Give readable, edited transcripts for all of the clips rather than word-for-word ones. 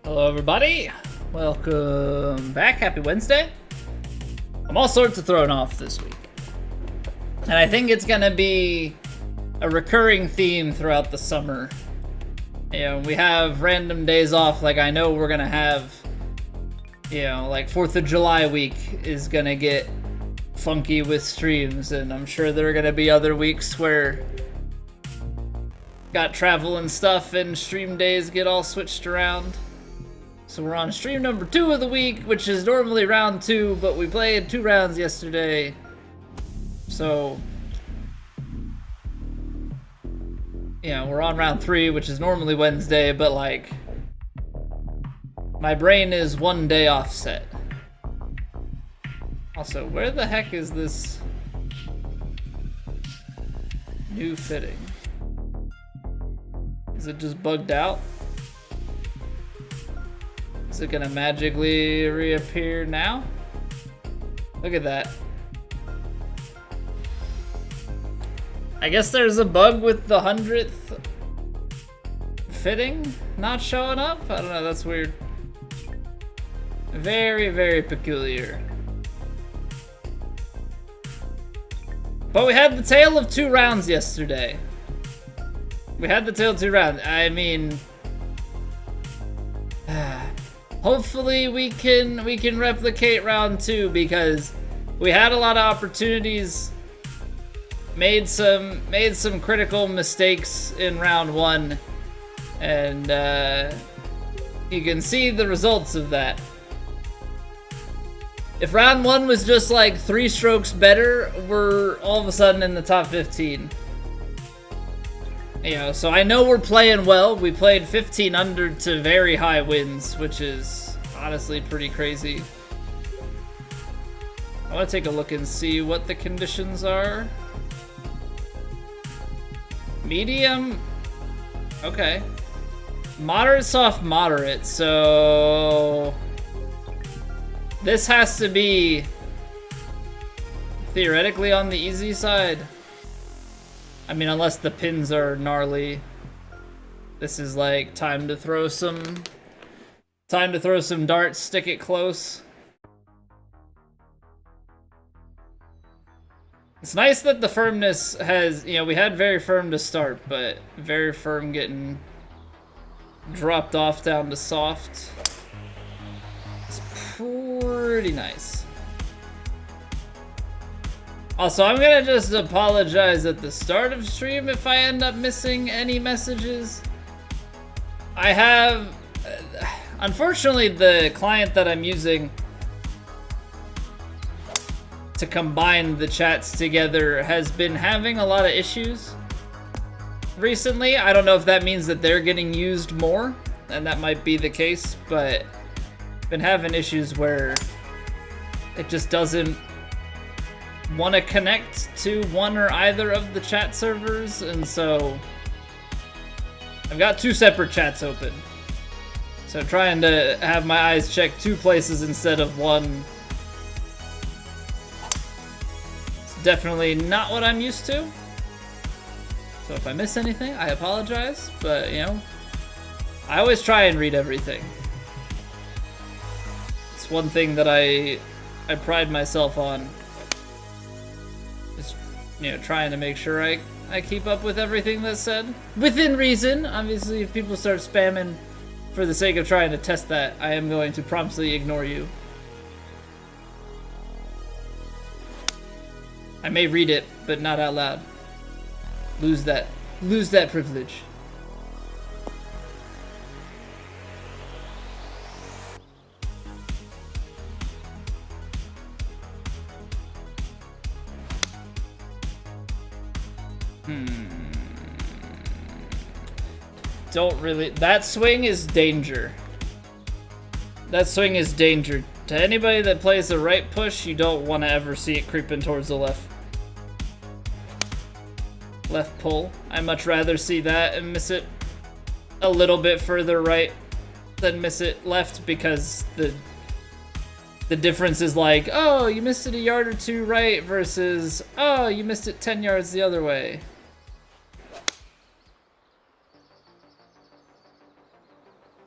Hello everybody, welcome back, happy Wednesday. I'm all sorts of thrown off this week. And I think it's gonna be a recurring theme throughout the summer. You know, we have random days off, like I know we're gonna have, you know, like 4th of July week is gonna get funky with streams, and I'm sure there are gonna be other weeks where got travel and stuff and stream days get all switched around. So we're on stream number 2 of the week, which is normally round 2, but we played 2 rounds yesterday. So, yeah, we're on round 3, which is normally Wednesday, but like, my brain is 1 day offset. Also, where the heck is this new fitting? Is it just bugged out? Is it gonna magically reappear now? Look at that. I guess there's a bug with the 100th fitting not showing up? I don't know, that's weird. Very, very peculiar. But we had the tale of 2 rounds yesterday. We had the tale of 2 rounds. I mean, hopefully we can replicate round 2, because we had a lot of opportunities, made some critical mistakes in round 1, and you can see the results of that. If round 1 was just like 3 strokes better, we're all of a sudden in the top 15. You know, so I know we're playing well. We played 15 under to very high wins, which is honestly pretty crazy. I want to take a look and see what the conditions are. Medium. Okay. Moderate, soft, moderate. So this has to be theoretically on the easy side. I mean, unless the pins are gnarly. This is like time to throw some darts, stick it close. It's nice that the firmness has, you know, we had very firm to start, but very firm getting dropped off down to soft. It's pretty nice. Also, I'm gonna just apologize at the start of stream if I end up missing any messages. I have, unfortunately, the client that I'm using to combine the chats together has been having a lot of issues recently. I don't know if that means that they're getting used more, and that might be the case, but I've been having issues where it just doesn't want to connect to one or either of the chat servers, and so I've got 2 separate chats open. So trying to have my eyes check 2 places instead of 1. It's definitely not what I'm used to. So if I miss anything, I apologize, but you know, I always try and read everything. It's one thing that I pride myself on. You know, trying to make sure I keep up with everything that's said. Within reason. Obviously, if people start spamming for the sake of trying to test that, I am going to promptly ignore you. I may read it, but not out loud. Lose that privilege. Don't really. That swing is danger. That swing is danger. To anybody that plays the right push, you don't want to ever see it creeping towards the left pull. I much rather see that and miss it a little bit further right than miss it left, because the difference is like, oh, you missed it a yard or 2 right versus, oh, you missed it 10 yards the other way.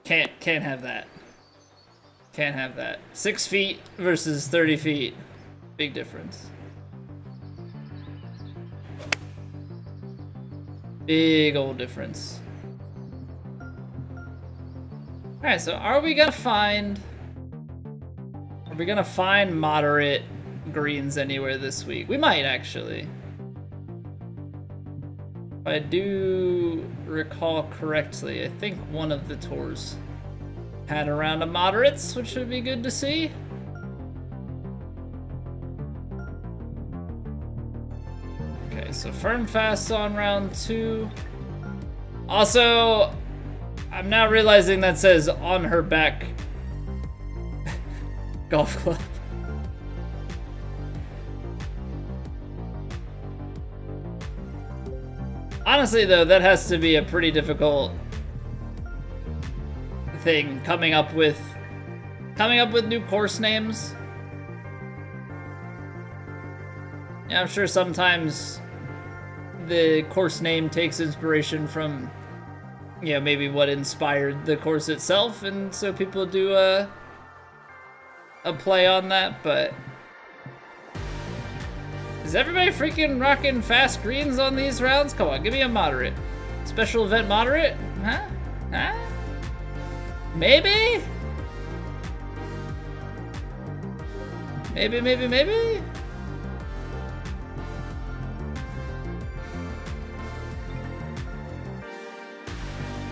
Can't have that. Can't have that. 6 feet versus 30 feet. Big difference. Big old difference. Alright, so are we gonna find moderate greens anywhere this week? We might, actually. If I do recall correctly, I think one of the tours had a round of moderates, which would be good to see. Okay, so firm fast on round 2. Also, I'm now realizing that says on her back golf club. Honestly, though, that has to be a pretty difficult thing, coming up with new course names. Yeah, I'm sure sometimes the course name takes inspiration from, you know, maybe what inspired the course itself, and so people do a play on that, but is everybody freaking rocking fast greens on these rounds? Come on, give me a moderate. Special event moderate? Huh? Huh? Maybe? Maybe?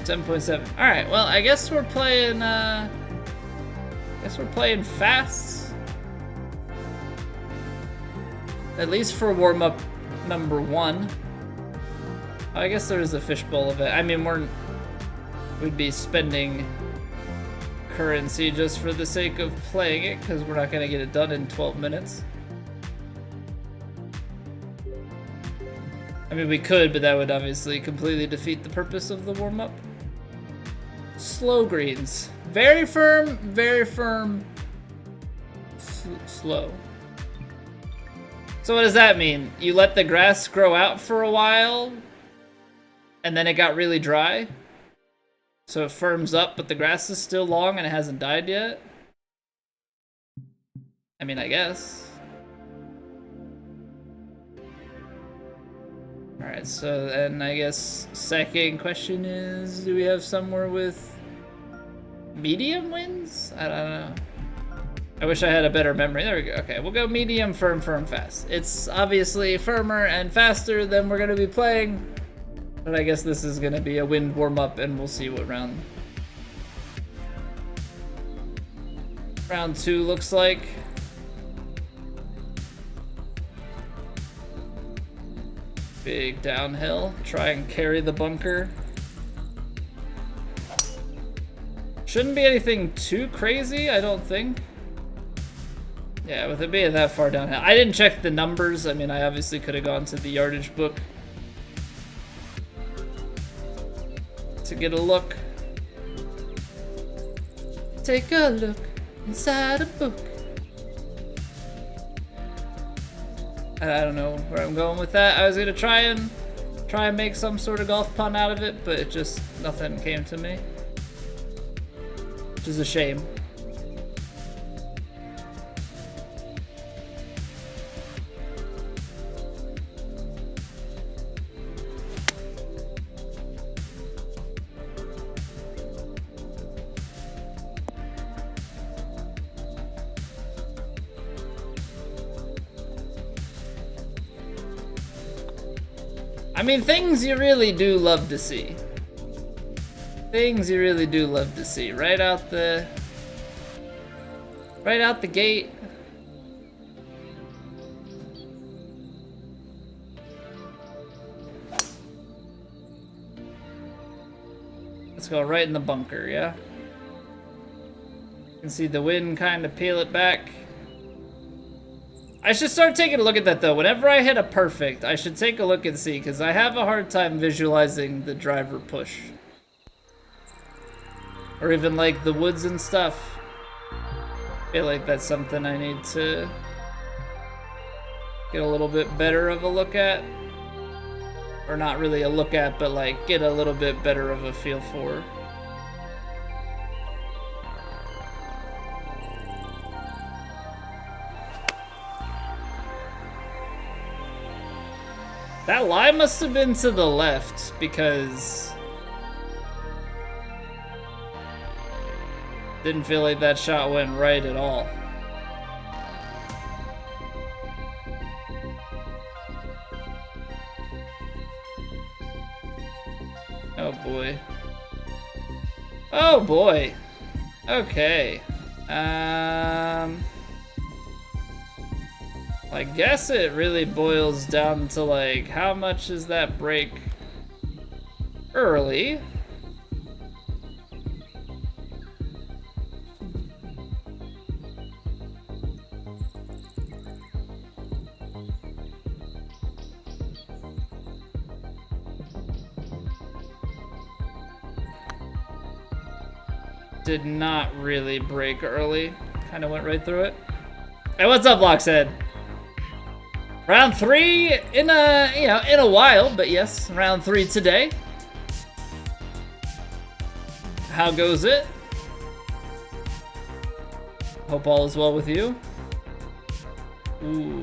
7.7. Alright, well, I guess we're playing, fast. At least for warm-up number 1. I guess there's a fishbowl of it. I mean, we'd be spending currency just for the sake of playing it, because we're not going to get it done in 12 minutes. I mean, we could, but that would obviously completely defeat the purpose of the warm-up. Slow greens. Very firm, slow. So what does that mean? You let the grass grow out for a while, and then it got really dry? So it firms up, but the grass is still long and it hasn't died yet? I mean, I guess. Alright, so then I guess second question is, do we have somewhere with medium winds? I don't know. I wish I had a better memory. There we go. Okay, we'll go medium, firm, fast. It's obviously firmer and faster than we're going to be playing, but I guess this is going to be a wind warm-up, and we'll see what round 2 looks like. Big downhill. Try and carry the bunker. Shouldn't be anything too crazy, I don't think. Yeah, with it being that far downhill. I didn't check the numbers. I mean, I obviously could have gone to the yardage book to get a look. Take a look inside a book. I don't know where I'm going with that. I was gonna try and make some sort of golf pun out of it, but it just, nothing came to me. Which is a shame. I mean, things you really do love to see. Things you really do love to see. Right out the gate. Let's go right in the bunker, yeah? You can see the wind kind of peel it back. I should start taking a look at that, though. Whenever I hit a perfect, I should take a look and see, because I have a hard time visualizing the driver push. Or even, like, the woods and stuff. I feel like that's something I need to get a little bit better of a look at. Or not really a look at, but, like, get a little bit better of a feel for. That lie must have been to the left because didn't feel like that shot went right at all. Oh boy. Oh boy. Okay. I guess it really boils down to like how much is that break early? Did not really break early. Kind of went right through it. Hey, what's up, Lockshead? Round 3 in a while, but yes, round 3 today. How goes it? Hope all is well with you. Ooh.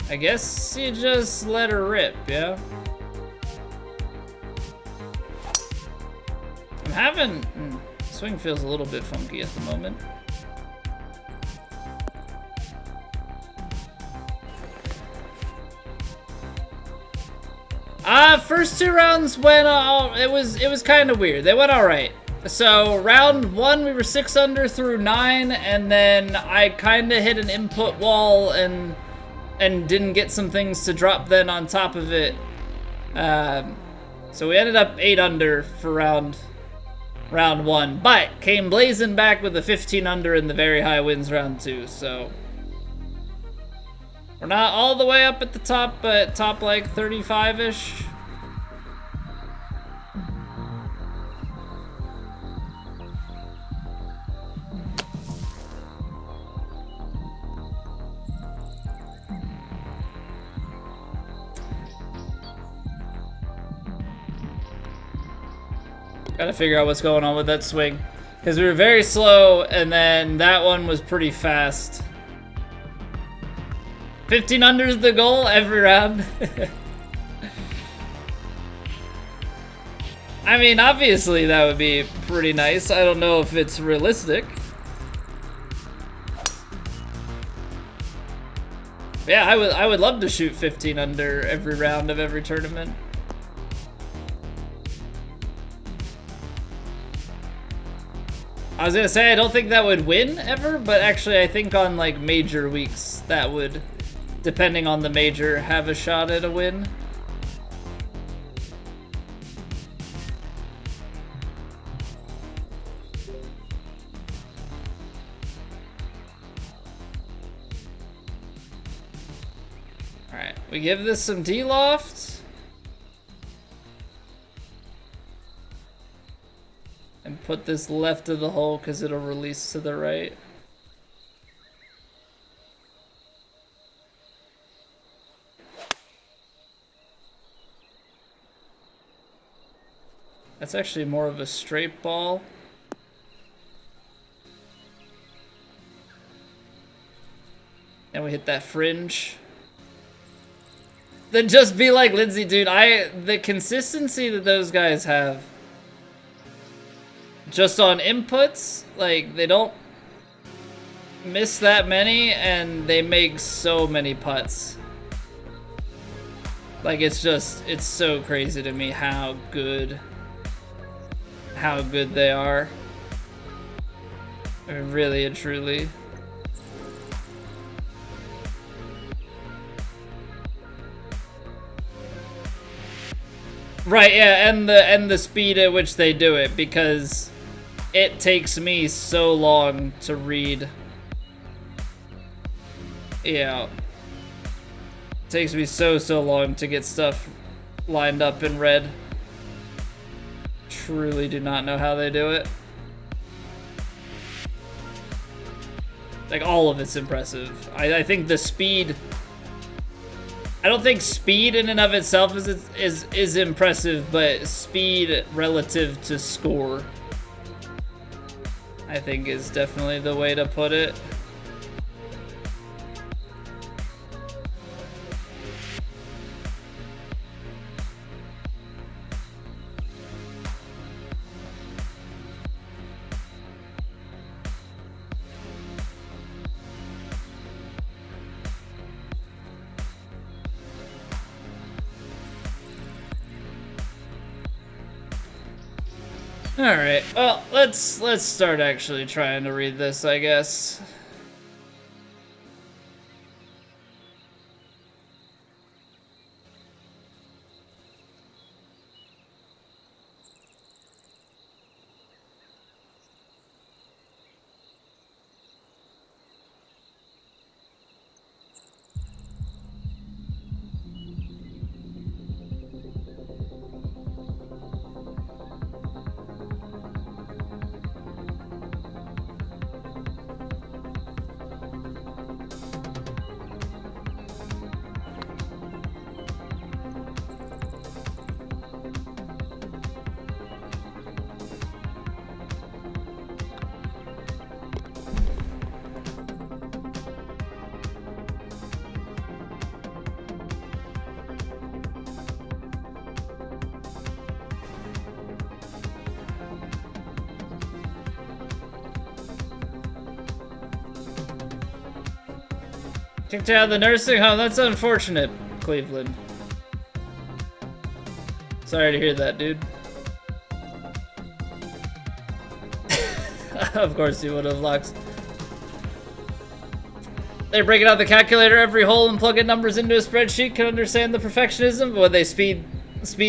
I guess you just let her rip, yeah? I'm having... swing feels a little bit funky at the moment. First 2 rounds went all... It was kind of weird. They went all right. So round 1 we were 6 under through 9, and then I kind of hit an input wall and didn't get some things to drop then on top of it. So we ended up 8 under for round 1, but came blazing back with a 15 under in the very high winds round 2. So we're not all the way up at the top, but top like 35-ish. Gotta figure out what's going on with that swing. Because we were very slow, and then that one was pretty fast. 15 under is the goal every round. I mean, obviously that would be pretty nice. I don't know if it's realistic. Yeah, I would love to shoot 15 under every round of every tournament. I was gonna say, I don't think that would win ever, but actually I think on like major weeks that would, depending on the major, have a shot at a win. Alright, we give this some D-loft. And put this left of the hole because it'll release to the right. That's actually more of a straight ball. And we hit that fringe. Then just be like Lindsay, dude. The consistency that those guys have. Just on inputs, like, they don't miss that many, and they make so many putts. Like, it's so crazy to me how good they are. I mean, really and truly. Right, yeah, and the speed at which they do it, because it takes me so long to read. Yeah. It takes me so long to get stuff lined up and read. Truly do not know how they do it. Like, all of it's impressive. I think the speed... I don't think speed in and of itself is impressive, but speed relative to score, I think, is definitely the way to put it. All right. Well, let's start actually trying to read this, I guess. Kicked out of the nursing home. That's unfortunate, Cleveland. Sorry to hear that, dude. Of course you would have, Lux. They're breaking out the calculator every hole and plugging numbers into a spreadsheet. Can understand the perfectionism, but when they speed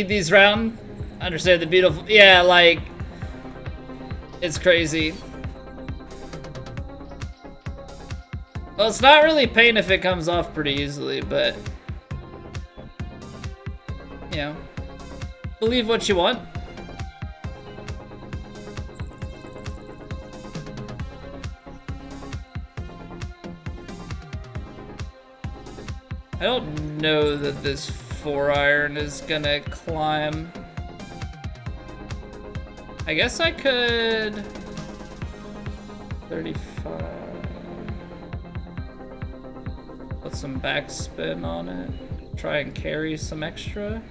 these round, understand the beautiful. Yeah, like it's crazy. Well, it's not really pain if it comes off pretty easily, but you know, believe what you want. I don't know that this 4-iron is gonna climb. I guess I could 35. Put some backspin on it. Try and carry some extra.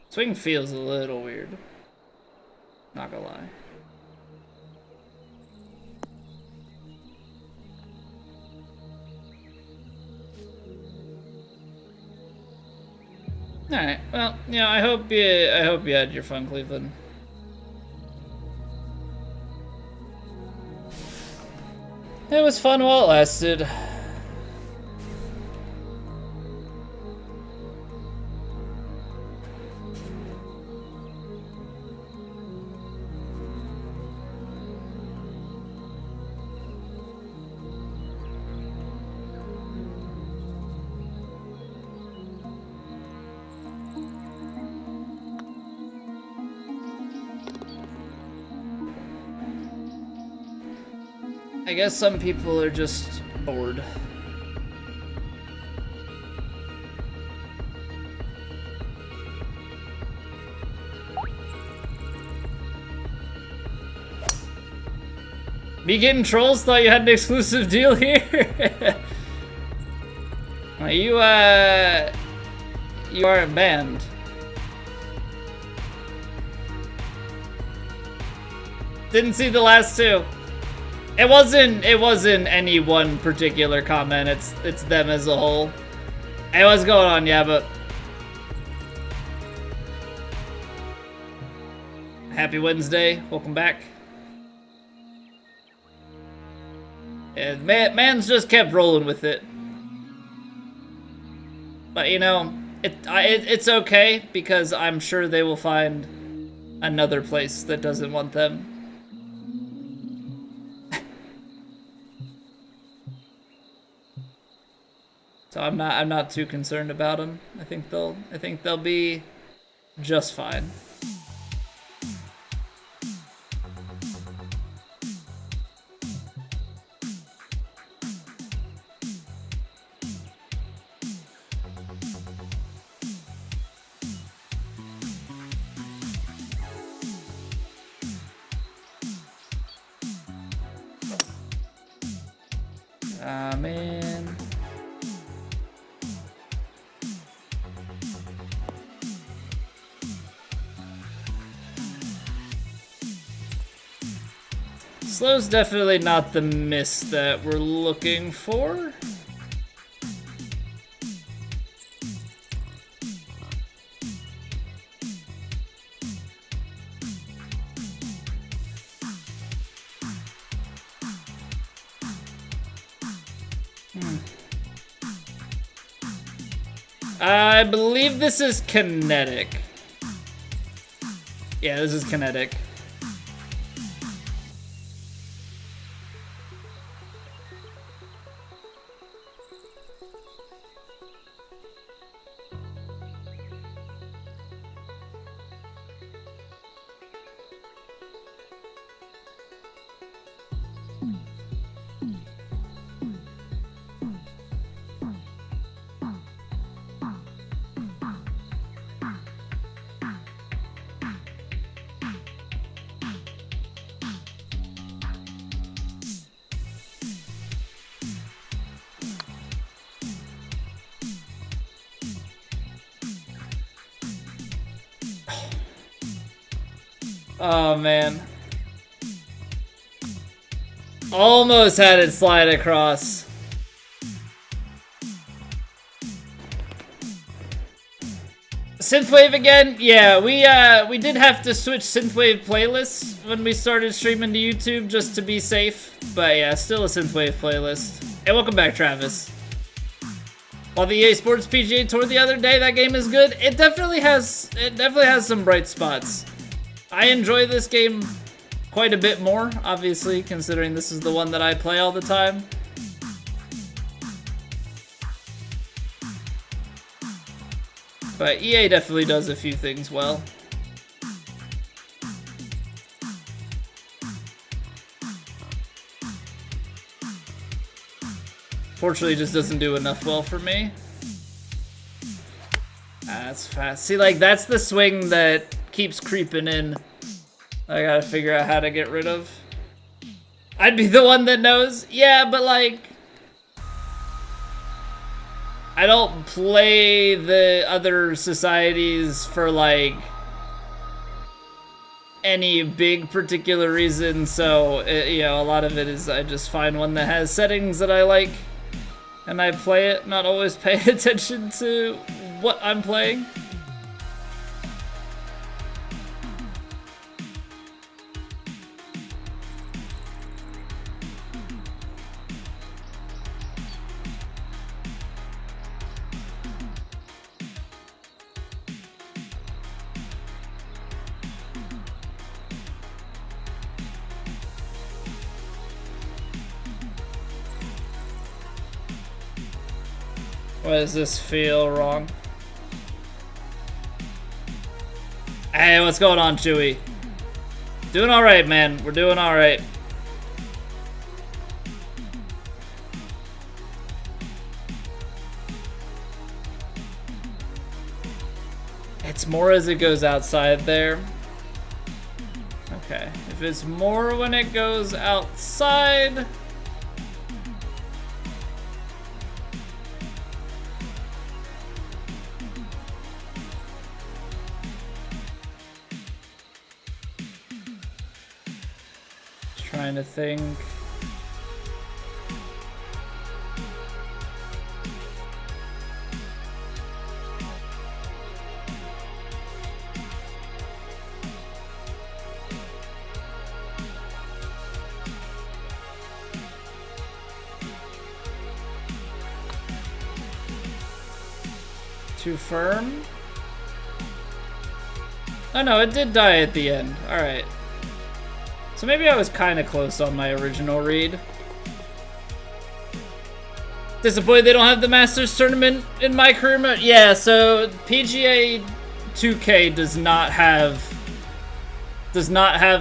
Swing feels a little weird. Not gonna lie. All right. Well, you know, I hope you had your fun, Cleveland. It was fun while it lasted. I guess some people are just bored. Me getting trolls? Thought you had an exclusive deal here? Well, you aren't banned. Didn't see the last two. It wasn't any one particular comment, it's them as a whole. Hey, what's going on, yeah, but happy Wednesday, welcome back. And man's just kept rolling with it. But you know, it's okay because I'm sure they will find another place that doesn't want them. So I'm not too concerned about them. I think they'll be just fine. Man. Slow's definitely not the miss that we're looking for. I believe this is kinetic. Yeah, this is kinetic. Oh, man. Almost had it slide across. Synthwave again? Yeah, we did have to switch Synthwave playlists when we started streaming to YouTube just to be safe. But yeah, still a Synthwave playlist. And welcome back, Travis. While the EA Sports PGA Tour the other day, that game is good. It definitely has some bright spots. I enjoy this game quite a bit more, obviously, considering this is the one that I play all the time. But EA definitely does a few things well. Fortunately, it just doesn't do enough well for me. That's fast. See, like, that's the swing that keeps creeping in. I gotta figure out how to get rid of. I'd be the one that knows. Yeah, but like, I don't play the other societies for like any big particular reason, so you know, a lot of it is I just find one that has settings that I like and I play it, not always pay attention to what I'm playing. Why does this feel wrong? Hey, what's going on, Chewy? Doing alright, man. We're doing alright. It's more as it goes outside there. Okay. If it's more when it goes outside... Trying to think. Too firm? Oh no, it did die at the end. Alright. So maybe I was kind of close on my original read. Disappointed they don't have the Masters tournament in my career mode. Yeah, so PGA 2K does not have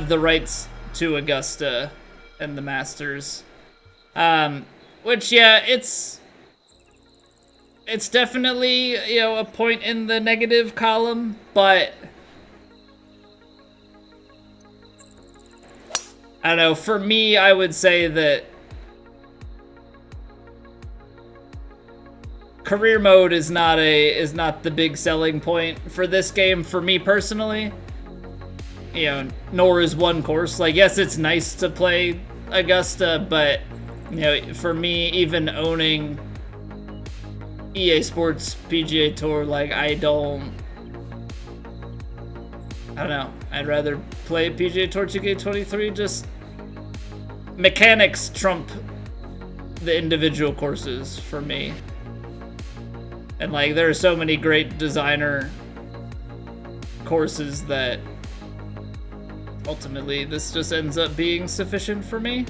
the rights to Augusta and the Masters. Which yeah, it's definitely, you know, a point in the negative column, but I don't know, for me, I would say that career mode is not the big selling point for this game for me personally. You know, nor is one course. Like, yes, it's nice to play Augusta, but you know, for me, even owning EA Sports PGA Tour, like, I don't know. I'd rather play PGA Tour 2K23. Just mechanics trump the individual courses for me. And like, there are so many great designer courses that ultimately this just ends up being sufficient for me.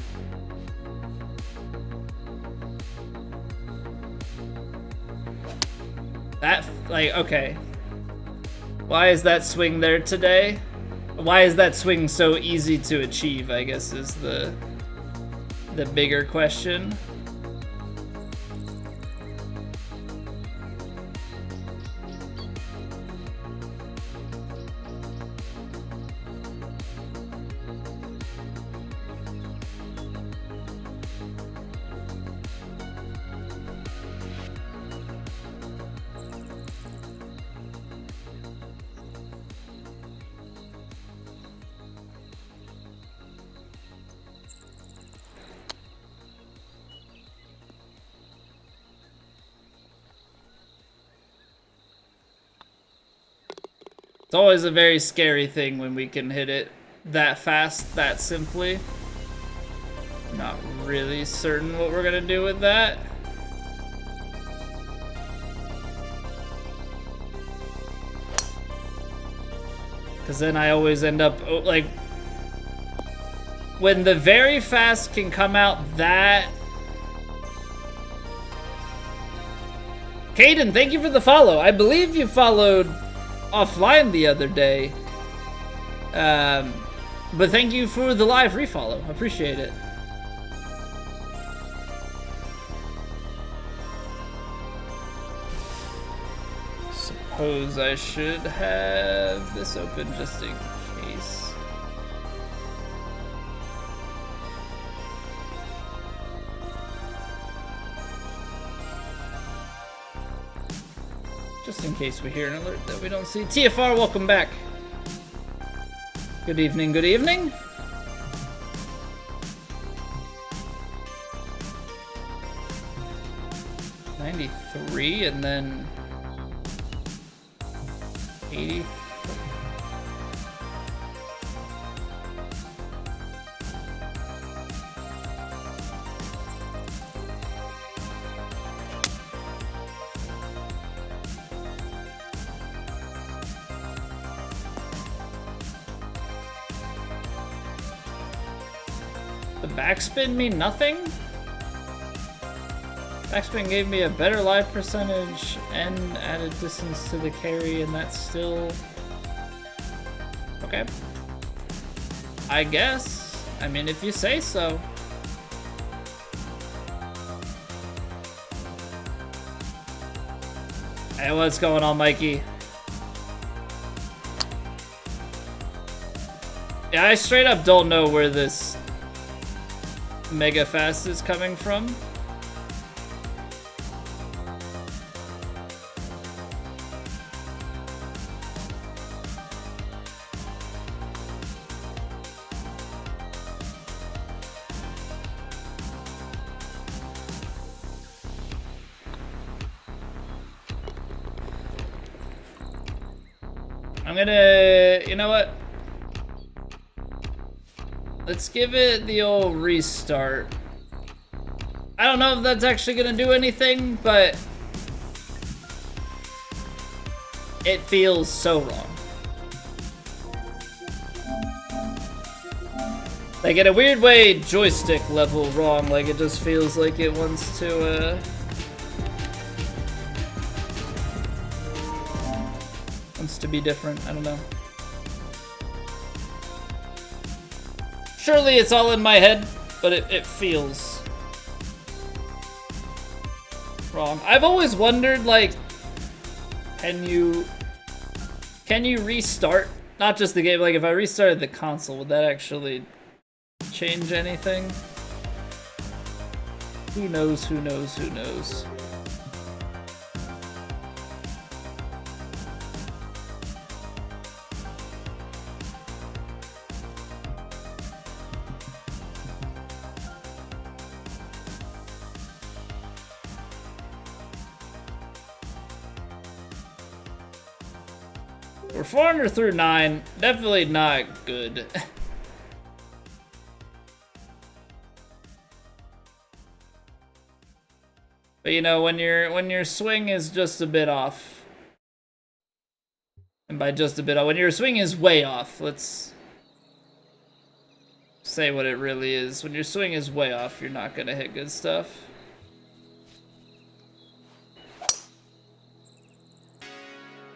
That, like, okay. Why is that swing there today? Why is that swing so easy to achieve, I guess, is the bigger question. It's always a very scary thing when we can hit it that fast, that simply. Not really certain what we're gonna do with that. Because then I always end up, like, when the very fast can come out that... Caden, thank you for the follow. I believe you followed offline the other day. But thank you for the live refollow. Appreciate it. Suppose I should have this open just in case. Just in case we hear an alert that we don't see. TFR, welcome back. Good evening, good evening. '93 and then 80. The backspin mean nothing? Backspin gave me a better live percentage and added distance to the carry, and that's still... Okay. I guess. I mean, if you say so. Hey, what's going on, Mikey? Yeah, I straight up don't know where this mega fast is coming from. I'm gonna, you know what? Let's give it the old restart. I don't know if that's actually gonna do anything, but it feels so wrong. Like, in a weird way, joystick level wrong. Like, it just feels like it wants to, wants to be different. I don't know. Surely it's all in my head, but it feels wrong. I've always wondered, like, can you restart? Not just the game, like if I restarted the console, would that actually change anything? Who knows, who knows, who knows? We're 400 through 9. Definitely not good. But But you know, when your swing is just a bit off, and by just a bit off, when your swing is way off, let's say what it really is. When your swing is way off, you're not gonna hit good stuff.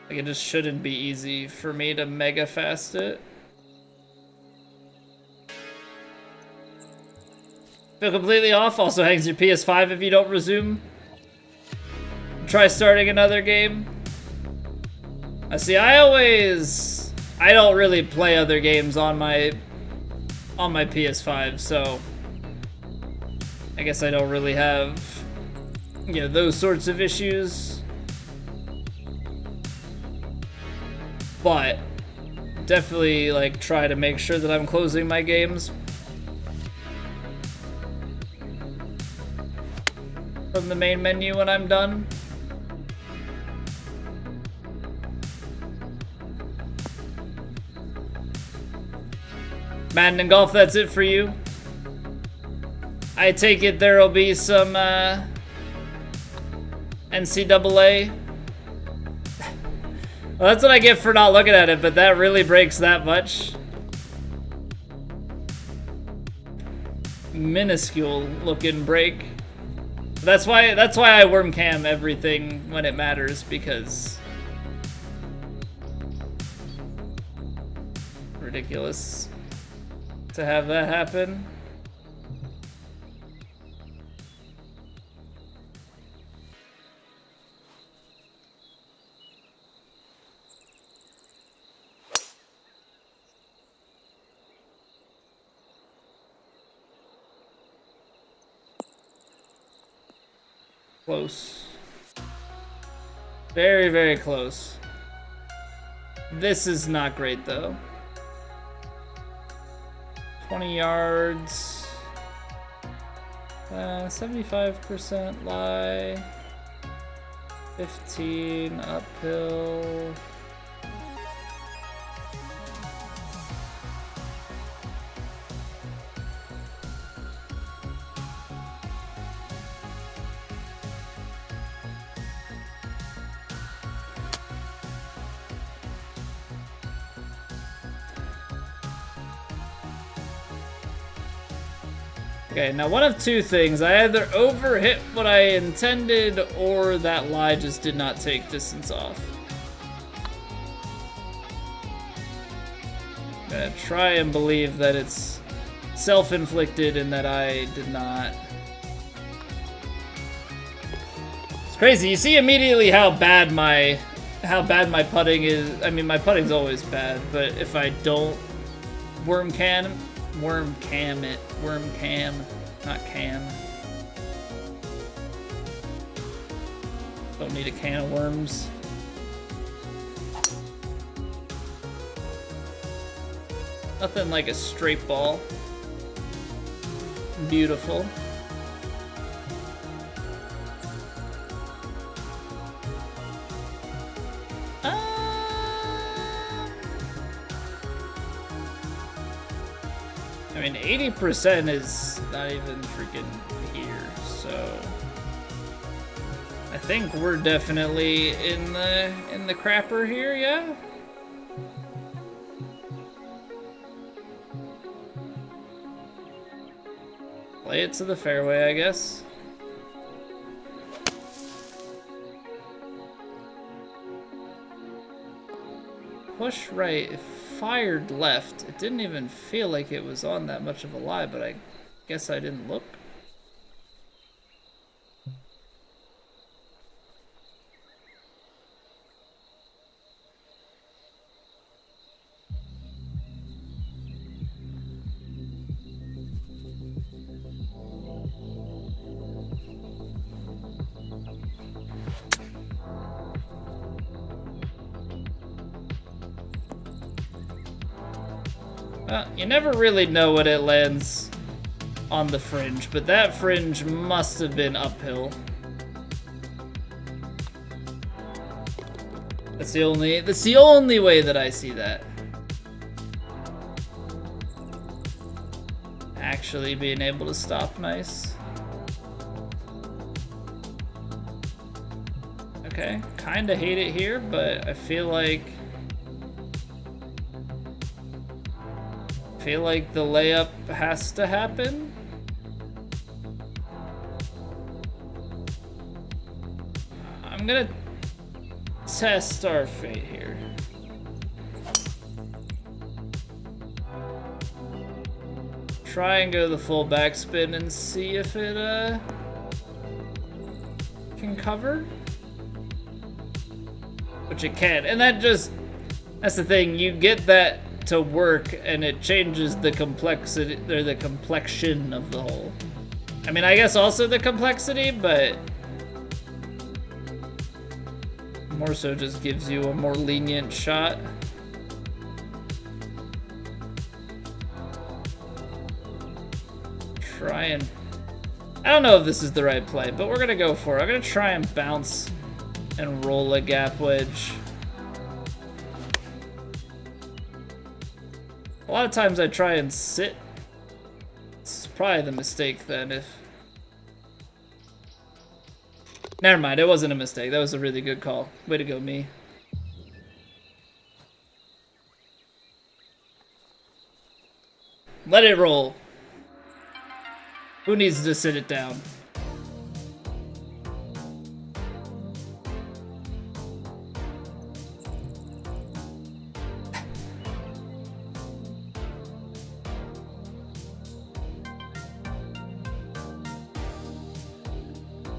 Like, it just shouldn't be easy for me to mega fast it. Feel completely off, also hangs your PS5 if you don't resume. Try starting another game. I see, I don't really play other games on my PS5, so I guess I don't really have, you know, those sorts of issues. But definitely, like, try to make sure that I'm closing my games from the main menu when I'm done. Madden and Golf, that's it for you. I take it there'll be some NCAA. Well, that's what I get for not looking at it, but that really breaks that much. Minuscule looking break. That's why I worm cam everything when it matters, because ridiculous to have that happen. Close. Very, very close. This is not great, though. 20 yards. 75% lie. 15 uphill. Okay, now one of two things. I either overhit what I intended, or that lie just did not take distance off. I'm gonna try and believe that it's self-inflicted and that I did not. It's crazy. You see immediately how bad my putting is. I mean, my putting's always bad, but if I don't worm cam it, not can. Don't need a can of worms. Nothing like a straight ball. Beautiful. I mean, 80% is not even freaking here, so I think we're definitely in the crapper here, yeah? Play it to the fairway, I guess. Push right. Fired left. It didn't even feel like it was on that much of a lie, but I guess I didn't look. You never really know when it lands on the fringe, but that fringe must have been uphill. That's the only way that I see that. Actually being able to stop nice. Okay, kinda hate it here, but I feel like the layup has to happen. I'm gonna test our fate here. Try and go the full backspin and see if it can cover. Which it can. And that's the thing, you get that to work and it changes the complexity or the complexion of the hole. I mean, I guess also the complexity, but more so just gives you a more lenient shot. Try and... I don't know if this is the right play, but we're gonna go for it. I'm gonna try and bounce and roll a gap wedge. A lot of times I try and sit. It's probably the mistake then if... Never mind, it wasn't a mistake. That was a really good call. Way to go, me. Let it roll. Who needs to sit it down?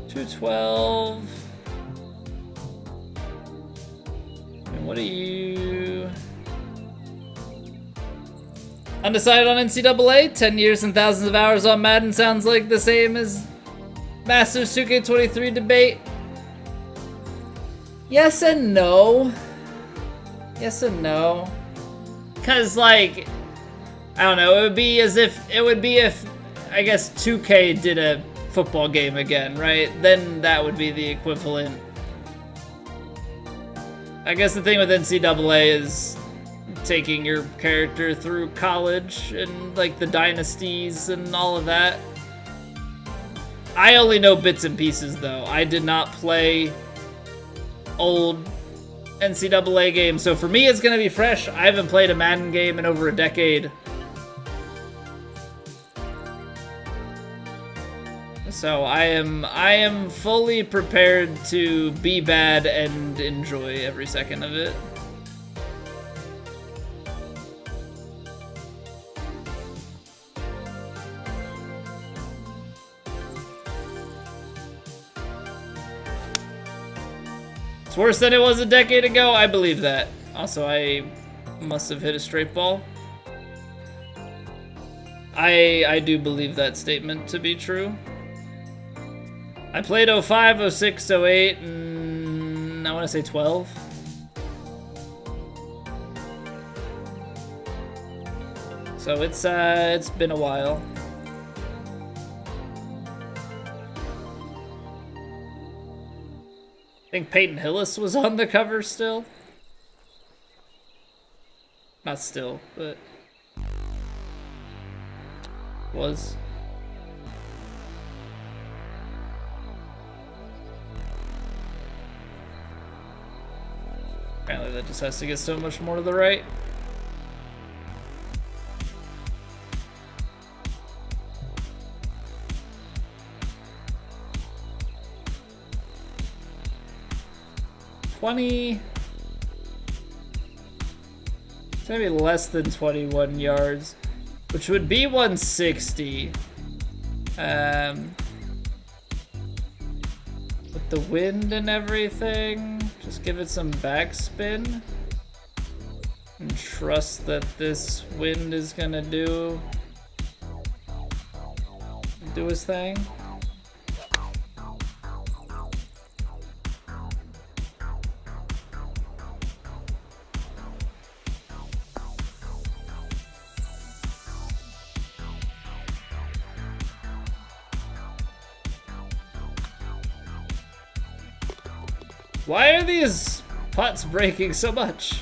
$212. And what are you? Undecided on NCAA? 10 years and thousands of hours on Madden sounds like the same as Masters 2K23 debate. Yes and no. Yes and no. Cause like, I don't know, it would be if, I guess 2K did a football game again, right? Then that would be the equivalent. I guess the thing with NCAA is taking your character through college and like the dynasties and all of that. I only know bits and pieces though. I did not play old NCAA games, so for me it's gonna be fresh. I haven't played a Madden game in over a decade. So I am fully prepared to be bad and enjoy every second of it. It's worse than it was a decade ago, I believe that. Also, I must have hit a straight ball. I do believe that statement to be true. I played 05, 06, 08, and I want to say 12. So it's been a while. I think Peyton Hillis was on the cover still. Not still, but was. Apparently that just has to get so much more to the right. It's maybe less than 21 yards, which would be 160. With the wind and everything, just give it some backspin and trust that this wind is gonna do his thing. Why are these putts breaking so much?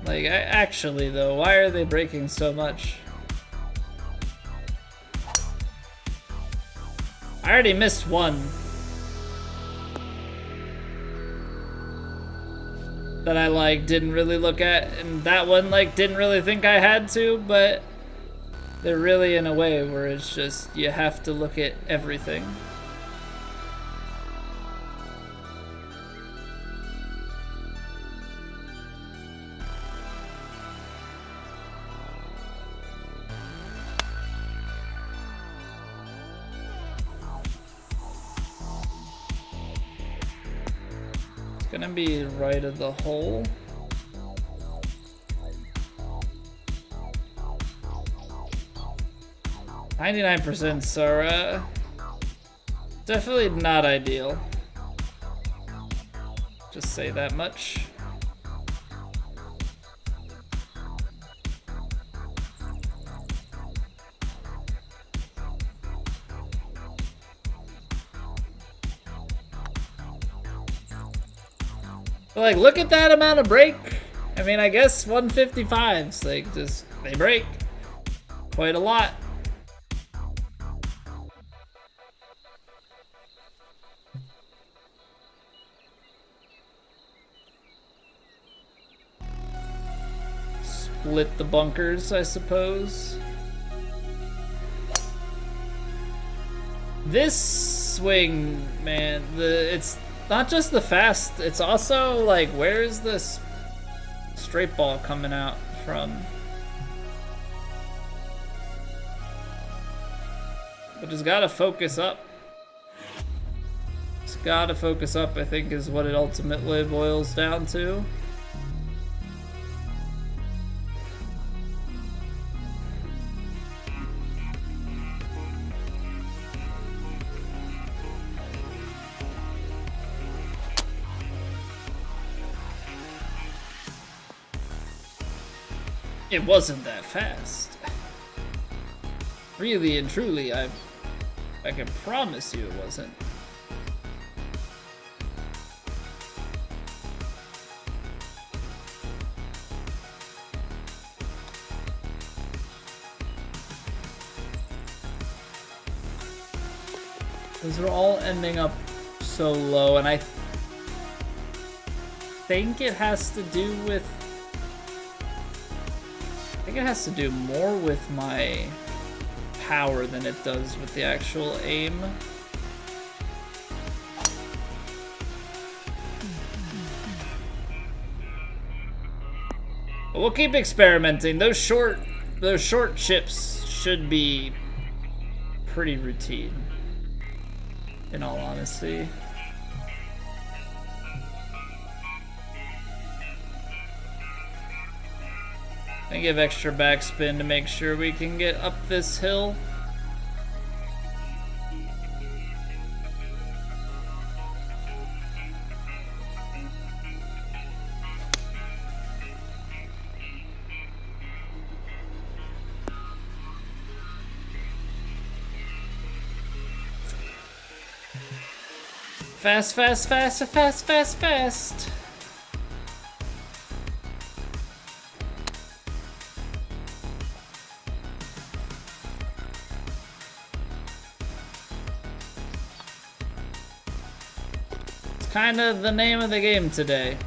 Like, actually though, why are they breaking so much? I already missed one that I like didn't really look at, and that one like didn't really think I had to, but they're really in a way where it's just you have to look at everything. Gonna be right of the hole. %, are definitely not ideal. Just say that much. But like, look at that amount of break. I mean, I guess 155s, like, just, they break quite a lot. Split the bunkers, I suppose. This swing, man, it's not just the fast, it's also like, where is this straight ball coming out from? But it's gotta focus up. It's gotta focus up, I think, is what it ultimately boils down to. It wasn't that fast. Really and truly, I can promise you it wasn't. Those are all ending up so low, and I think it has to do with I think it has to do more with my power than it does with the actual aim. But we'll keep experimenting. Those short chips should be pretty routine, in all honesty. I give extra backspin to make sure we can get up this hill. Fast, fast, fast, fast, fast, fast. Kind of the name of the game today.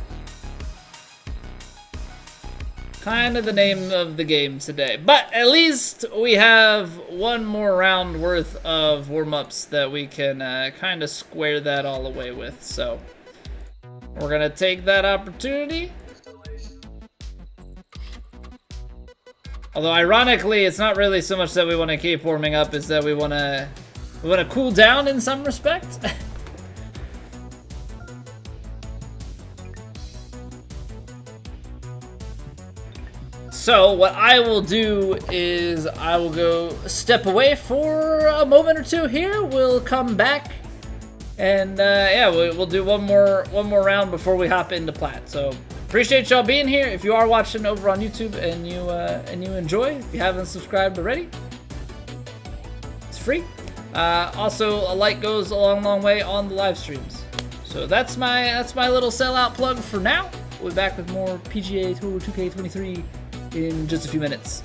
Kind of the name of the game today. But at least we have one more round worth of warm-ups that we can kind of square that all away with. So we're going to take that opportunity. Although ironically, it's not really so much that we want to keep warming up, is that we want to cool down in some respect. So what I will do is I will go step away for a moment or two here. We'll come back, and yeah, we'll do one more round before we hop into Plat. So appreciate y'all being here. If you are watching over on YouTube and you enjoy, if you haven't subscribed already, it's free. Also, a like goes a long way on the live streams. So that's my little sellout plug for now. We'll be back with more PGA Tour 2K23 in just a few minutes.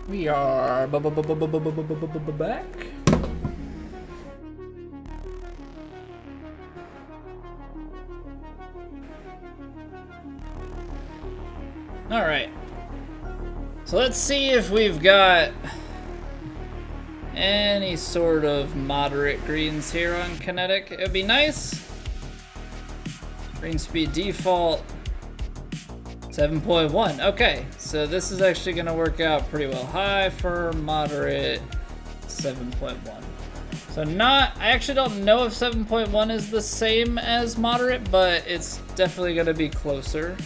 We are back. All right. So let's see if we've got any sort of moderate greens here on Kinetic. It'd be nice. Green speed default 7.1. Okay, so this is actually going to work out pretty well. High for moderate 7.1. So I actually don't know if 7.1 is the same as moderate, but it's definitely going to be closer.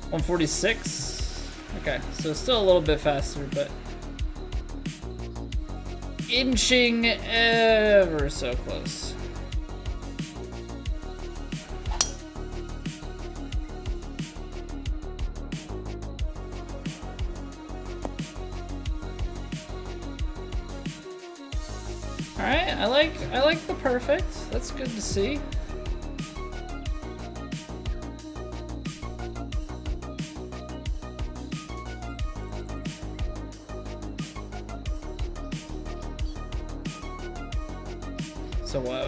146. Okay, so still a little bit faster, but inching ever so close. All right, I like the perfect. That's good to see.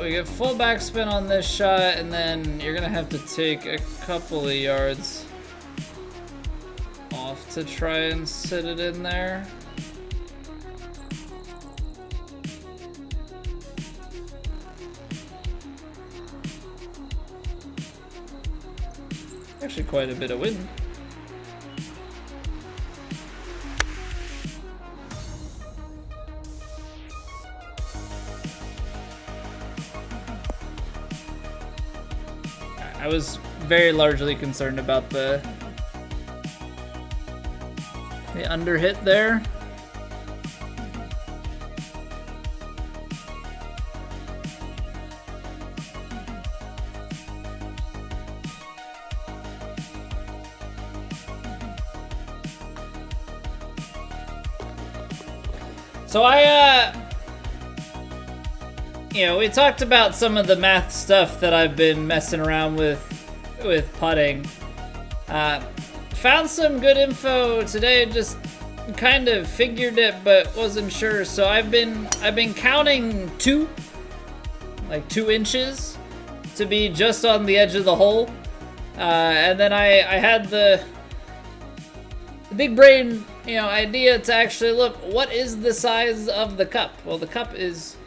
we get full backspin on this shot, and then you're gonna have to take a couple of yards off to try and sit it in there. Actually quite a bit of wind. I was very largely concerned about the underhit there. So we talked about some of the math stuff that I've been messing around with putting. Found some good info today, just kind of figured it but wasn't sure. So I've been counting 2 inches to be just on the edge of the hole. And then I had the big brain, idea to actually look, what is the size of the cup? Well, the cup is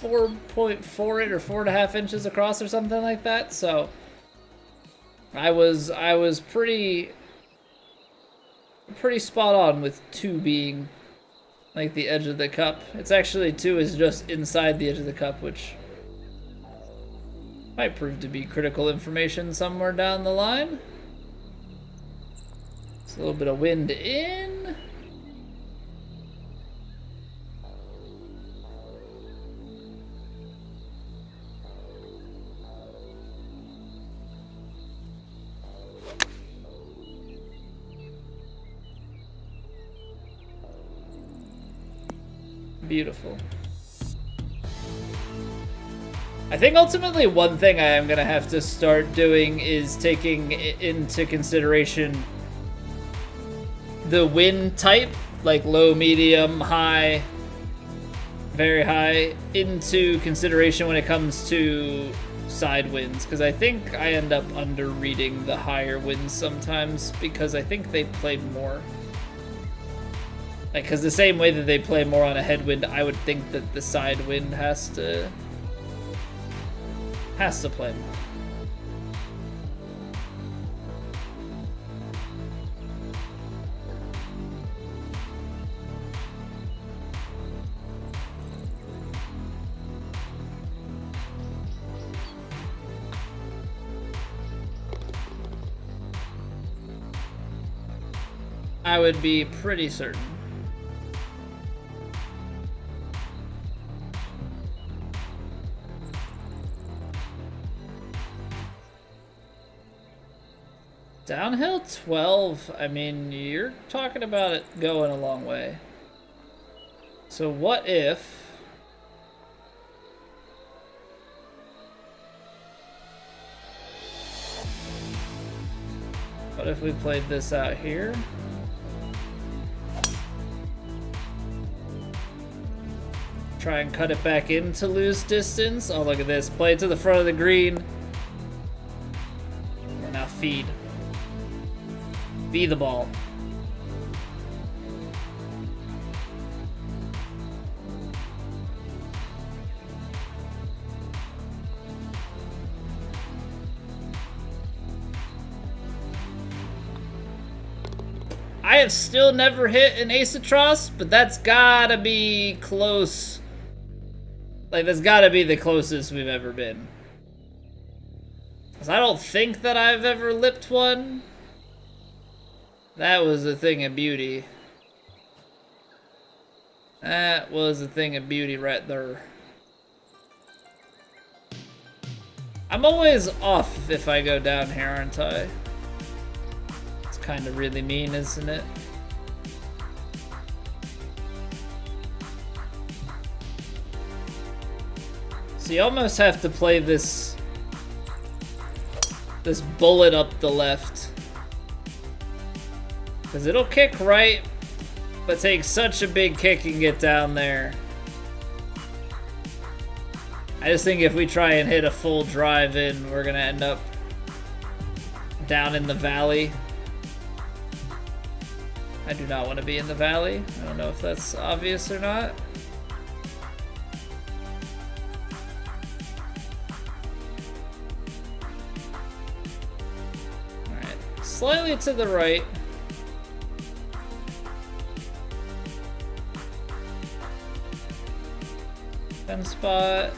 4.48 or 4.5 inches across or something like that. So I was pretty spot on with 2 being like the edge of the cup. It's actually 2 is just inside the edge of the cup, which might prove to be critical information somewhere down the line. It's a little bit of wind in. Beautiful. I think ultimately one thing I am going to have to start doing is taking into consideration the wind type, like low, medium, high, very high, into consideration when it comes to side winds, because I think I end up under reading the higher winds sometimes, because I think they play more. Because the same way that they play more on a headwind, I would think that the side wind has to play more. I would be pretty certain. Downhill 12, I mean, you're talking about it going a long way. So what if... What if we played this out here? Try and cut it back in to lose distance. Oh, look at this. Play it to the front of the green. And now feed. Be the ball. I have still never hit an ace of trust, but that's gotta be close. Like, that's gotta be the closest we've ever been. 'Cause I don't think that I've ever lipped one. That was a thing of beauty. That was a thing of beauty right there. I'm always off if I go down here, aren't I? It's kind of really mean, isn't it? So you almost have to play this bullet up the left. Because it'll kick right, but take such a big kick and get down there. I just think if we try and hit a full drive in, we're gonna end up down in the valley. I do not want to be in the valley. I don't know if that's obvious or not. Alright, slightly to the right. Spot.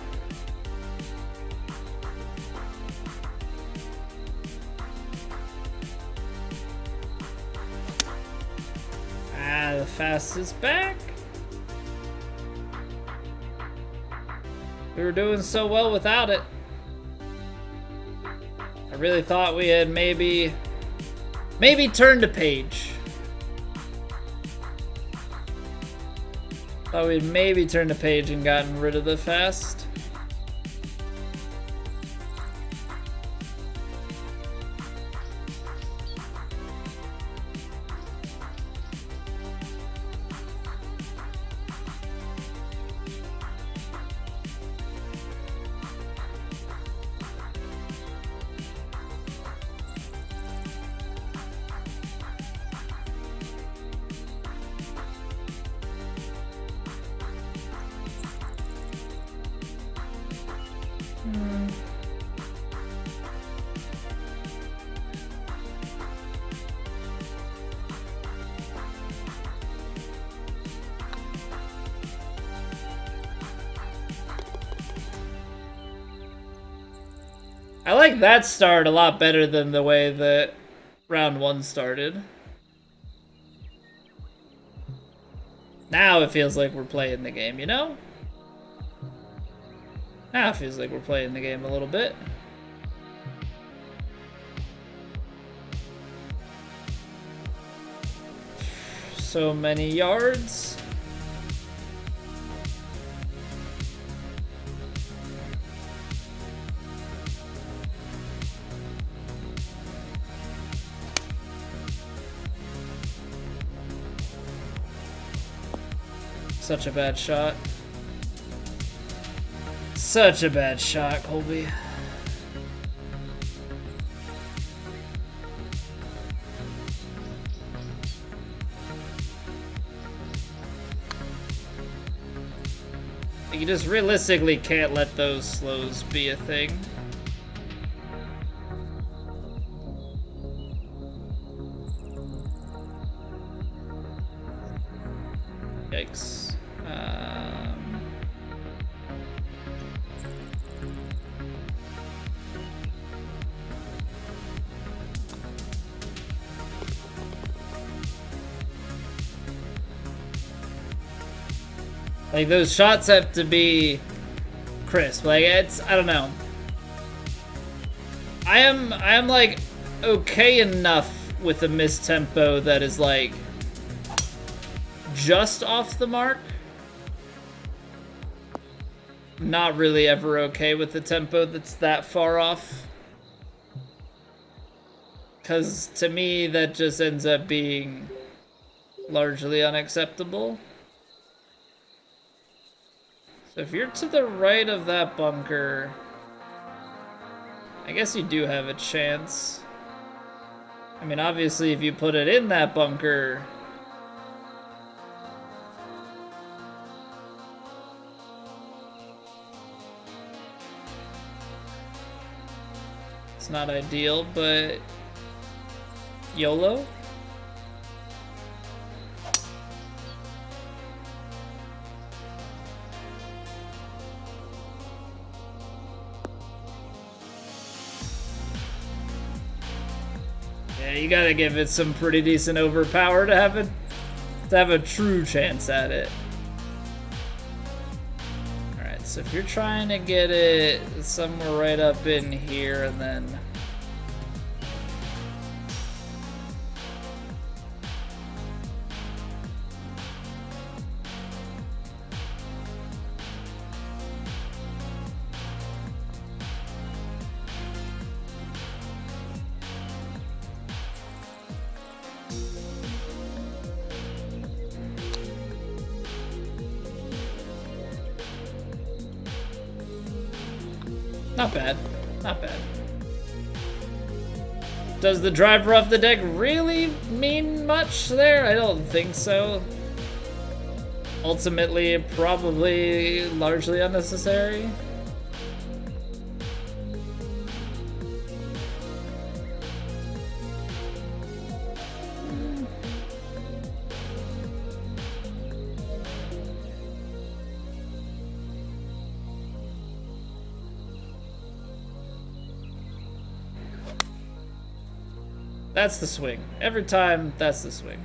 Ah, the fastest back. We were doing so well without it. I really thought we had maybe turned a page. Thought we'd maybe turned the page and gotten rid of the fast. I like that start a lot better than the way that round one started. Now it feels like we're playing the game, you know? Now it feels like we're playing the game a little bit. So many yards. Such a bad shot. Such a bad shot, Colby. You just realistically can't let those slows be a thing. Yikes. Like, those shots have to be crisp. Like, it's, I don't know. I am like okay enough with a mistempo that is like just off the mark. Not really ever okay with the tempo that's that far off. 'Cause to me that just ends up being largely unacceptable. So if you're to the right of that bunker, I guess you do have a chance. I mean, obviously, if you put it in that bunker, it's not ideal, but YOLO? Yeah, you gotta give it some pretty decent overpower to have a true chance at it. Alright, so if you're trying to get it somewhere right up in here and then Not bad. Not bad. Does the driver off the deck really mean much there? I don't think so. Ultimately, probably largely unnecessary. That's the swing. Every time, that's the swing.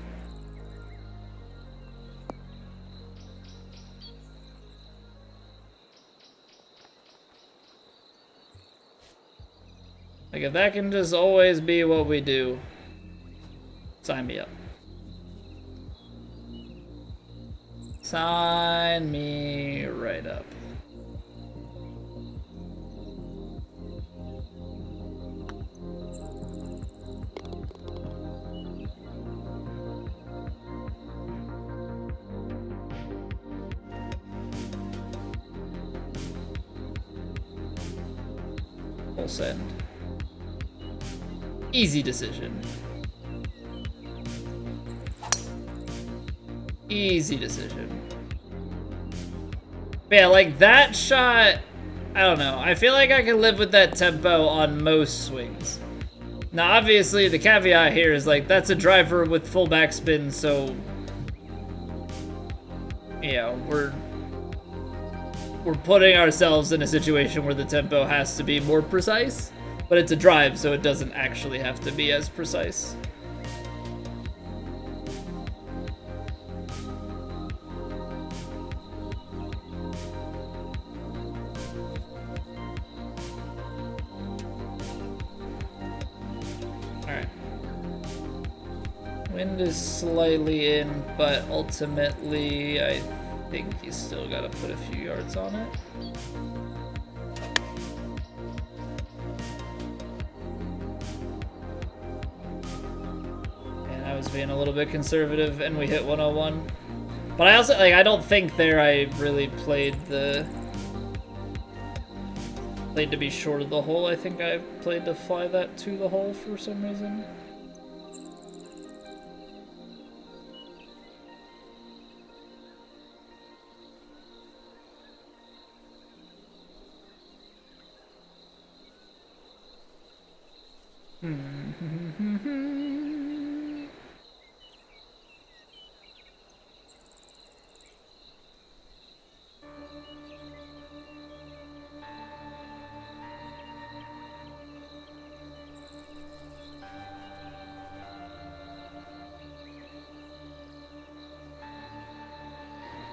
Like, if that can just always be what we do, sign me up. Sign me right up. Full send. Easy decision. Easy decision. But yeah, like that shot, I don't know. I feel like I can live with that tempo on most swings. Now, obviously, the caveat here is like that's a driver with full backspin, so you know, we're putting ourselves in a situation where the tempo has to be more precise. But it's a drive, so it doesn't actually have to be as precise. Alright. Wind is slightly in, but ultimately I think you still gotta put a few yards on it. I was being a little bit conservative and we hit 101. But I also, like, I don't think there I really played to be short of the hole. I think I played to fly that to the hole for some reason.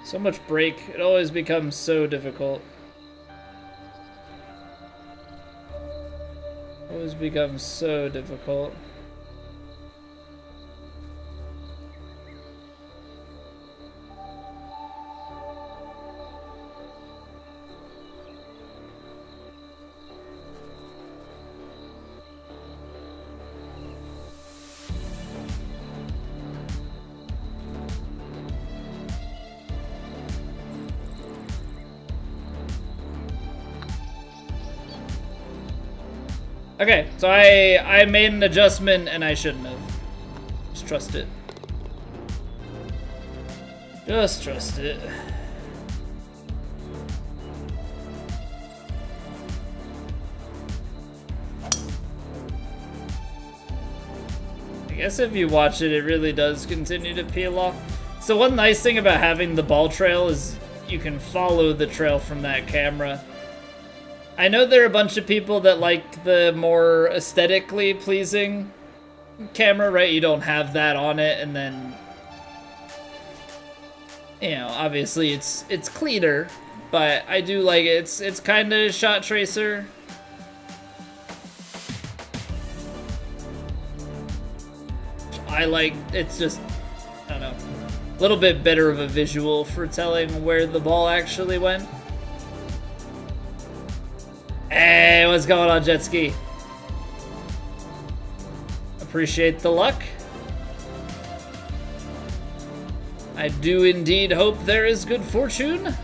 So much break, it always becomes so difficult. Always becomes so difficult. Okay, so I made an adjustment and I shouldn't have. Just trust it. Just trust it. I guess if you watch it, it really does continue to peel off. So one nice thing about having the ball trail is you can follow the trail from that camera. I know there are a bunch of people that like the more aesthetically pleasing camera, right? You don't have that on it, and then, you know, obviously it's cleaner, but I do like it. It's kind of shot tracer. I like, it's just, I don't know, a little bit better of a visual for telling where the ball actually went. Hey, what's going on, jet ski? Appreciate the luck. I do indeed hope there is good fortune.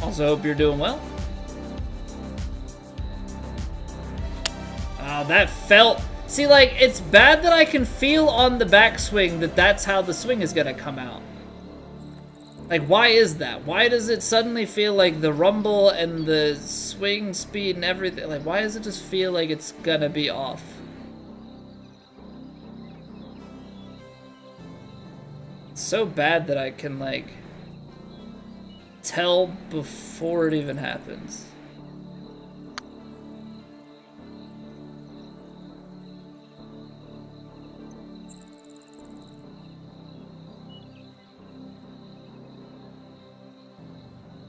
Also hope you're doing well. Oh, that felt... See, like, it's bad that I can feel on the backswing that that's how the swing is gonna come out. Like, why is that? Why does it suddenly feel like the rumble and the swing speed and everything, like, why does it just feel like it's gonna be off? It's so bad that I can, like, tell before it even happens.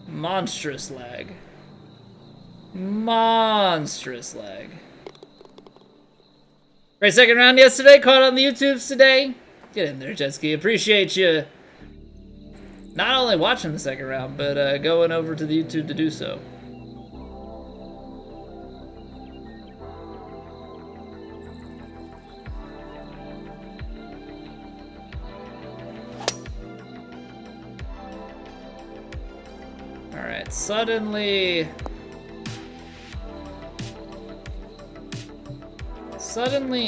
Monstrous lag. Monstrous lag. Great second round yesterday. Caught on the YouTubes today. Get in there, Jetski. Appreciate you not only watching the second round, but going over to the YouTube to do so. Alright, suddenly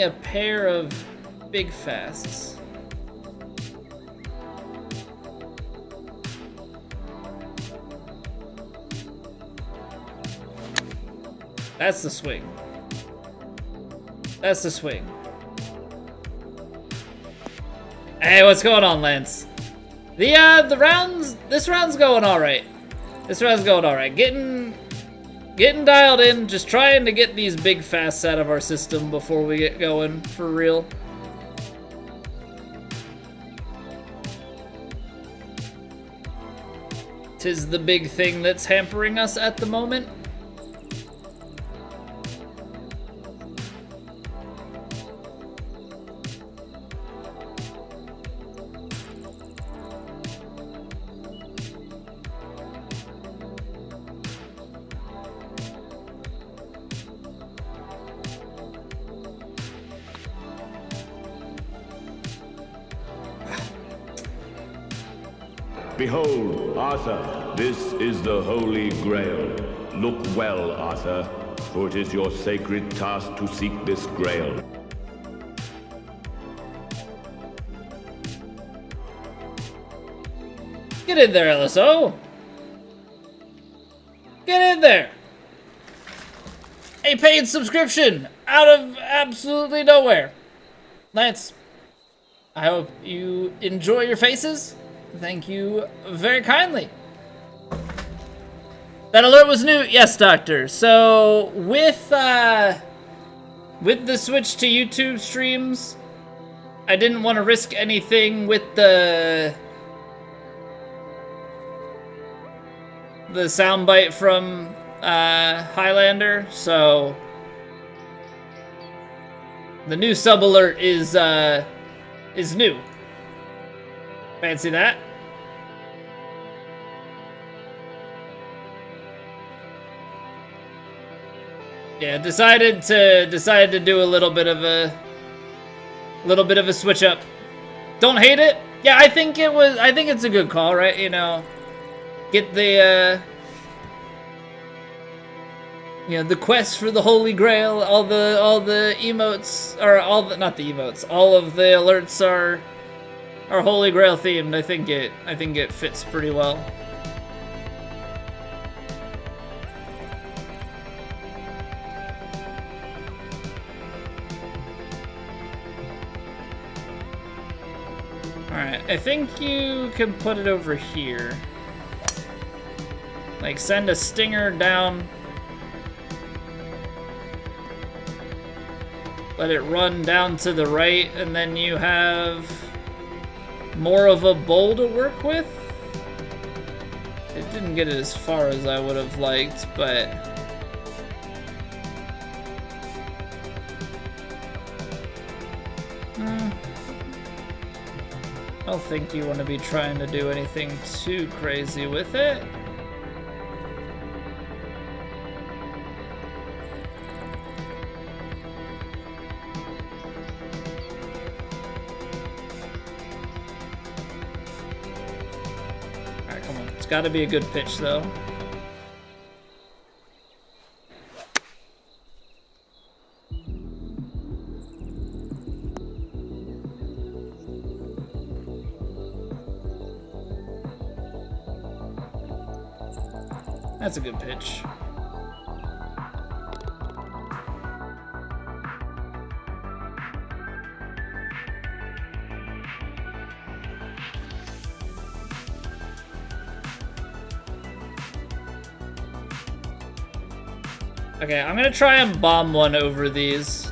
a pair of big fasts. That's the swing. That's the swing. Hey, what's going on, Lance? The rounds, this round's going all right. This round's going all right. Getting dialed in, just trying to get these big fasts out of our system before we get going for real. Tis the big thing that's hampering us at the moment. Behold, Arthur, this is the Holy Grail. Look well, Arthur, for it is your sacred task to seek this grail. Get in there, LSO. Get in there. A paid subscription out of absolutely nowhere. Lance, I hope you enjoy your faces. Thank you very kindly. That alert was new. Yes, Doctor. So with the switch to YouTube streams, I didn't want to risk anything with the soundbite from Highlander. So the new sub alert is new. Fancy that. Yeah, decided to do a little bit of a switch up. Don't hate it. Yeah, I think it's a good call, right? You know, get the the quest for the Holy Grail, all the emotes, or not the emotes, all of the alerts are Holy Grail themed. I think it fits pretty well. Alright, I think you can put it over here. Like, send a stinger down. Let it run down to the right, and then you have more of a bowl to work with. It didn't get it as far as I would have liked, but I don't think you want to be trying to do anything too crazy with it. Alright, come on. It's got to be a good pitch, though. That's a good pitch. Okay, I'm gonna try and bomb one over these.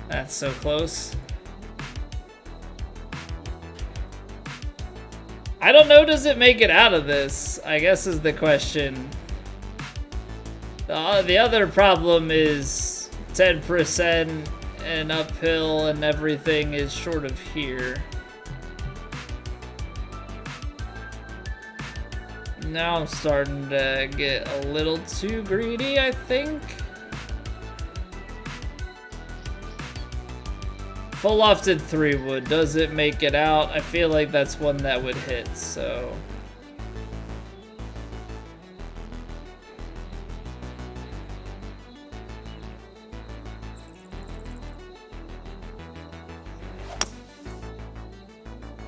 That's so close. I don't know, does it make it out of this? I guess is the question. The other problem is 10% and uphill and everything is short of here. Now I'm starting to get a little too greedy, I think. Full lofted 3-wood, does it make it out? I feel like that's one that would hit, so.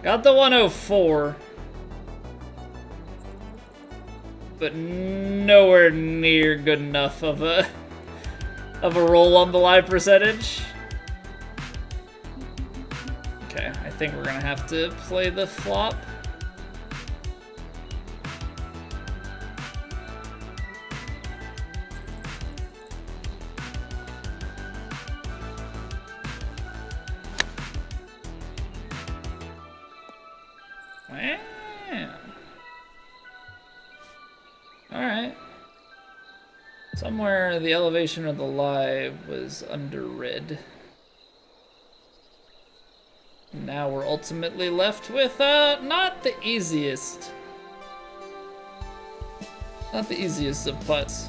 Got the 104. But nowhere near good enough of a roll on the live percentage. Okay, I think we're gonna have to play the flop. Man. Alright. Somewhere the elevation of the live was under red. Now we're ultimately left with, not the easiest. Not the easiest of putts.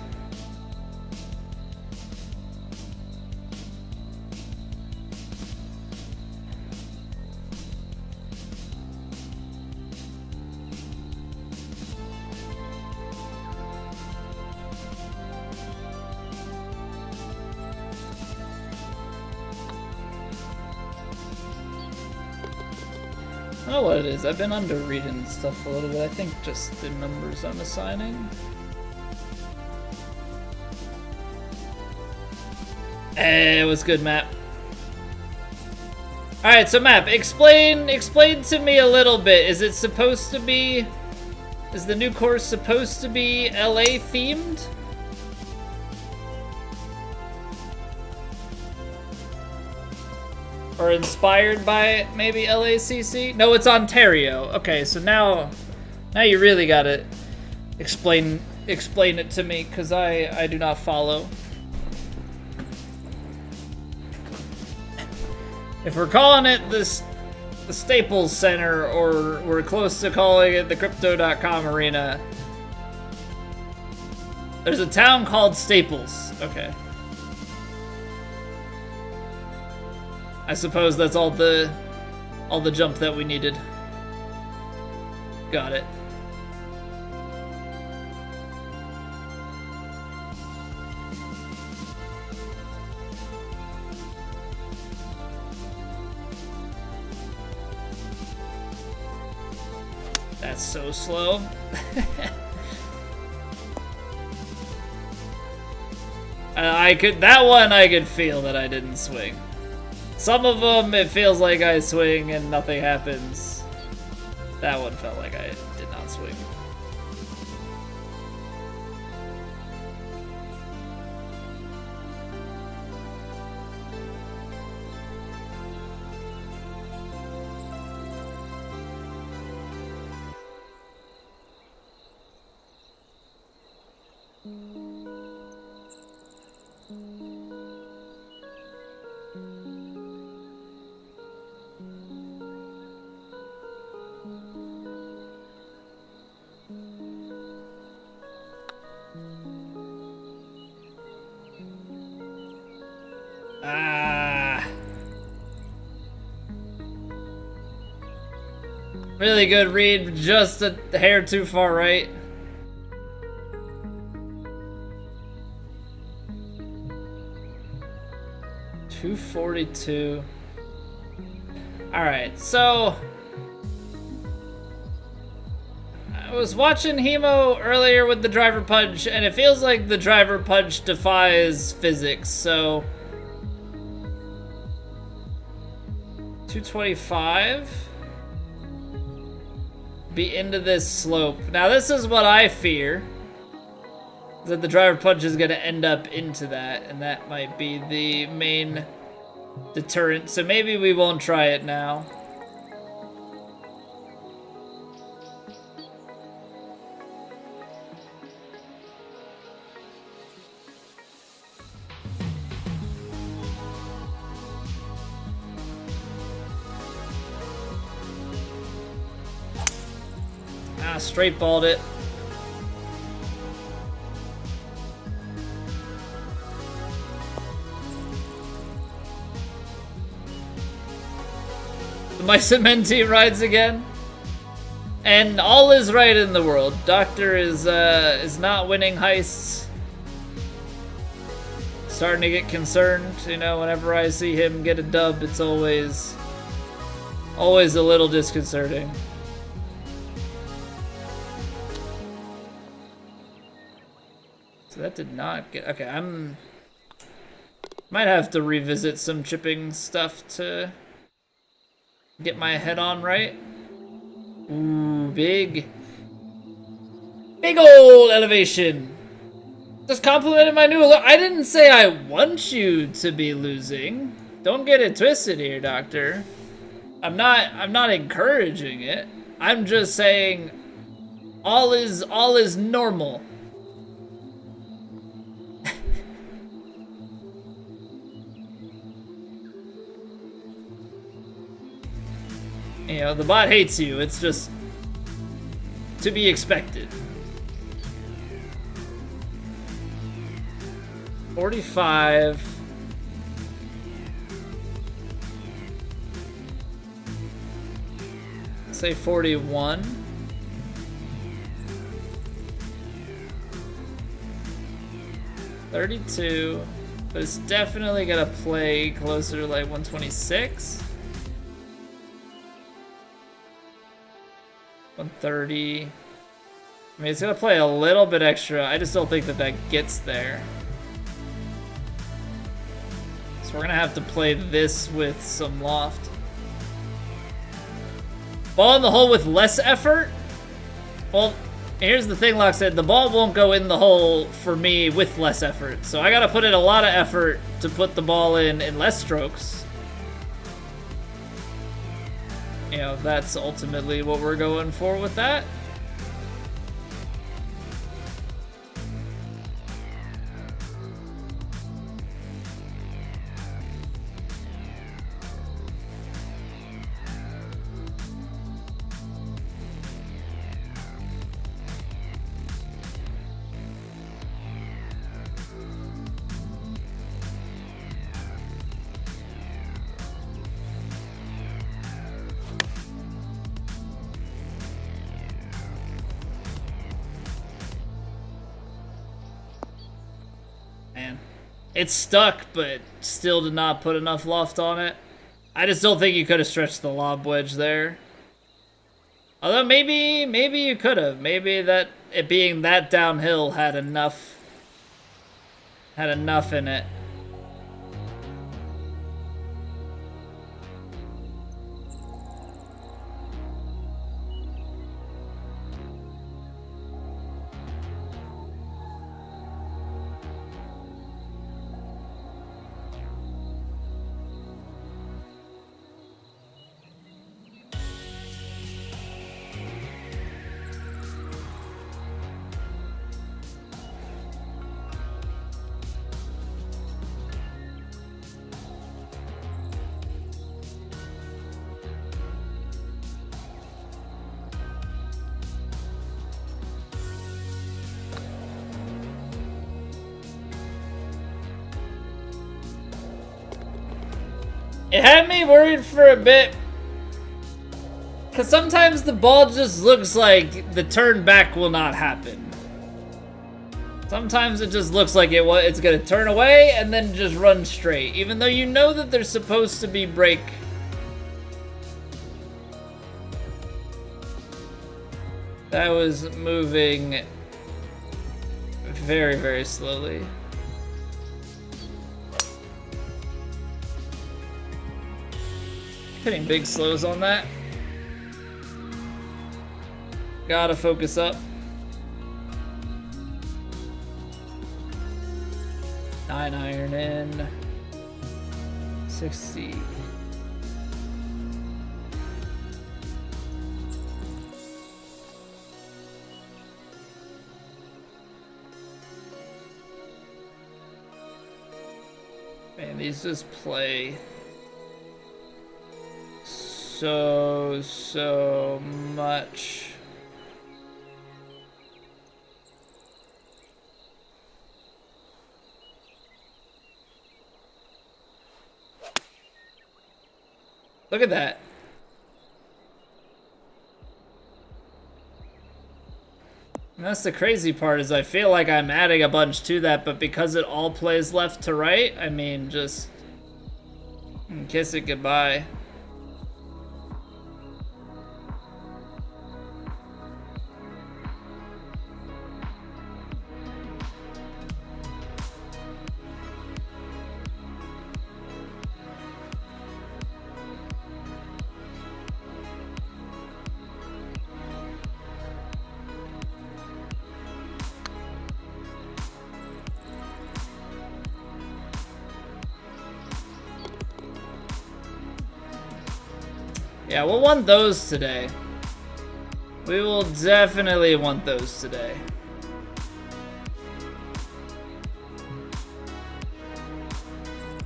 I don't know what it is. I've been under reading stuff a little bit. I think just the numbers I'm assigning. It was good, Matt. Alright, so Map, explain to me a little bit. Is it supposed to be... Is the new course supposed to be LA themed? Or inspired by maybe LACC? No, it's Ontario. Okay, so now you really gotta explain it to me, because I do not follow. If we're calling it the Staples Center, or we're close to calling it the Crypto.com Arena, there's a town called Staples. Okay. I suppose that's all the jump that we needed. Got it. That's so slow. I could feel that I didn't swing. Some of them, it feels like I swing and nothing happens. That one felt like I did not swing. Really good read, just a hair too far right. .242. Alright, so I was watching Hemo earlier with the driver punch, and it feels like the driver punch defies physics, so 225. Be into this slope. Now this is what I fear, that the driver punch is gonna end up into that, and that might be the main deterrent, so maybe we won't try it now. Straight balled it. My cement team rides again, and all is right in the world. Doctor is not winning heists. Starting to get concerned, you know. Whenever I see him get a dub, it's always a little disconcerting. So that did not get... Okay, might have to revisit some chipping stuff to get my head on right. Ooh, big ol' elevation. Just complimented my new look. I didn't say I want you to be losing. Don't get it twisted here, Doctor. I'm not encouraging it. I'm just saying all is normal. You know, the bot hates you. It's just to be expected. 45. Say 41. .32. But it's definitely gonna play closer to like 126. 130. I mean, it's gonna play a little bit extra. I just don't think that gets there. So we're gonna have to play this with some loft. Ball in the hole with less effort? Well, here's the thing, Locke said, the ball won't go in the hole for me with less effort. So I gotta put in a lot of effort to put the ball in less strokes. You know, that's ultimately what we're going for with that. It's stuck, but still did not put enough loft on it. I just don't think you could have stretched the lob wedge there. Although maybe you could have. Maybe that it being that downhill had enough in it. It had me worried for a bit Because sometimes the ball just looks like the turn back will not happen. Sometimes it just looks like it's going to turn away and then just run straight, even though you know that there's supposed to be brake. That was moving very, very slowly. Hitting big slows on that. Gotta focus up. 9 iron in. 60. Man, these just play so much. Look at that. And that's the crazy part, is I feel like I'm adding a bunch to that, but because it all plays left to right, I mean, just kiss it goodbye. Yeah, we'll want those today. We will definitely want those today.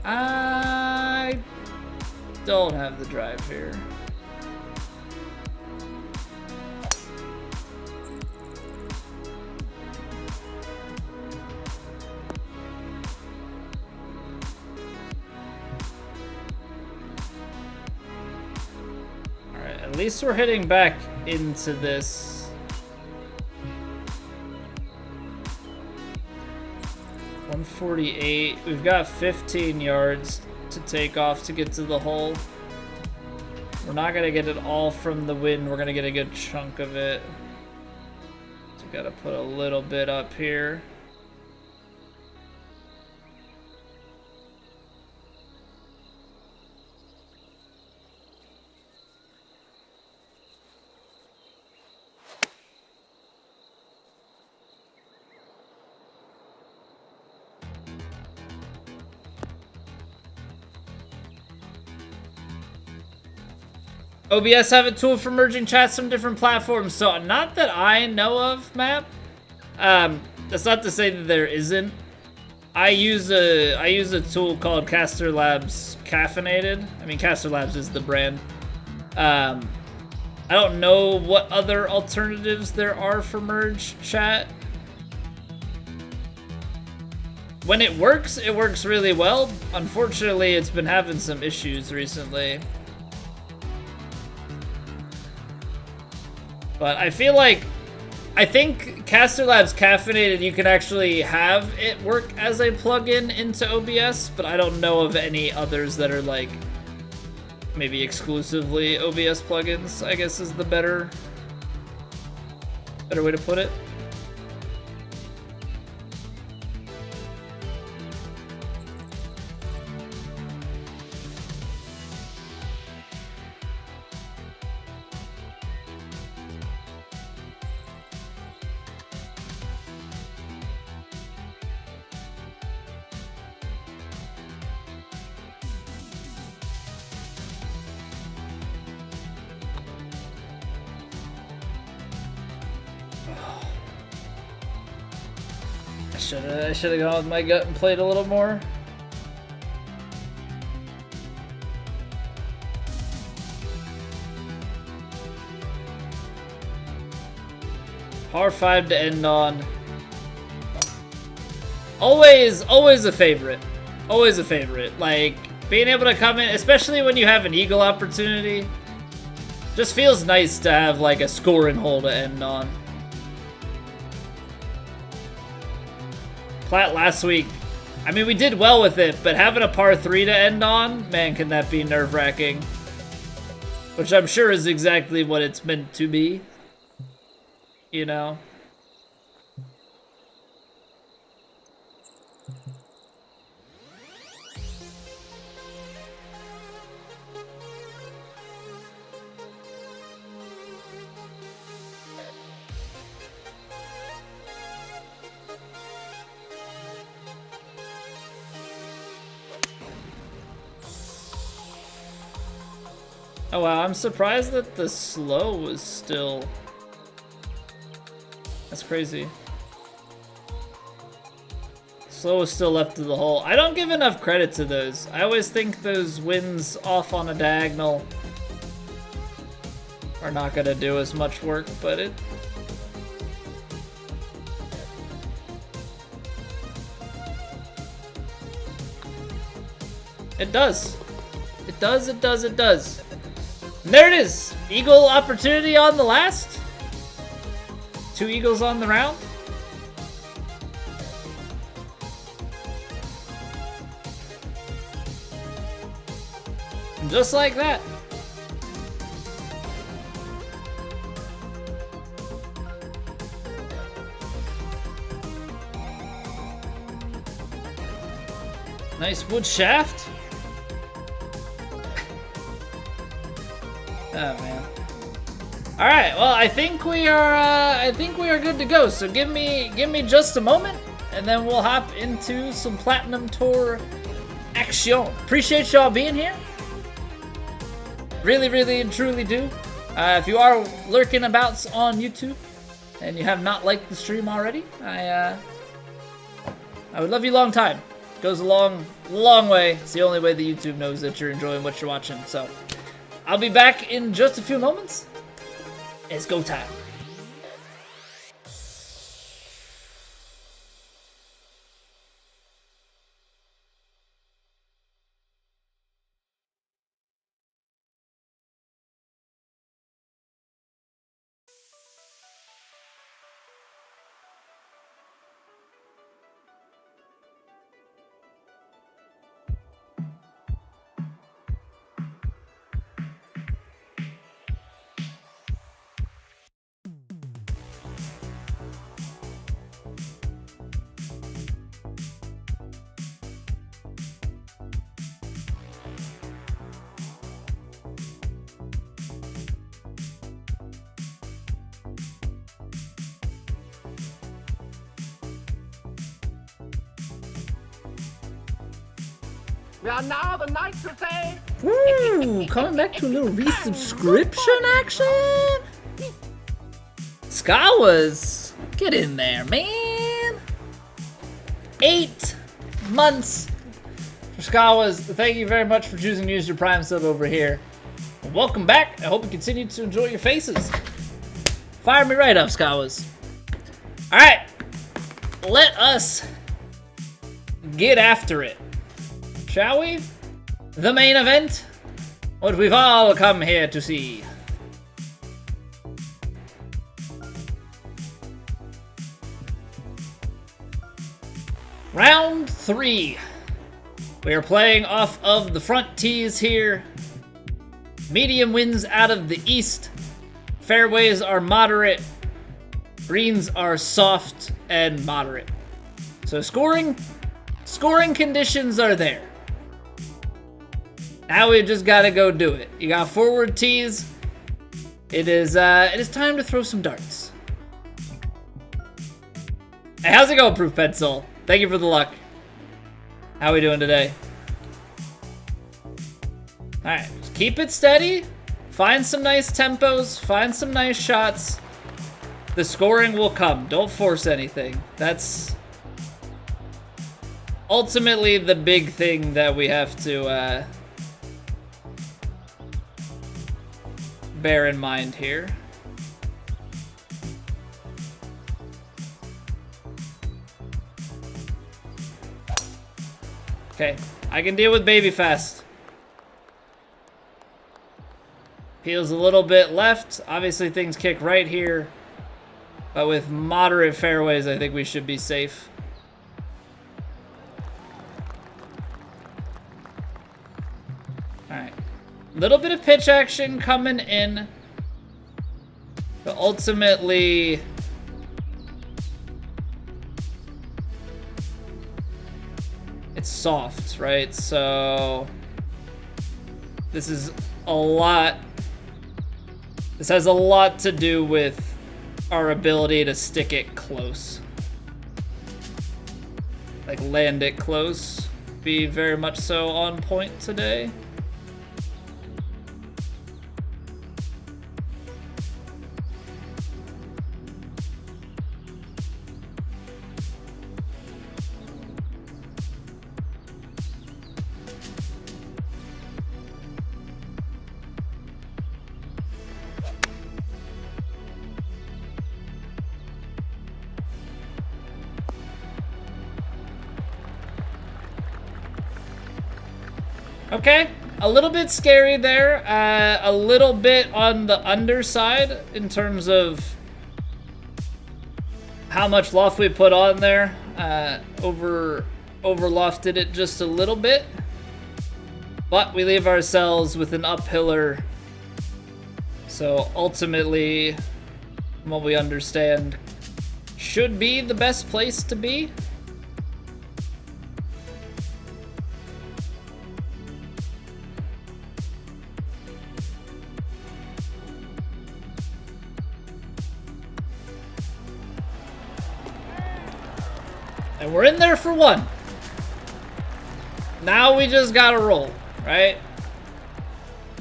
I don't have the drive here. At least we're heading back into this. 148. We've got 15 yards to take off to get to the hole. We're not gonna get it all from the wind. We're gonna get a good chunk of it. So we gotta put a little bit up here. OBS have a tool for merging chats from different platforms, so not that I know of, Map. That's not to say that there isn't. I use a tool called Caster Labs Caffeinated. I mean, Caster Labs is the brand. I don't know what other alternatives there are for merge chat. When it works really well. Unfortunately, it's been having some issues recently. But I think Caster Labs Caffeinated, you can actually have it work as a plugin into OBS, but I don't know of any others that are like maybe exclusively OBS plugins, I guess is the better way to put it. I should have gone with my gut and played a little more. Par 5 to end on. Always a favorite. Always a favorite. Like, being able to come in, especially when you have an eagle opportunity. Just feels nice to have like a scoring hole to end on. Plat last week, I mean, we did well with it, but having a par 3 to end on, man, can that be nerve-wracking. Which I'm sure is exactly what it's meant to be. You know? Oh wow, I'm surprised that the slow was still... That's crazy. Slow is still left to the hole. I don't give enough credit to those. I always think those wins off on a diagonal are not gonna do as much work, but it... It does. It does, it does, it does. And there it is! Eagle opportunity on the last. 2 eagles on the round. And just like that. Nice wood shaft. Oh man. All right. Well, I think we are good to go. So give me just a moment, and then we'll hop into some Platinum Tour action. Appreciate y'all being here. Really, really, and truly do. If you are lurking about on YouTube and you have not liked the stream already, I would love you long time. It goes a long way. It's the only way that YouTube knows that you're enjoying what you're watching. So. I'll be back in just a few moments. It's go time. Yeah, now the night to say. Ooh, coming back to a little resubscription action. Skawas, get in there, man. 8 months for Skawas. Thank you very much for choosing to use your Prime sub over here. And welcome back. I hope you continue to enjoy your faces. Fire me right up, Skawas. All right, let us get after it. Shall we? The main event? What we've all come here to see. Round 3. We are playing off of the front tees here. Medium winds out of the east. Fairways are moderate. Greens are soft and moderate. So scoring conditions are there. Now we just gotta go do it. You got forward tees. It is time to throw some darts. Hey, how's it going, Proof Pencil? Thank you for the luck. How we doing today? Alright, just keep it steady. Find some nice tempos. Find some nice shots. The scoring will come. Don't force anything. That's ultimately the big thing that we have to bear in mind here. Okay, I can deal with baby fast. Peels a little bit left. Obviously, things kick right here. But with moderate fairways, I think we should be safe. Alright. Little bit of pitch action coming in. But ultimately, it's soft, right? So this is a lot. This has a lot to do with our ability to stick it close. Like land it close. Be very much so on point today. Okay, a little bit scary there. A little bit on the underside in terms of how much loft we put on there. Over lofted it just a little bit. But we leave ourselves with an uphiller. So ultimately, from what we understand, should be the best place to be. And we're in there for one. Now we just gotta roll, right?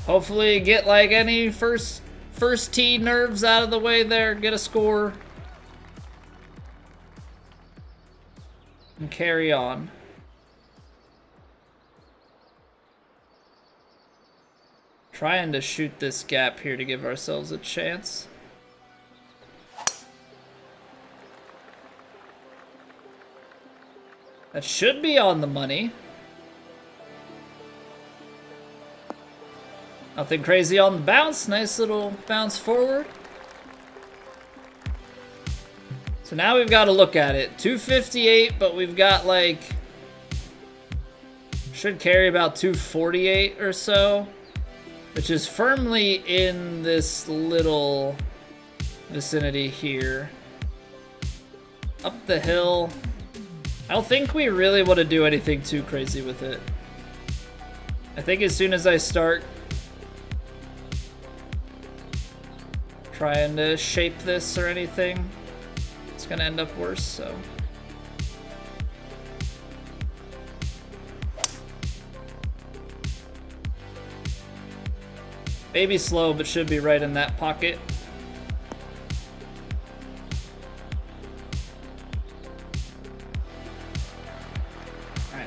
Hopefully get like any first tee nerves out of the way there, get a score, and carry on. Trying to shoot this gap here to give ourselves a chance. That should be on the money. Nothing crazy on the bounce. Nice little bounce forward. So now we've got to look at it. 258, but we've got like... should carry about 248 or so. Which is firmly in this little vicinity here. Up the hill. I don't think we really want to do anything too crazy with it. I think as soon as I start trying to shape this or anything, it's gonna end up worse, so. Maybe slow, but should be right in that pocket.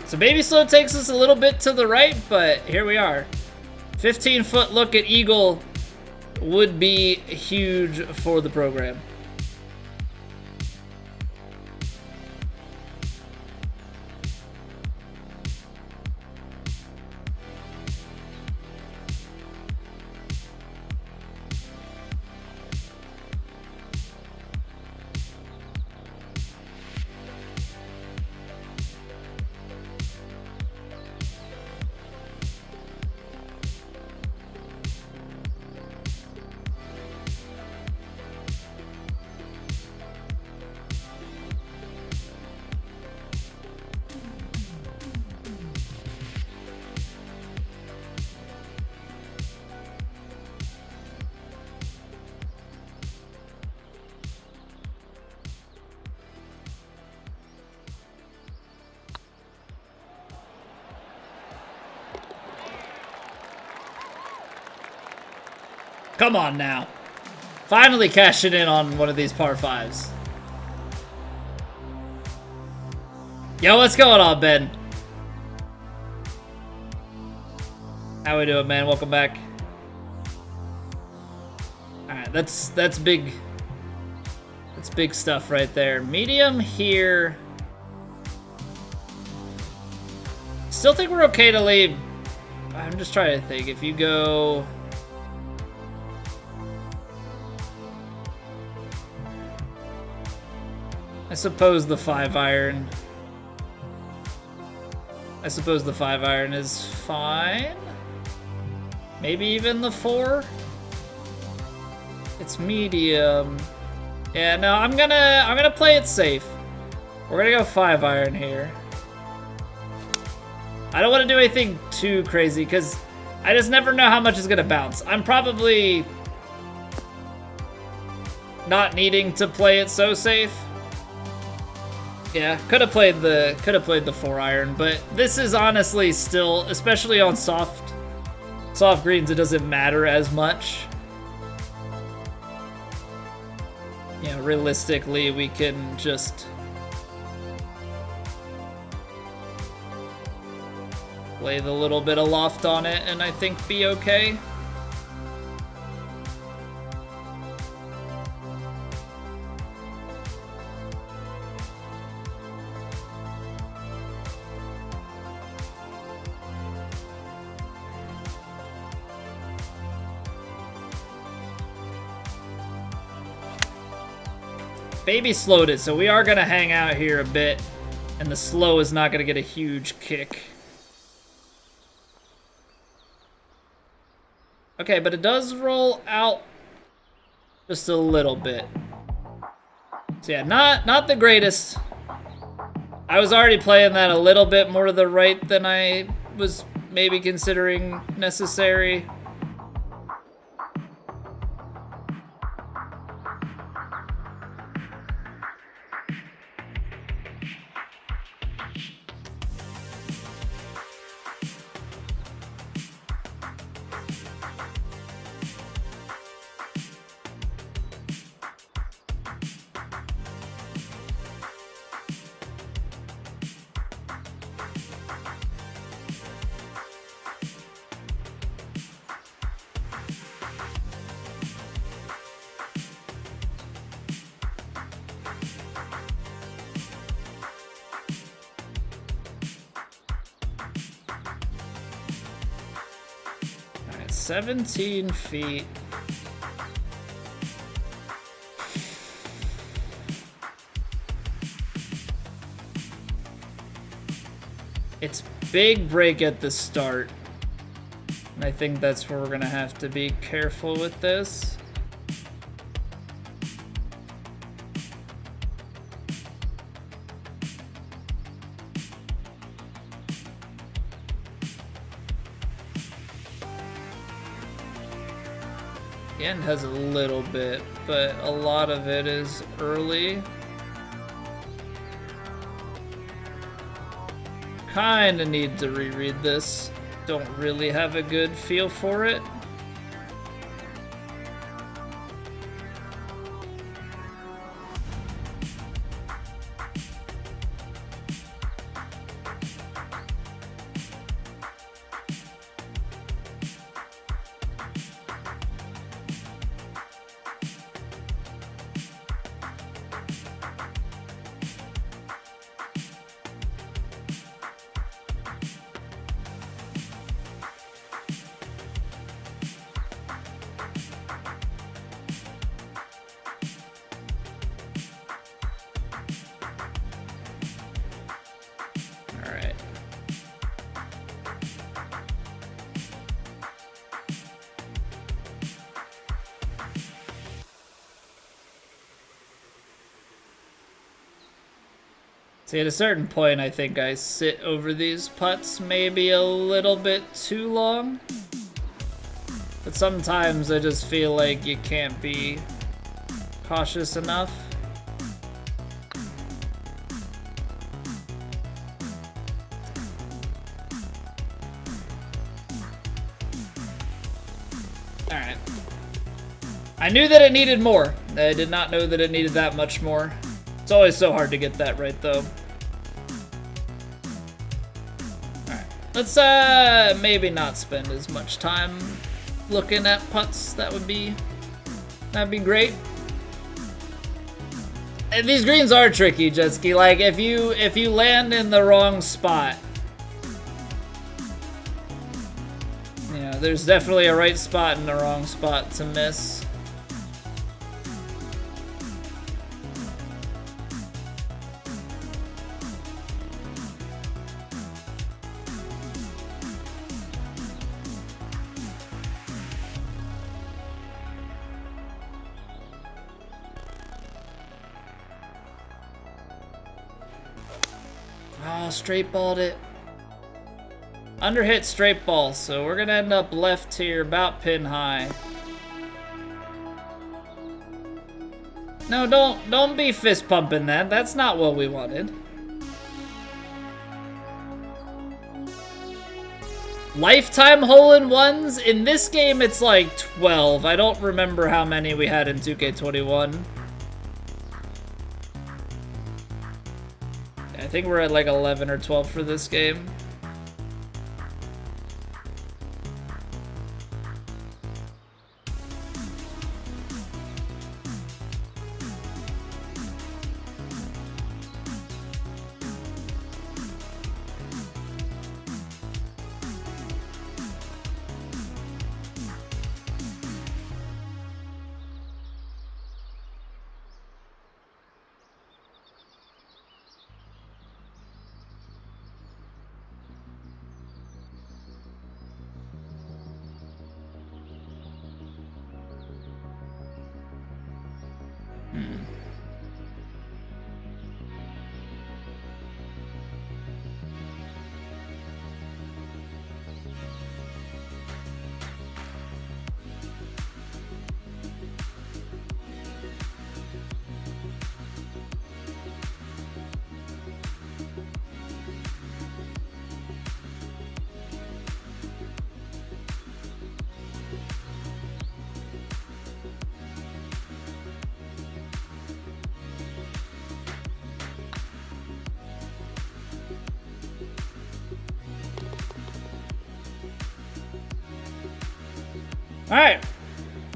So baby slow takes us a little bit to the right, but here we are. 15-foot look at eagle would be huge for the program. Come on now. Finally cashing in on one of these par fives. Yo, what's going on, Ben? How we doing, man? Welcome back. Alright, that's big. That's big stuff right there. Medium here. Still think we're okay to leave. I'm just trying to think. If you go I suppose the 5-iron. I suppose the 5-iron is fine. Maybe even the 4. It's medium. Yeah, no, I'm gonna play it safe. We're gonna go 5-iron here. I don't want to do anything too crazy because I just never know how much is gonna bounce. I'm probably not needing to play it so safe. Yeah, could have played the 4-iron, but this is honestly still, especially on soft greens, it doesn't matter as much. You know, realistically, we can just play the little bit of loft on it and I think be okay. Baby slowed it, so we are gonna hang out here a bit, and the slow is not gonna get a huge kick. Okay, but it does roll out just a little bit. So yeah, not the greatest. I was already playing that a little bit more to the right than I was maybe considering necessary. All right, 17 feet. It's big break at the start. And I think that's where we're gonna have to be careful with this. The end has a little bit, but a lot of it is early. Kinda need to reread this. Don't really have a good feel for it. See, at a certain point, I think I sit over these putts maybe a little bit too long. But sometimes I just feel like you can't be cautious enough. Alright. I knew that it needed more. I did not know that it needed that much more. It's always so hard to get that right, though. Alright, let's maybe not spend as much time looking at putts. That'd be great. And these greens are tricky, Jetski. Like if you land in the wrong spot, you know, there's definitely a right spot and a wrong spot to miss. Oh, straight balled it. Underhit straight ball, so we're gonna end up left here, about pin high. No, don't be fist pumping that. That's not what we wanted. Lifetime hole-in-ones? In this game, it's like 12. I don't remember how many we had in 2K21. I think we're at like 11 or 12 for this game. Alright,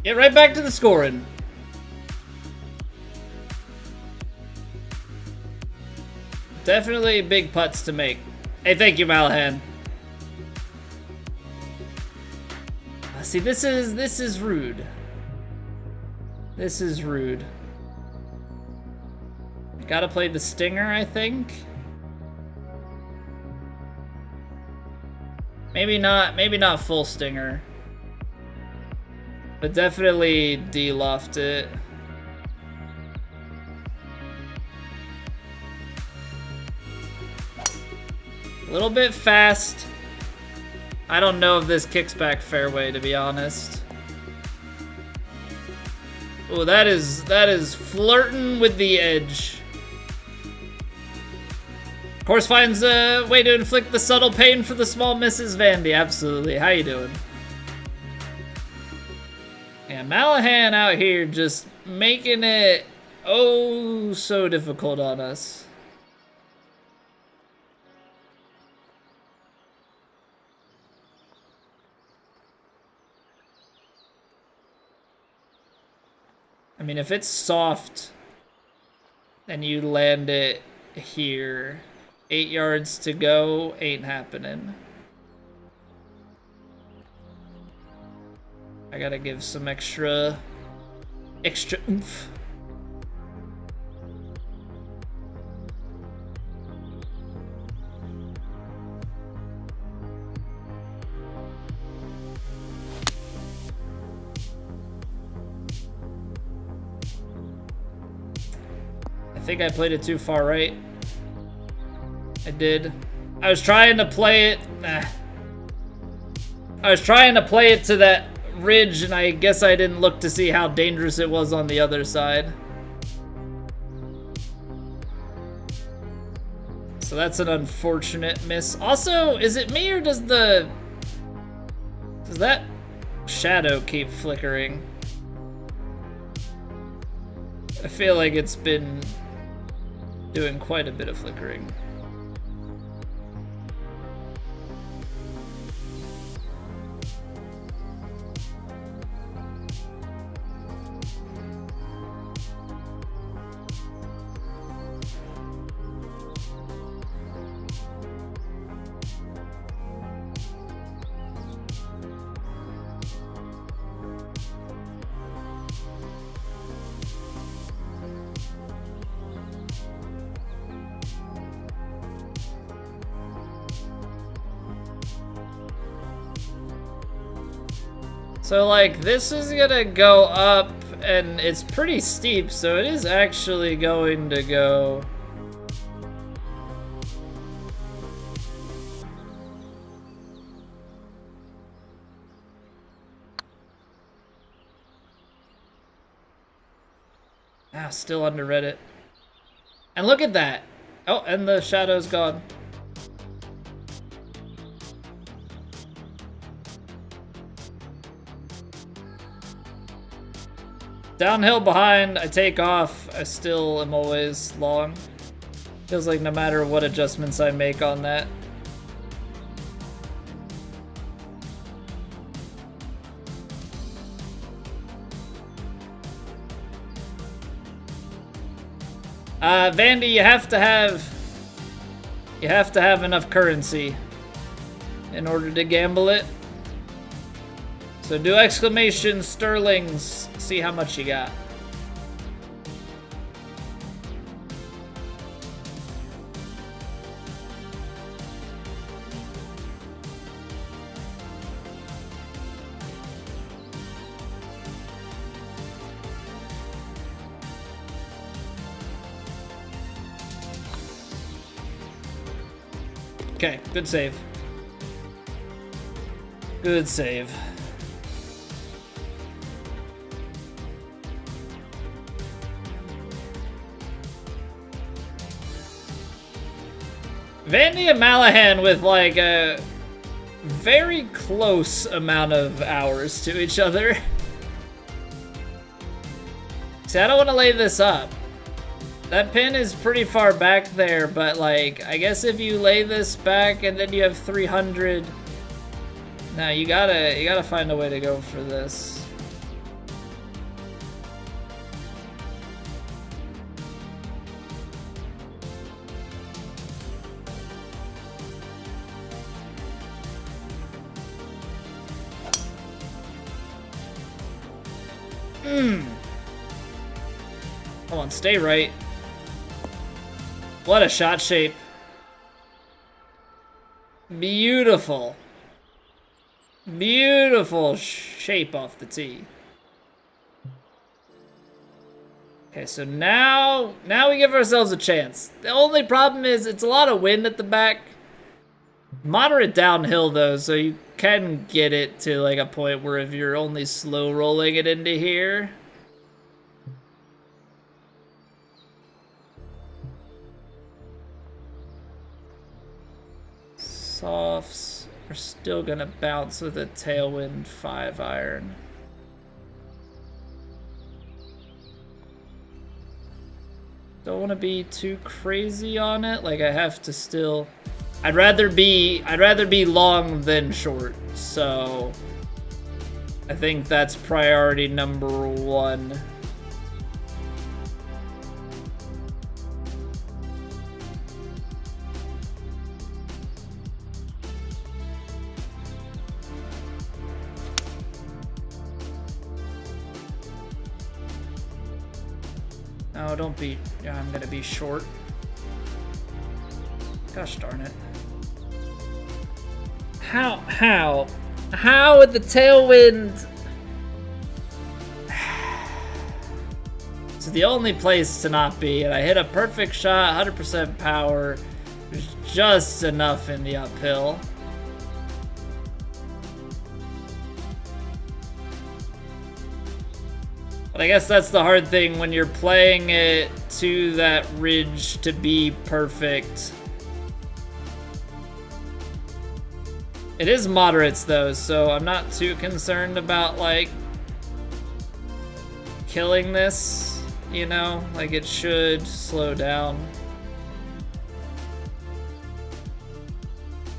get right back to the scoring. Definitely big putts to make. Hey, thank you, Malahan. See, this is rude. This is rude. Gotta play the stinger, I think. Maybe not full stinger. But definitely de-loft it. A little bit fast. I don't know if this kicks back fairway, to be honest. Oh, that is flirting with the edge. Of course, finds a way to inflict the subtle pain for the small misses. Vandy, absolutely. How you doing? Yeah, Malahan out here just making it oh so difficult on us. I mean, if it's soft and you land it here, 8 yards to go, ain't happening. I gotta give some extra oomph. I think I played it too far right. I did. I was trying to play it. I was trying to play it to that ridge, and I guess I didn't look to see how dangerous it was on the other side. So that's an unfortunate miss. Also, is it me or does that shadow keep flickering? I feel like it's been doing quite a bit of flickering. So like this is gonna go up and it's pretty steep, so it is actually going to go still underread it. And look at that. Oh, and the shadow's gone. Downhill behind, I take off. I still am always long. Feels like no matter what adjustments I make on that. Vandy, you have to have enough currency in order to gamble it. So do exclamation sterlings, see how much you got. Okay, good save. Good save. Vandy and Malahan with like a very close amount of hours to each other. See, I don't want to lay this up. That pin is pretty far back there, but like, I guess if you lay this back and then you have 300, no, you gotta find a way to go for this. Come on, stay right. What a shot shape. Beautiful. Beautiful shape off the tee. Okay, so now we give ourselves a chance. The only problem is it's a lot of wind at the back. Moderate downhill though, so you can get it to like a point where if you're only slow rolling it into here. Softs are still gonna bounce with a tailwind 5-iron. Don't want to be too crazy on it. Like I have to still. I'd rather be long than short. So I think that's priority number 1. No, don't be. Yeah, I'm gonna be short. Gosh darn it. How with the tailwind? It's the only place to not be, and I hit a perfect shot, 100% power. There's just enough in the uphill. But I guess that's the hard thing when you're playing it to that ridge to be perfect. It is moderates though, so I'm not too concerned about like killing this, you know? Like it should slow down.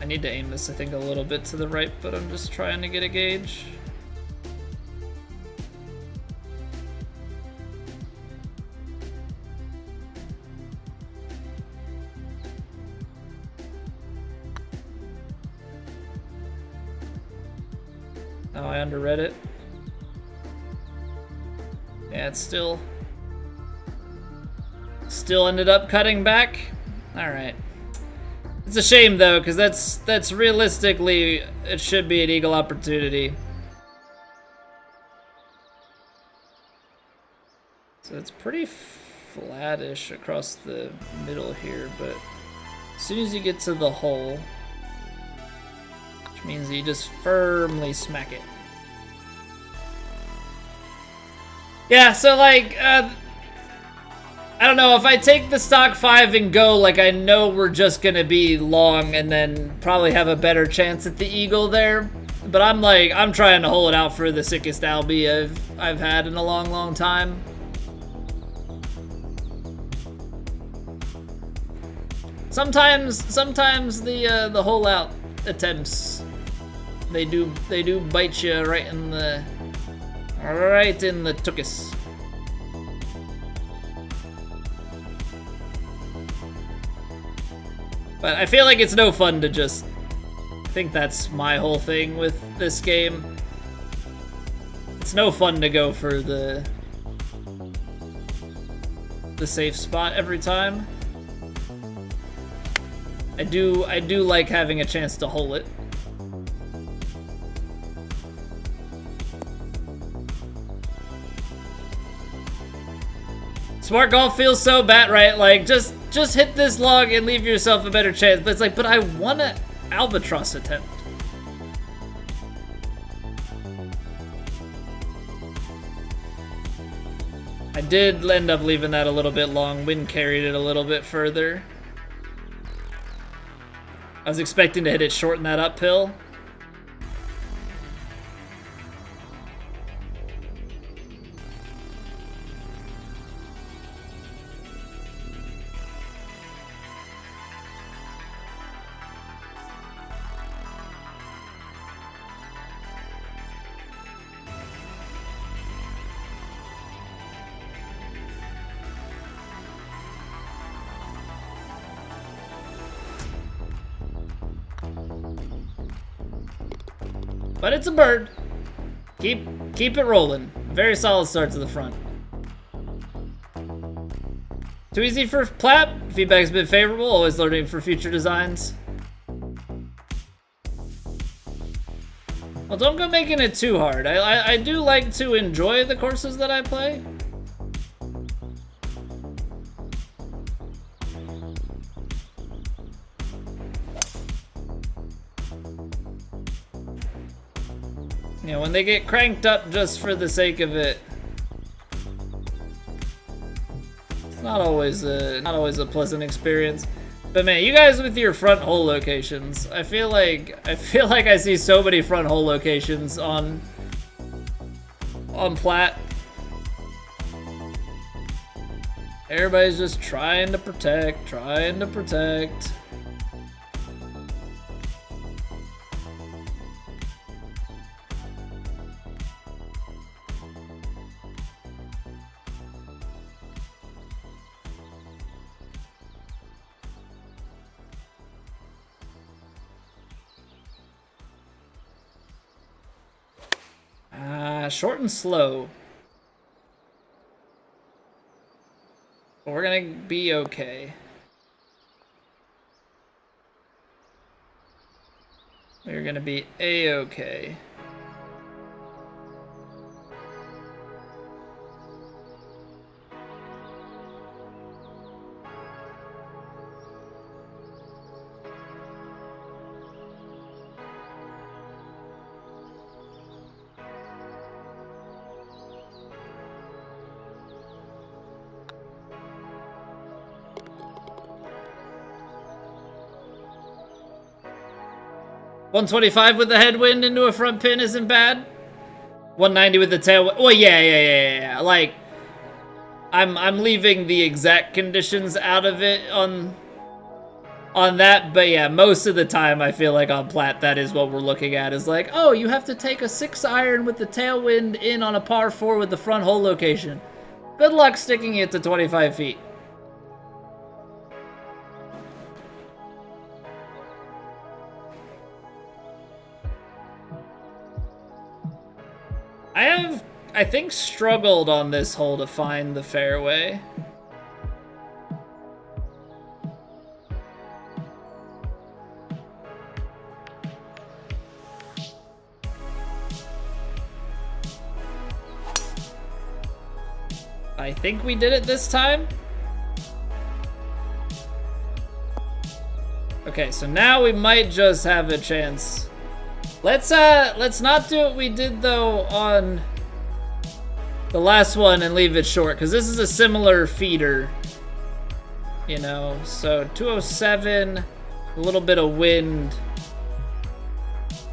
I need to aim this, I think, a little bit to the right, but I'm just trying to get a gauge. Oh, I underread it. Yeah, it's still ended up cutting back. All right. It's a shame though, because that's realistically it should be an eagle opportunity. So it's pretty flattish across the middle here, but as soon as you get to the hole, which means you just firmly smack it. Yeah, so like I don't know, if I take the stock 5 and go, like, I know we're just gonna be long and then probably have a better chance at the eagle there. But I'm trying to hold it out for the sickest albie I've had in a long, long time. Sometimes the hole out attempts, they do bite you right in the tuchus. But I feel like it's no fun to just, I think that's my whole thing with this game. It's no fun to go for the safe spot every time. I do like having a chance to hole it. Smart golf feels so bad, right? Like, just hit this log and leave yourself a better chance. But it's like, but I want an albatross attempt. I did end up leaving that a little bit long. Wind carried it a little bit further. I was expecting to hit it short in that uphill. But it's a bird. Keep it rolling. Very solid start to the front. Too easy for Plat. Feedback's been favorable. Always learning for future designs. Well, don't go making it too hard. I do like to enjoy the courses that I play. You know, when they get cranked up just for the sake of it, it's not always a pleasant experience. But man, you guys with your front hole locations, I feel like I see so many front hole locations on Plat. Everybody's just trying to protect. Short and slow. But we're gonna be okay. We're gonna be A-okay. $125 with the headwind into a front pin isn't bad. 190 with the tailwind. Well, yeah. Like, I'm leaving the exact conditions out of it on that, but yeah, most of the time I feel like on Plat, that is what we're looking at. Is like, oh, you have to take a 6-iron with the tailwind in on a par 4 with the front hole location. Good luck sticking it to 25 feet. I think, struggled on this hole to find the fairway. I think we did it this time. Okay, so now we might just have a chance. Let's not do what we did though on the last one and leave it short, because this is a similar feeder you know? So 207, a little bit of wind.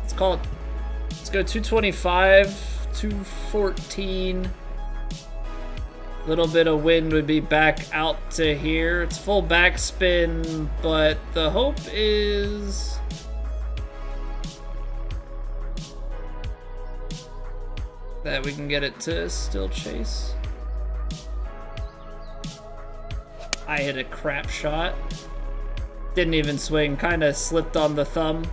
Let's go 225, 214. Little bit of wind would be back out to here. It's full backspin, but the hope is that we can get it to still chase. I hit a crap shot. Didn't even swing, kind of slipped on the thumb.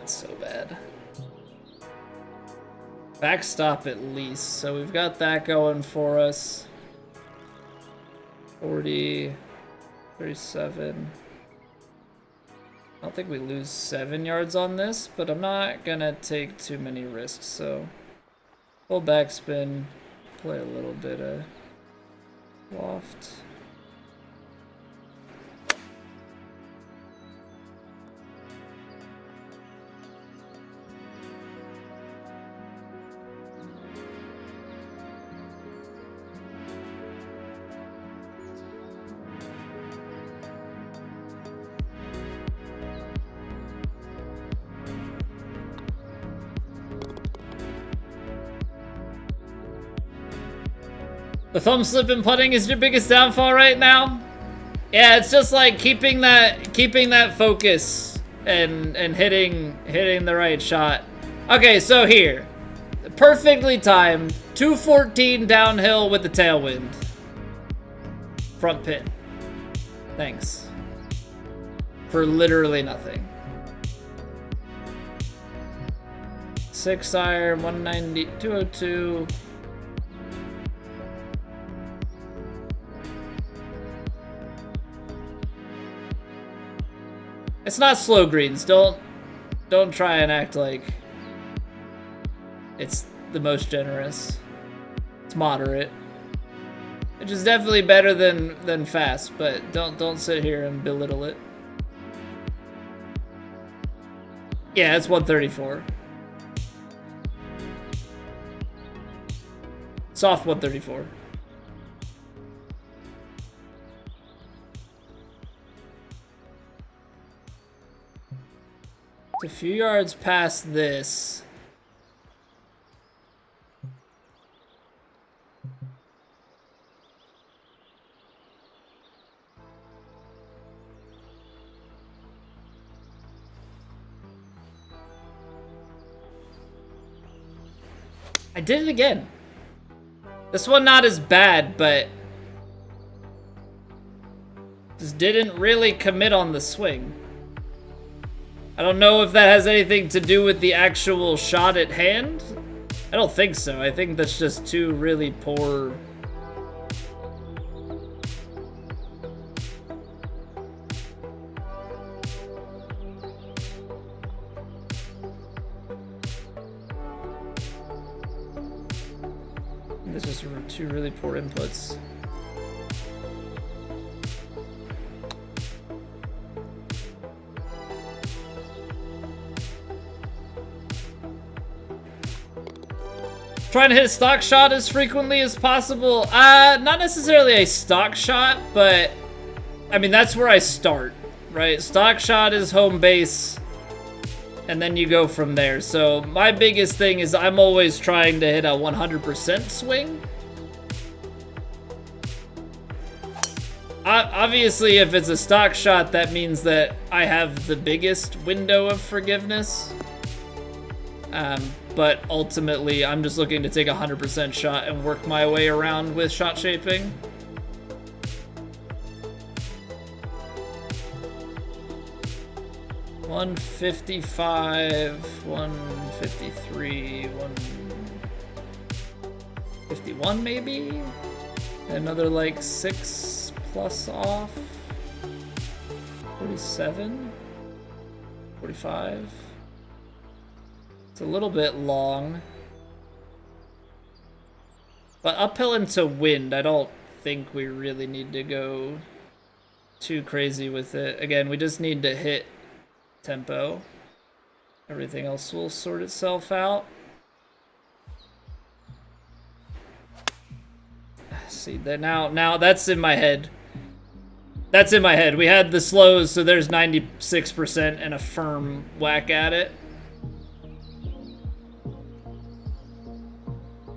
So bad. Backstop at least, so we've got that going for us. 40, 37. I don't think we lose 7 yards on this, but I'm not gonna take too many risks, so full backspin, play a little bit of loft. The thumb slip and putting is your biggest downfall right now? Yeah, it's just like keeping that focus and hitting the right shot. Okay, so here. Perfectly timed. 214 downhill with the tailwind. Front pin. Thanks. For literally nothing. 6 iron, 190, 202. It's not slow greens. Don't try and act like it's the most generous. It's moderate. Which is definitely better than fast, but don't sit here and belittle it. Yeah, it's 134. Soft 134. It's a few yards past this. I did it again. This one not as bad, but just didn't really commit on the swing. I don't know if that has anything to do with the actual shot at hand. I don't think so. I think that's just two really poor... This is two really poor inputs. Trying to hit a stock shot as frequently as possible. Not necessarily a stock shot, but I mean, that's where I start, right? Stock shot is home base, and then you go from there. So my biggest thing is I'm always trying to hit a 100% swing. Obviously, if it's a stock shot, that means that I have the biggest window of forgiveness. But ultimately, I'm just looking to take a 100% shot and work my way around with shot shaping. $155, $153, $151 maybe? Another like 6 plus off. 47? 45? It's a little bit long. But uphill into wind, I don't think we really need to go too crazy with it. Again, we just need to hit tempo. Everything else will sort itself out. See that now that's in my head. That's in my head. We had the slows, so there's 96% and a firm whack at it.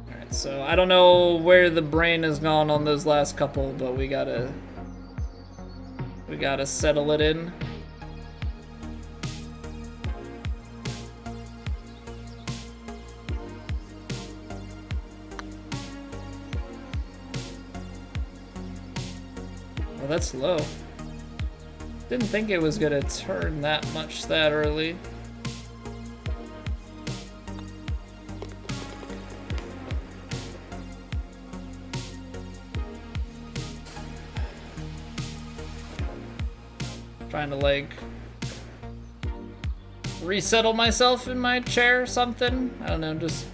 Alright, so I don't know where the brain has gone on those last couple, but we gotta settle it in. That's low. Didn't think it was gonna turn that much that early. Trying to like resettle myself in my chair or something. I don't know, just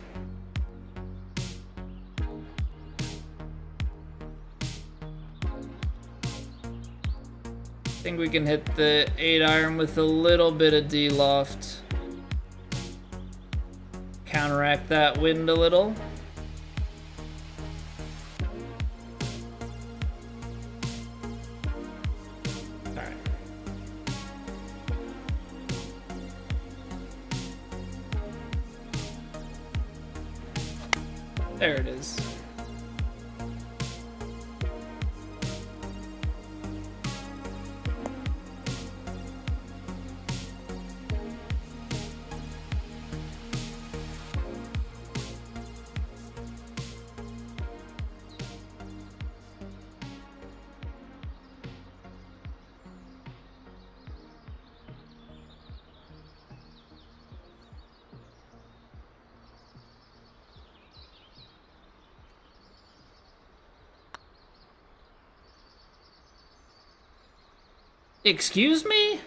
I think we can hit the 8-iron with a little bit of D-loft. Counteract that wind a little. Alright. There it is. Excuse me?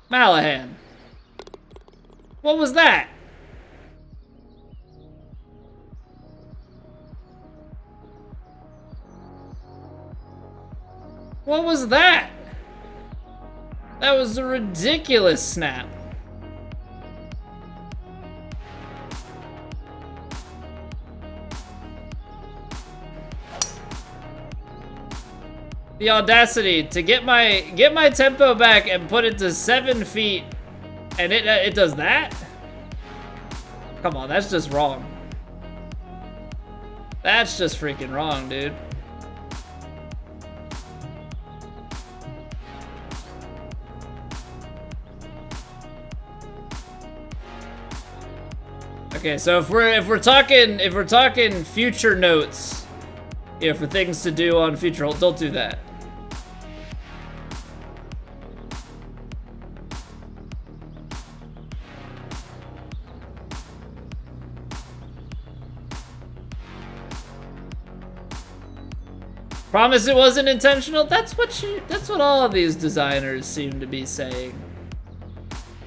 Malahan. What was that? What was that? That was a ridiculous snap. The audacity to get my tempo back and put it to 7 feet, and it does that? Come on, that's just wrong. That's just freaking wrong, dude. Okay, so if we're talking future notes, yeah, for things to do on future holes, don't do that. Promise it wasn't intentional? That's what all of these designers seem to be saying.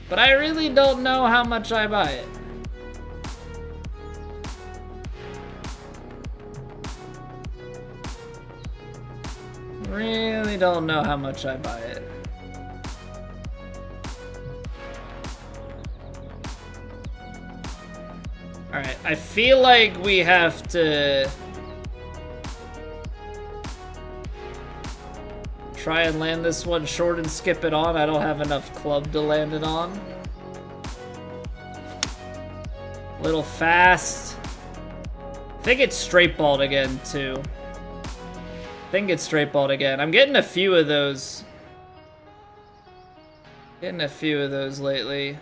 But I really don't know how much I buy it. Really don't know how much I buy it. Alright, I feel like we have to try and land this one short and skip it on. I don't have enough club to land it on. A little fast. I think it's straight balled again, too. I think it's straight balled again. I'm getting a few of those. Getting a few of those lately.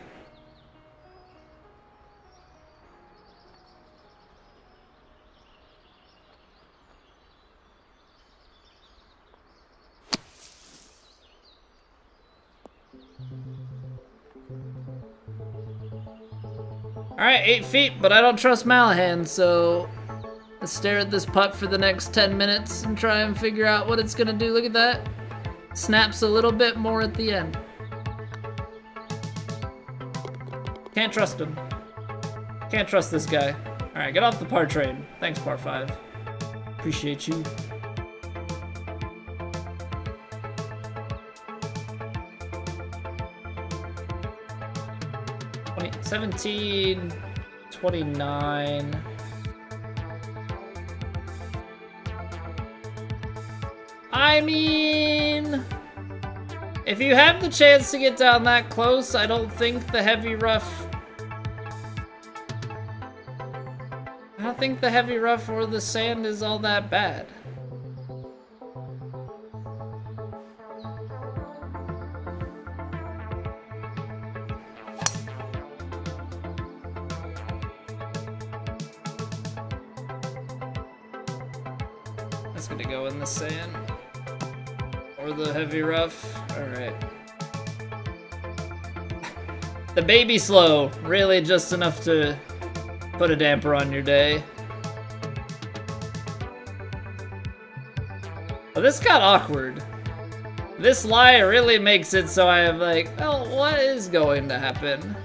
Alright, 8 feet, but I don't trust Malahan, so let's stare at this putt for the next 10 minutes and try and figure out what it's gonna do. Look at that. Snaps a little bit more at the end. Can't trust him. Can't trust this guy. Alright, get off the par train. Thanks, par 5. Appreciate you. 17, 29. I mean, if you have the chance to get down that close, I don't think the heavy rough... I don't think the heavy rough or the sand is all that bad. That's gonna go in the sand. Or the heavy rough. Alright. The baby slow. Really just enough to put a damper on your day. Well, this got awkward. This lie really makes it so I am like, well, what is going to happen?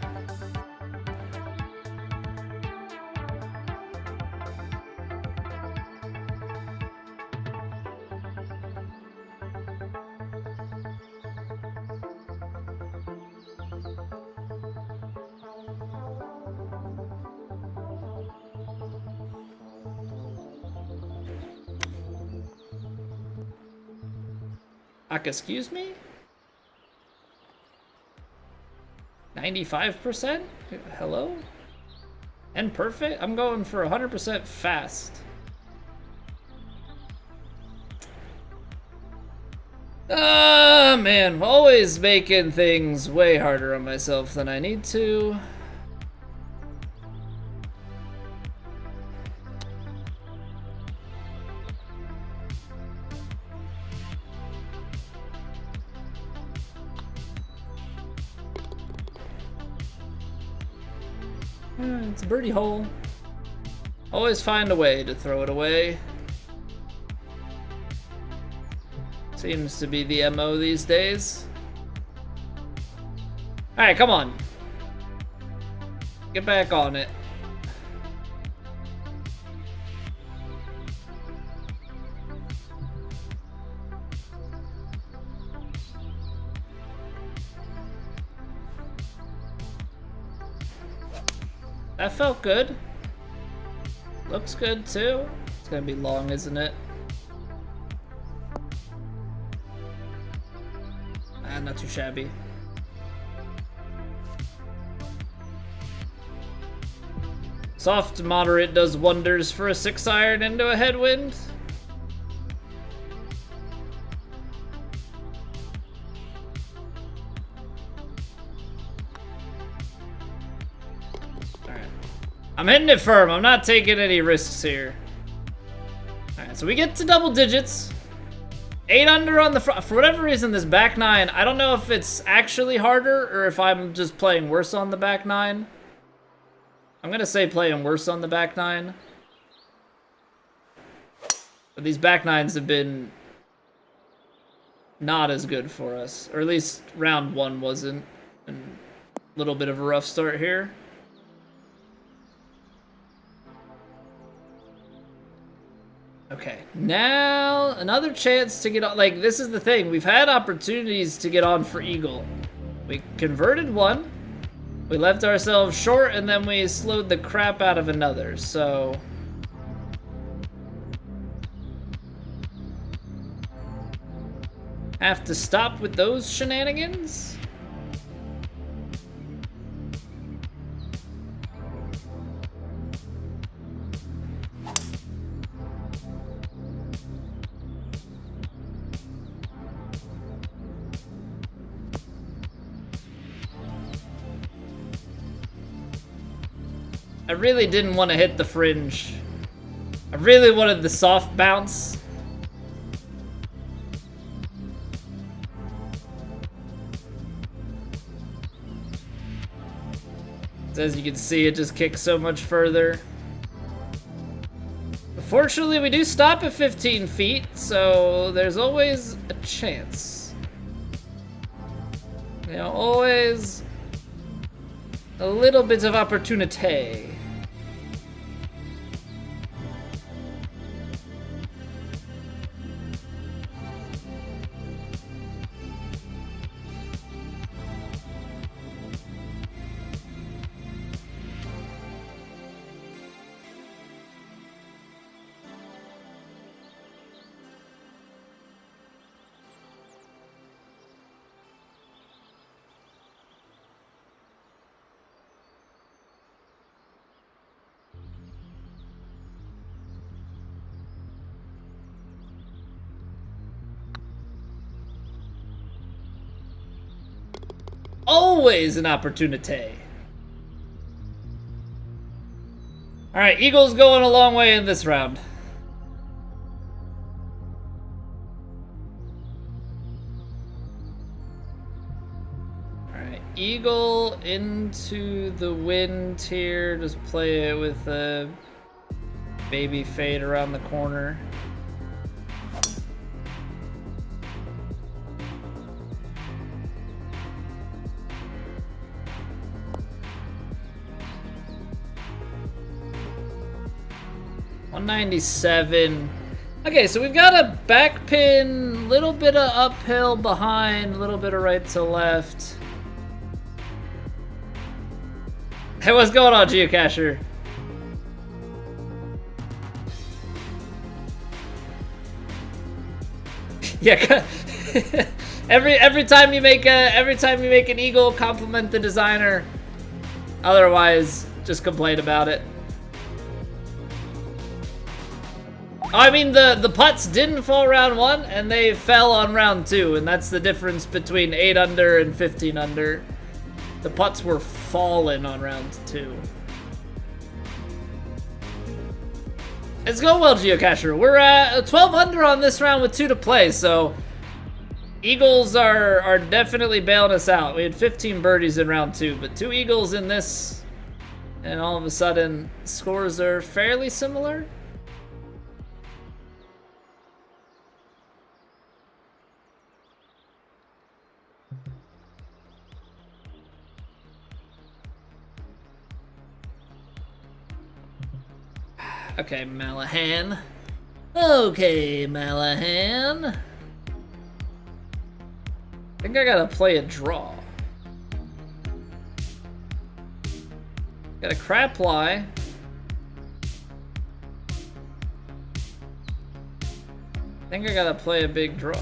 Excuse me? 95%? Hello? And perfect? I'm going for 100% fast. Ah, man. Always making things way harder on myself than I need to. It's a birdie hole. Always find a way to throw it away. Seems to be the MO these days. Alright, come on. Get back on it. That felt good. Looks good too. It's gonna be long, isn't it? Ah, not too shabby. Soft moderate does wonders for a 6-iron into a headwind. I'm hitting it firm. I'm not taking any risks here. Alright, so we get to double digits. 8 under on the front. For whatever reason, this back 9, I don't know if it's actually harder or if I'm just playing worse on the back 9. I'm gonna say playing worse on the back 9. But these back 9s have been not as good for us. Or at least round 1 wasn't. And a little bit of a rough start here. Okay, now another chance to get on. Like, this is the thing. We've had opportunities to get on for eagle. We converted one. We left ourselves short, and then we slowed the crap out of another, so... Have to stop with those shenanigans? I really didn't want to hit the fringe. I really wanted the soft bounce. As you can see, it just kicks so much further. Fortunately, we do stop at 15 feet, so there's always a chance. You know, always a little bit of opportunity. Always an opportunity. All right, Eagle's going a long way in this round. All right, Eagle into the wind here. Just play it with a baby fade around the corner. $197. Okay, so we've got a back pin, little bit of uphill behind, a little bit of right to left. Hey, what's going on, Geocacher? Yeah, every time you make an eagle, compliment the designer. Otherwise, just complain about it. I mean, the putts didn't fall round 1, and they fell on round 2, and that's the difference between 8 under and 15 under. The putts were falling on round 2. It's going well, Geocacher. We're at 12 under on this round with 2 to play, so Eagles are definitely bailing us out. We had 15 birdies in round 2, but 2 Eagles in this, and all of a sudden, scores are fairly similar. Okay, Malahan. Okay, Malahan. I think I gotta play a draw. Got a crap lie. I think I gotta play a big draw.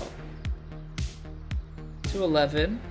211.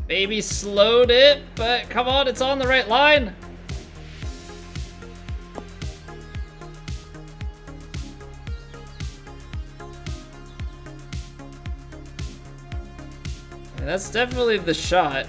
Maybe slowed it, but come on, it's on the right line. And that's definitely the shot.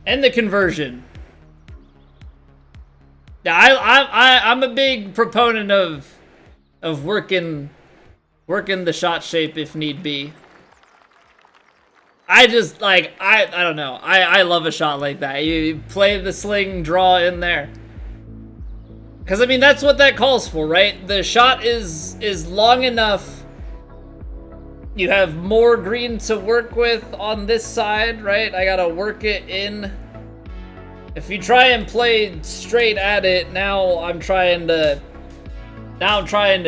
And the conversion. Yeah, I'm a big proponent of working the shot shape if need be. I just like I don't know. I love a shot like that. You play the sling draw in there. Cause I mean that's what that calls for, right? The shot is long enough. You have more green to work with on this side, right? I gotta work it in. If you try and play straight at it, now I'm trying to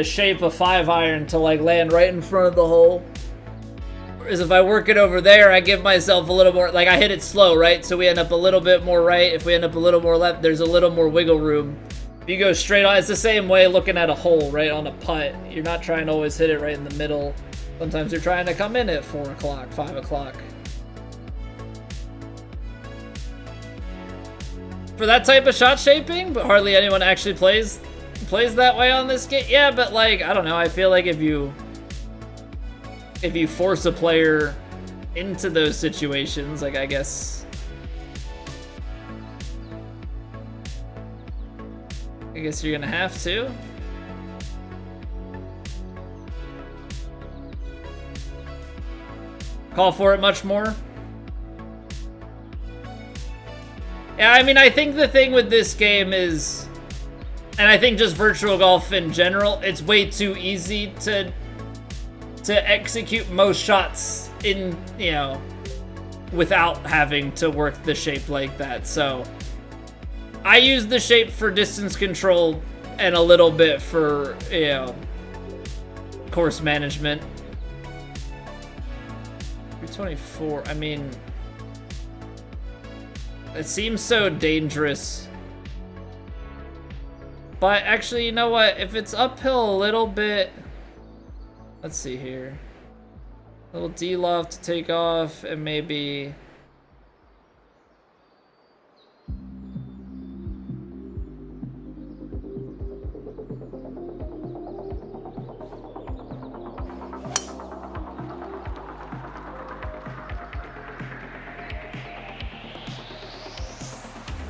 shape a 5-iron to like land right in front of the hole. Whereas if I work it over there, I give myself a little more, like I hit it slow, right? So we end up a little bit more right. If we end up a little more left, there's a little more wiggle room. If you go straight on, it's the same way looking at a hole, right? On a putt, you're not trying to always hit it right in the middle. Sometimes you're trying to come in at 4 o'clock, 5 o'clock. For that type of shot shaping, but hardly anyone actually plays that way on this game. Yeah, but like, I don't know, I feel like if you force a player into those situations, like I guess you're gonna have to. Call for it much more. Yeah, I mean, I think the thing with this game is, and I think just virtual golf in general, it's way too easy to execute most shots in, you know, without having to work the shape like that. So I use the shape for distance control and a little bit for, you know, course management. 324, I mean, it seems so dangerous. But actually, you know what? If it's uphill a little bit, let's see here. A little D-loft to take off, and maybe...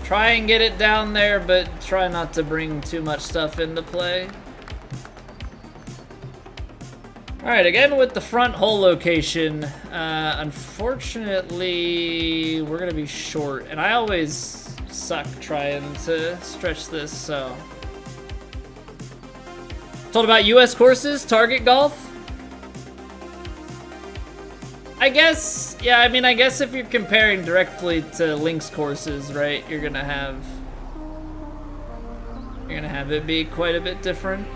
try and get it down there, but try not to bring too much stuff into play. Alright, again with the front hole location, unfortunately, we're gonna be short, and I always suck trying to stretch this, so. Told about US courses, Target Golf. I guess, yeah, I mean, I guess if you're comparing directly to links courses, right, you're gonna have it be quite a bit different.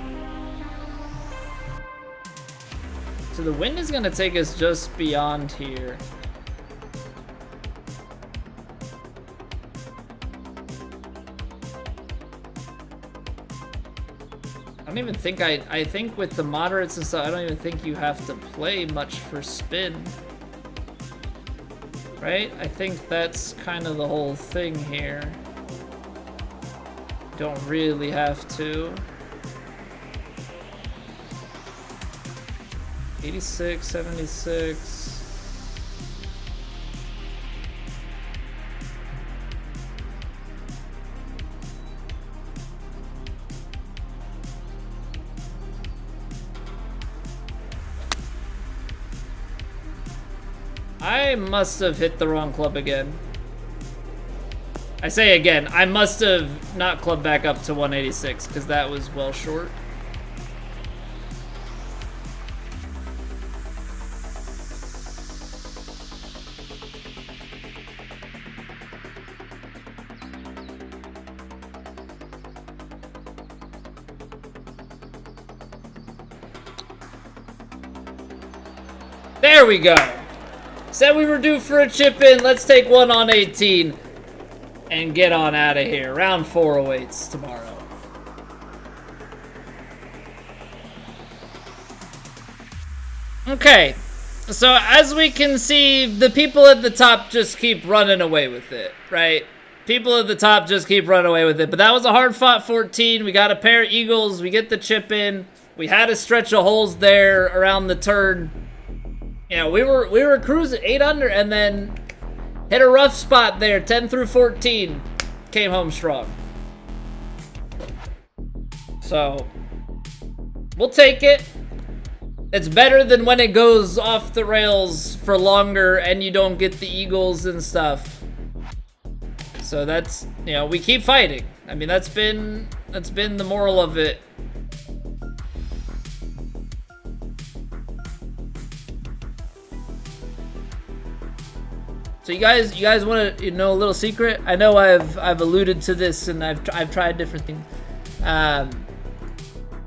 So the wind is gonna take us just beyond here. I don't even think I think with the moderates and stuff, I don't even think you have to play much for spin. Right? I think that's kind of the whole thing here. Don't really have to. 86, 76. I must have hit the wrong club again. I say again, I must have not clubbed back up to 186 because that was well short. There we go. Said we were due for a chip in. Let's take one on 18 and get on out of here. Round 408s tomorrow. Okay, so as we can see, the people at the top just keep running away with it, right? People at the top just keep running away with it. But that was a hard-fought 14. We got a pair of eagles. We get the chip in. We had a stretch of holes there around the turn. Yeah, we were cruising 8 under and then hit a rough spot there, 10 through 14. Came home strong. So, we'll take it. It's better than when it goes off the rails for longer and you don't get the eagles and stuff. So that's, you know, we keep fighting. I mean, that's been the moral of it. So you guys want to know a little secret? I know I've alluded to this and I've tried different things.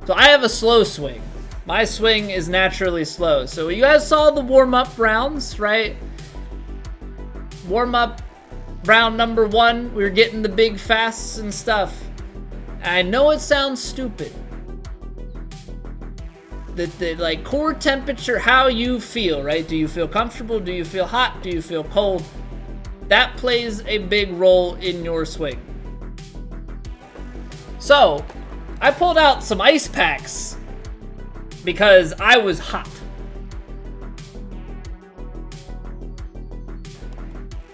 So I have a slow swing. My swing is naturally slow. So you guys saw the warm-up rounds, right? Warm-up round number 1, we were getting the big fasts and stuff. And I know it sounds stupid. The like core temperature, how you feel, right? Do you feel comfortable? Do you feel hot? Do you feel cold? That plays a big role in your swing. So, I pulled out some ice packs because I was hot.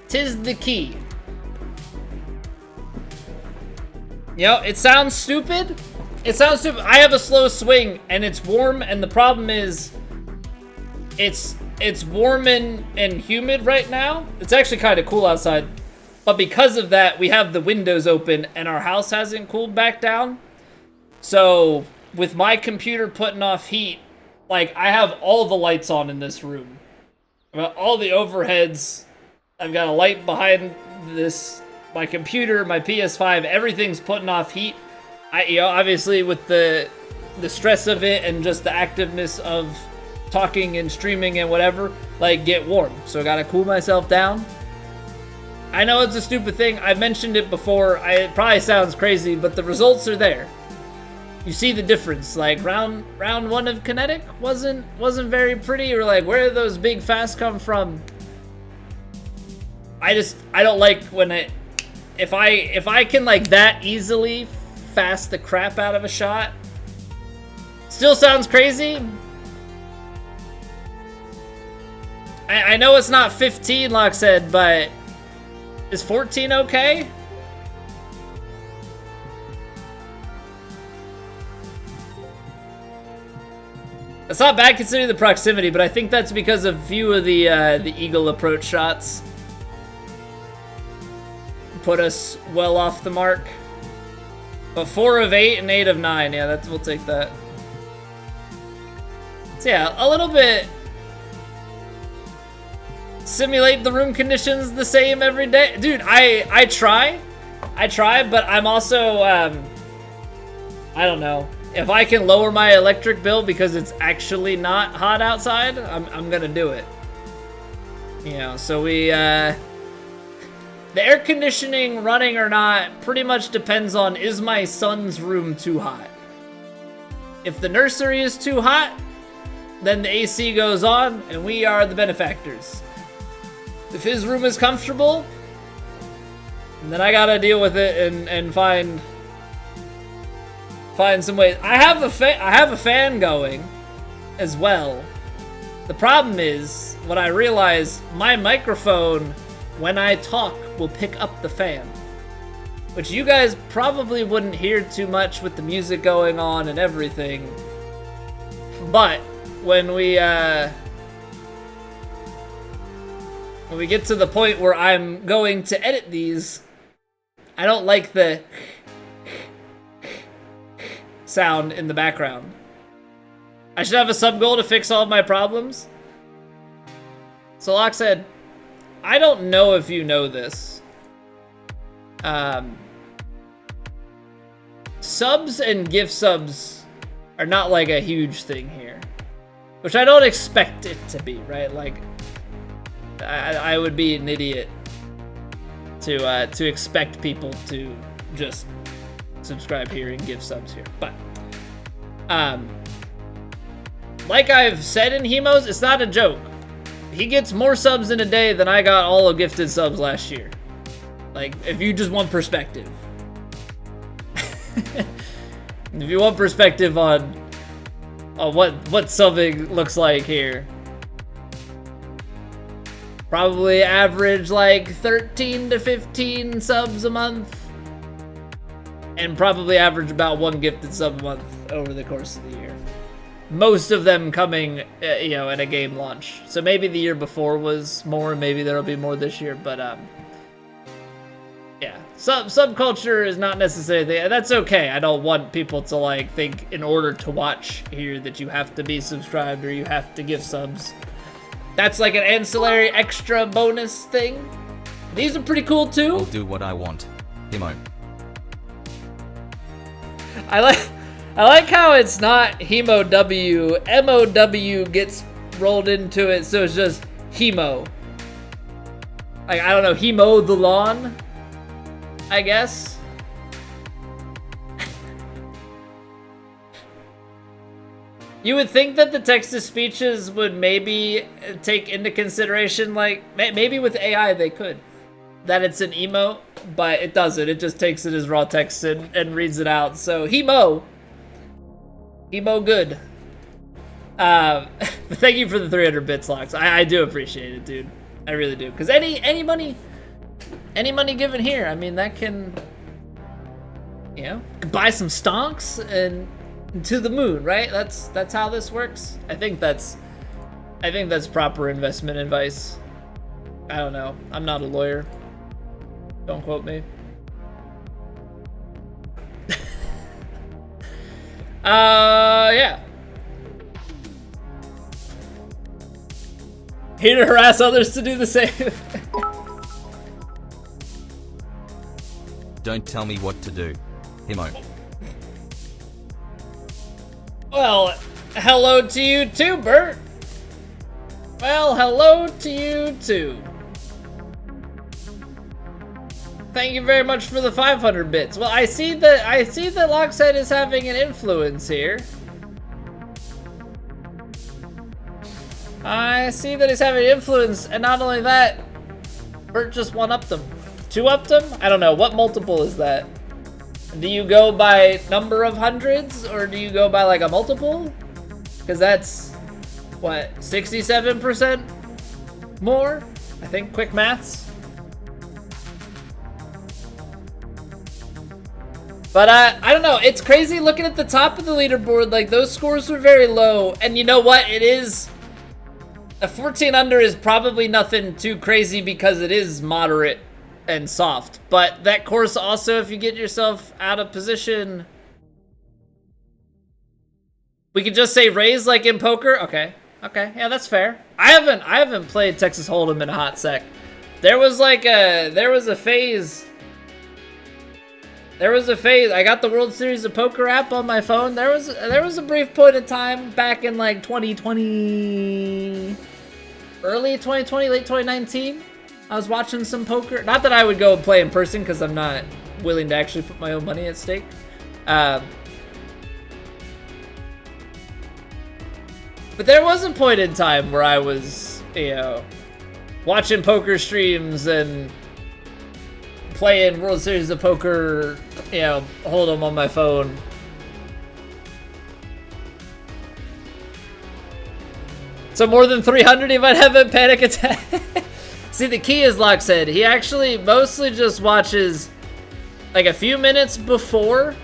Tis the key. You know, it sounds stupid. It sounds stupid. I have a slow swing and it's warm, and the problem is it's warm and humid right now. It's actually kind of cool outside. But because of that, we have the windows open and our house hasn't cooled back down. So with my computer putting off heat, like I have all the lights on in this room. I've got all the overheads. I've got a light behind this, my computer, my PS5, everything's putting off heat. Obviously with the stress of it and just the activeness of talking and streaming and whatever, like get warm. So I gotta cool myself down. I know it's a stupid thing. I've mentioned it before. It probably sounds crazy, but the results are there. You see the difference. Like round one of Kinetic wasn't very pretty, or like where did those big fast come from? I don't like when if I can like that easily fast the crap out of a shot. Still sounds crazy. I know it's not 15, Locke said, but is 14 okay? It's not bad considering the proximity, but I think that's because of few of the eagle approach shots put us well off the mark. But 4 of 8 and 8 of 9, yeah, we'll take that. So yeah, a little bit. Simulate the room conditions the same every day. Dude, I try, but I'm also, I don't know. If I can lower my electric bill because it's actually not hot outside, I'm gonna do it. You know, so we, the air conditioning running or not pretty much depends on, is my son's room too hot? If the nursery is too hot, then the AC goes on and we are the benefactors. If his room is comfortable, then I gotta deal with it and find some ways. I have a fan going as well. The problem is, what I realized, my microphone, when I talk, will pick up the fan, which you guys probably wouldn't hear too much with the music going on and everything. But when we get to the point where I'm going to edit these, I don't like the sound in the background. I should have a sub goal to fix all of my problems. So Locke said, I don't know if you know this. Subs and gift subs are not like a huge thing here, which I don't expect it to be, right? Like, I would be an idiot to expect people to just subscribe here and give subs here. But like I've said in Hemos, it's not a joke. He gets more subs in a day than I got all of gifted subs last year. Like, if you just want perspective. If you want perspective on what subbing looks like here. Probably average like 13 to 15 subs a month. And probably average about 1 gifted sub a month over the course of the year. Most of them coming, at a game launch. So maybe the year before was more, maybe there'll be more this year, but yeah. Subculture is not necessarily, that's okay. I don't want people to like think in order to watch here that you have to be subscribed or you have to give subs. That's like an ancillary extra bonus thing. These are pretty cool too. I'll do what I want. Hemo. I like how it's not Hemo W. MOW gets rolled into it, so it's just Hemo. Like, I don't know, Hemo the lawn, I guess. You would think that the text-to-speeches would maybe take into consideration, like, maybe with AI they could, that it's an emo, but it doesn't. It just takes it as raw text and reads it out. So, Hemo good. But thank you for the 300 bits, Locks. I do appreciate it, dude. I really do. Because any money given here, I mean, that can, buy some stonks and to the moon, right? That's how this works. I think that's proper investment advice. I don't know. I'm not a lawyer. Don't quote me. Yeah. Here to harass others to do the same. Don't tell me what to do. Imo. Well, hello to you too, Bert. Well, hello to you too. Thank you very much for the 500 bits. Well, I see that Lockshead is having an influence here. I see that he's having influence, and not only that, Bert just one-upped them. Two-upped them? I don't know. What multiple is that? Do you go by number of hundreds, or do you go by like a multiple? Because that's, what, 67% more? I think, quick maths. But I don't know, it's crazy looking at the top of the leaderboard, like those scores were very low, and you know what, it is, a 14 under is probably nothing too crazy because it is moderate and soft, but that course also, if you get yourself out of position, we could just say raise like in poker. Okay, yeah, that's fair. I haven't played Texas Hold'em in a hot sec. There was a phase. I got the World Series of Poker app on my phone. There was a brief point in time back in like 2020, early 2020, late 2019. I was watching some poker. Not that I would go and play in person because I'm not willing to actually put my own money at stake. But there was a point in time where I was, watching poker streams and playing World Series of Poker, Hold'em on my phone. So more than 300, he might have a panic attack. See, the key is, Locke said, he actually mostly just watches like a few minutes before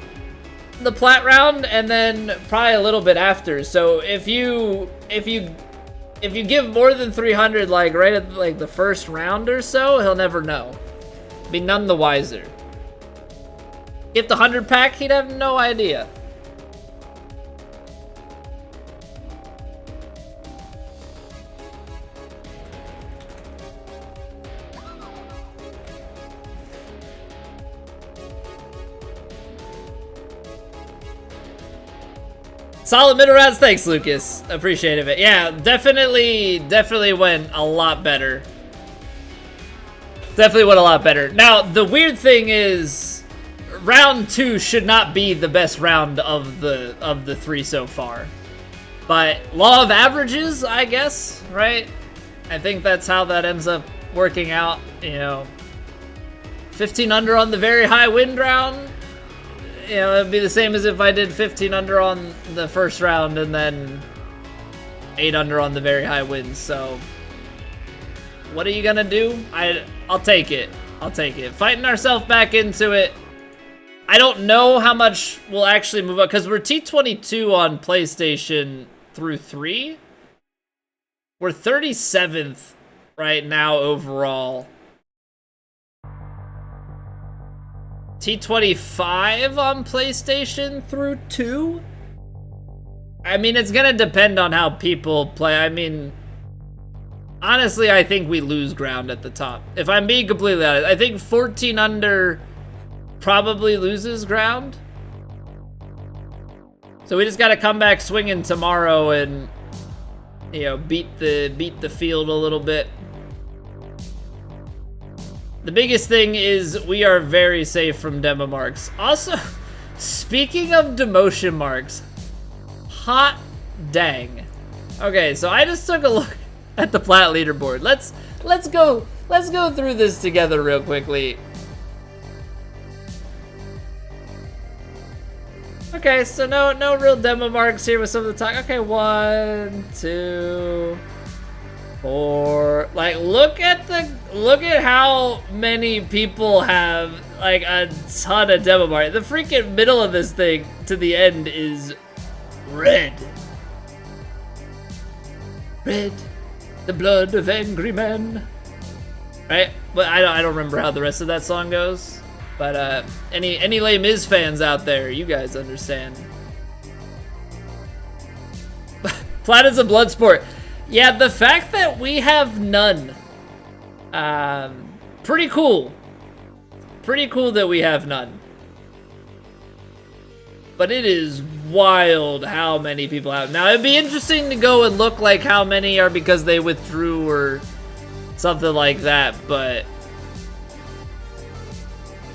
the Plat round and then probably a little bit after. So if you give more than 300 like right at like the first round or so, he'll never know. Be none the wiser. If the 100 pack, he'd have no idea. Solid middle rounds, thanks, Lucas. Appreciate it. Yeah, definitely went a lot better. Definitely went a lot better. Now, the weird thing is, round 2 should not be the best round of the 3 so far. But law of averages, I guess, right? I think that's how that ends up working out, 15 under on the very high wind round. It'd be the same as if I did 15 under on the first round and then 8 under on the very high winds, so what are you gonna do? I'll take it. Fighting ourselves back into it. I don't know how much we'll actually move up, because we're T22 on PlayStation through 3. We're 37th right now overall. T25 on PlayStation through 2? I mean, it's gonna depend on how people play. I mean, honestly, I think we lose ground at the top. If I'm being completely honest, I think 14 under probably loses ground. So we just gotta come back swinging tomorrow and, beat the field a little bit. The biggest thing is we are very safe from demo marks. Also, speaking of demotion marks, hot dang. Okay, so I just took a look at the Plat leaderboard. Let's go through this together real quickly. Okay, so no real demo marks here with some of the talk. Okay, 1, 2, 4. Like, look at how many people have like a ton of demo marks. The freaking middle of this thing to the end is red. Red, the blood of angry men. right? But I don't remember how the rest of that song goes. But any Les Mis fans out there, you guys understand. Plat is a blood sport. Yeah, the fact that we have none, pretty cool. Pretty cool that we have none. But it is wild how many people have. Now, it'd be interesting to go and look like how many are because they withdrew or something like that, but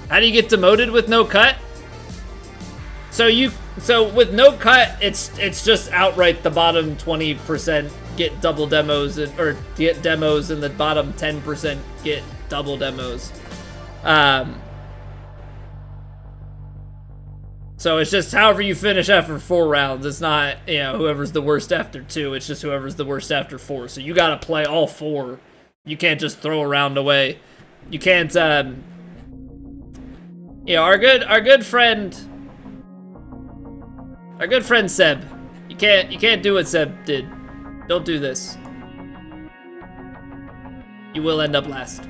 how do you get demoted with no cut? So with no cut, it's just outright the bottom 20% get double demos or get demos and the bottom 10% get double demos. So it's just however you finish after 4 rounds. It's not, you know, whoever's the worst after 2. It's just whoever's the worst after 4. So you got to play all 4. You can't just throw a round away. You can't, you know, our good friend Seb. You can't do what Seb did. Don't do this. You will end up last.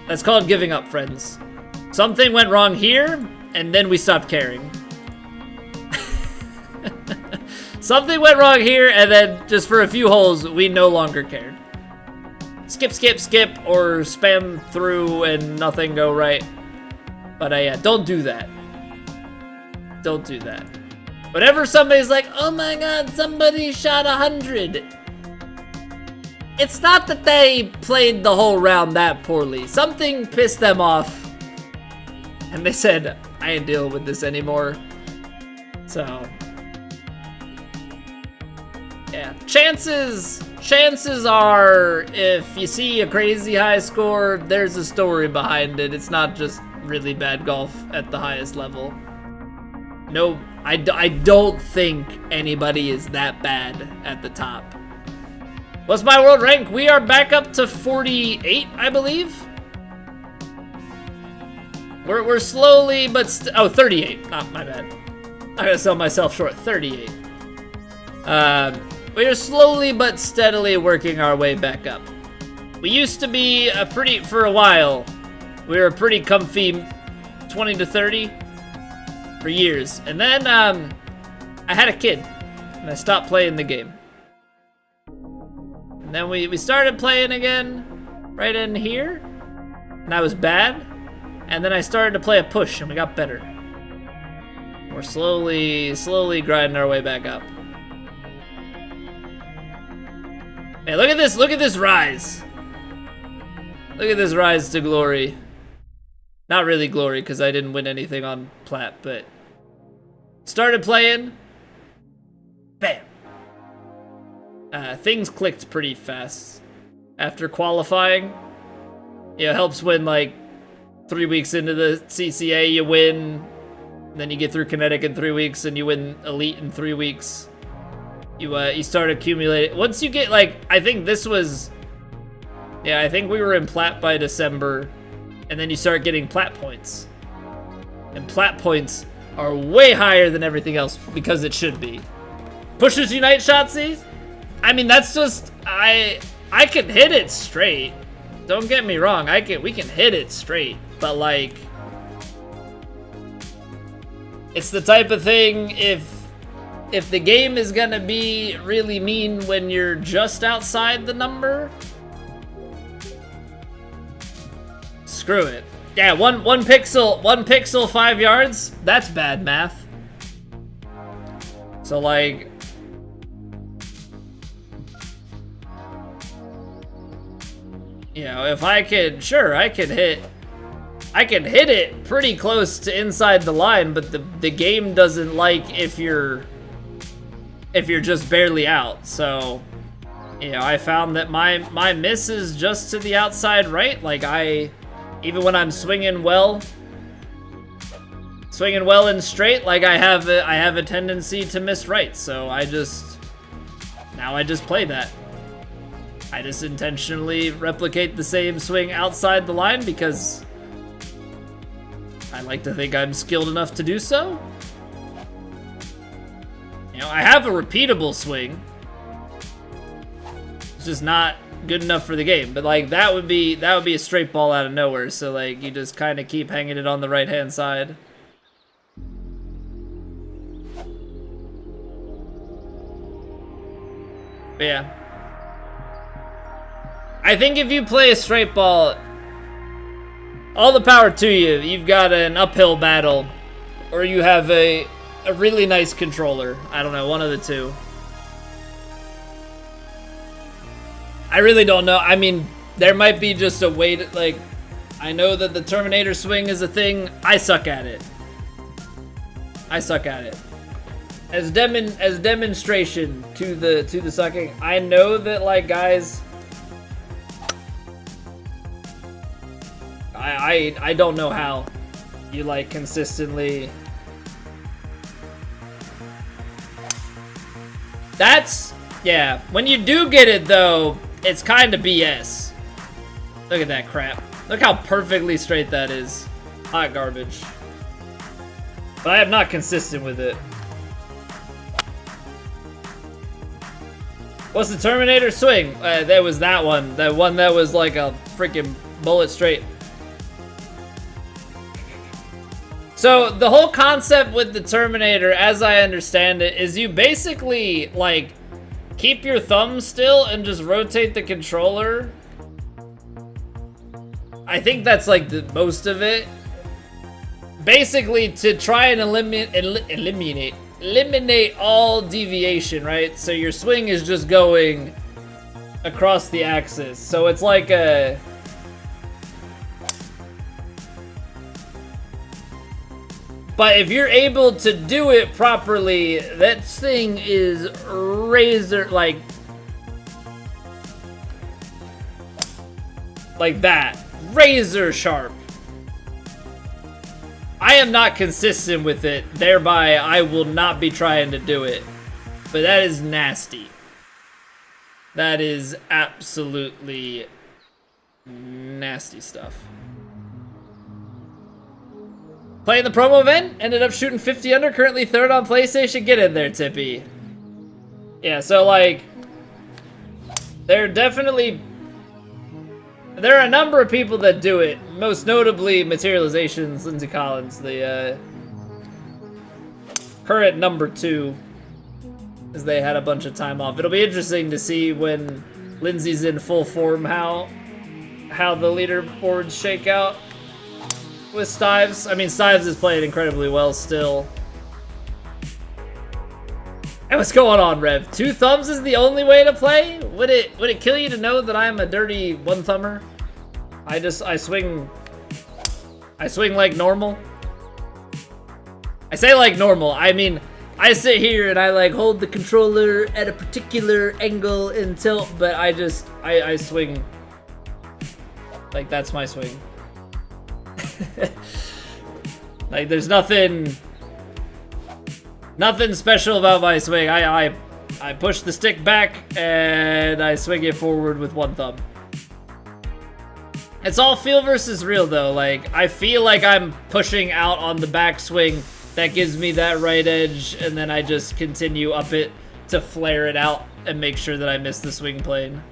That's called giving up, friends. Something went wrong here, and then we stopped caring. Something went wrong here, and then just for a few holes, we no longer cared. Skip, skip, skip, or spam through and nothing go right. But yeah, don't do that. Don't do that. Whenever somebody's like, oh my god, somebody shot 100. It's not that they played the whole round that poorly. Something pissed them off. And they said, I ain't dealing with this anymore. So, yeah. Chances are, if you see a crazy high score, there's a story behind it. It's not just really bad golf at the highest level. No, I don't think anybody is that bad at the top. What's my world rank? We are back up to 48, I believe. We're slowly, but 38. Not my bad. I'm gonna sell myself short. 38. We are slowly but steadily working our way back up. We used to be for a while, we were a pretty comfy 20 to 30 for years. And then I had a kid, and I stopped playing the game. And then we started playing again right in here, and that was bad. And then I started to play a push, and we got better. We're slowly grinding our way back up. Hey, look at this rise. Look at this rise to glory. Not really glory, because I didn't win anything on Plat, but started playing, bam. Things clicked pretty fast after qualifying. You know, it helps when like 3 weeks into the CCA you win, and then you get through Kinetic in 3 weeks, and you win Elite in 3 weeks. You start accumulating. Once you get like, I think this was, yeah, I think we were in Plat by December, and then you start getting Plat points. And Plat points are way higher than everything else because it should be. Pushers Unite, Shotzi? I mean, that's just, I can hit it straight. Don't get me wrong, we can hit it straight, but like, it's the type of thing, if the game is gonna be really mean when you're just outside the number, screw it. Yeah, one pixel 5 yards, that's bad math. So like, you know, if I could, sure, I can hit it pretty close to inside the line, but the game doesn't like if you're just barely out. So, you know, I found that my miss is just to the outside right. Like even when I'm swinging well and straight, like I have a tendency to miss right. So now I just play that. I just intentionally replicate the same swing outside the line because I like to think I'm skilled enough to do so. You know, I have a repeatable swing. It's just not good enough for the game. But like that would be a straight ball out of nowhere. So like you just kind of keep hanging it on the right hand side. But yeah. I think if you play a straight ball, all the power to you. You've got an uphill battle, or you have a really nice controller. I don't know, one of the two. I really don't know. I mean, there might be just a way to, like, I know that the Terminator swing is a thing. I suck at it. I suck at it. As demonstration to the sucking, I know that like guys, I don't know how you like consistently. That's, yeah, when you do get it though, it's kind of BS. Look at that crap. Look how perfectly straight that is. Hot garbage. But I am not consistent with it. What's the Terminator swing? There was that one. That one that was like a freaking bullet straight. So the whole concept with the Terminator, as I understand it, is you basically like keep your thumb still and just rotate the controller. I think that's like the most of it. Basically to try and eliminate all deviation, right? So your swing is just going across the axis. So it's like a... But if you're able to do it properly, that thing is razor, like that. Razor sharp. I am not consistent with it, thereby I will not be trying to do it. But that is nasty. That is absolutely nasty stuff. Playing the promo event, ended up shooting 50 under, currently third on PlayStation. Get in there, Tippy. Yeah, so like, there are a number of people that do it, most notably Materializations, Lindsay Collins, the current number 2, as they had a bunch of time off. It'll be interesting to see when Lindsay's in full form how the leaderboards shake out with Stives. I mean, Stives is playing incredibly well still. Hey, what's going on, Rev? 2 thumbs is the only way to play? Would it kill you to know that I'm a dirty one-thumber? I swing like normal. I say like normal. I mean, I sit here and I like hold the controller at a particular angle and tilt, but I swing like that's my swing. Like there's nothing special about my swing. I push the stick back and I swing it forward with one thumb. It's all feel versus real though. Like I feel like I'm pushing out on the backswing. That gives me that right edge, and then I just continue up it to flare it out and make sure that I miss the swing plane.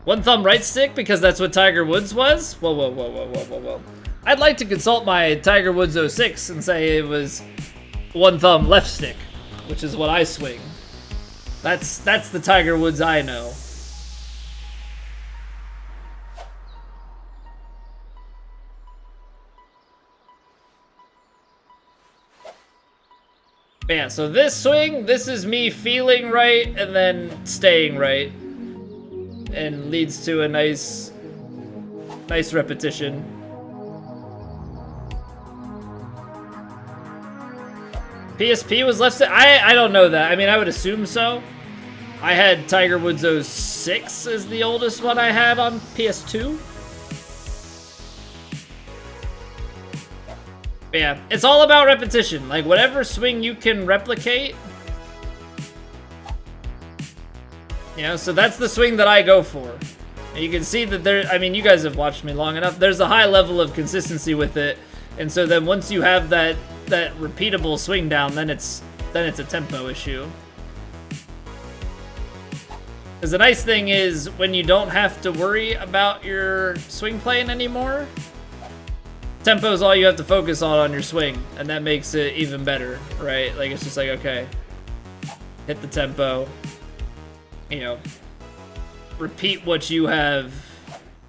One thumb right stick because that's what Tiger Woods was? Whoa, whoa, whoa, whoa, whoa, whoa, whoa. I'd like to consult my Tiger Woods 06 and say it was one thumb left stick, which is what I swing. That's the Tiger Woods I know. Yeah, so this swing, this is me feeling right and then staying right. And leads to a nice repetition. PSP was left. I don't know that. I mean, I would assume so. I had Tiger Woods 06 as the oldest one I had on PS2. But yeah, it's all about repetition. Like whatever swing you can replicate. You know, so that's the swing that I go for. And you can see that there, I mean, you guys have watched me long enough. There's a high level of consistency with it. And so then once you have that repeatable swing down, then it's a tempo issue. Because the nice thing is when you don't have to worry about your swing plane anymore, tempo is all you have to focus on your swing, and that makes it even better, right? Like, it's just like, okay, hit the tempo, you know, repeat what you have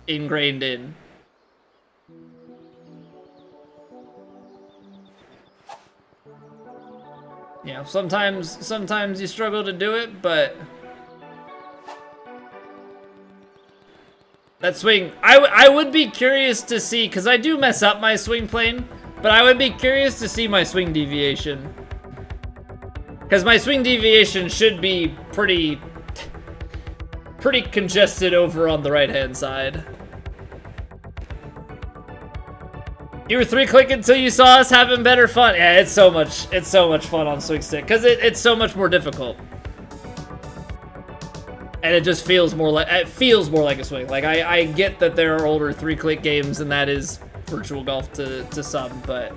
ingrained in. You know, sometimes you struggle to do it, but that swing, I would be curious to see, because I do mess up my swing plane, but I would be curious to see my swing deviation. Because my swing deviation should be pretty congested over on the right-hand side. You were 3-clicking until you saw us having better fun. Yeah, it's so much fun on swing stick, because it's so much more difficult. And it just feels more like a swing. Like, I get that there are older 3-click games, and that is virtual golf to some, but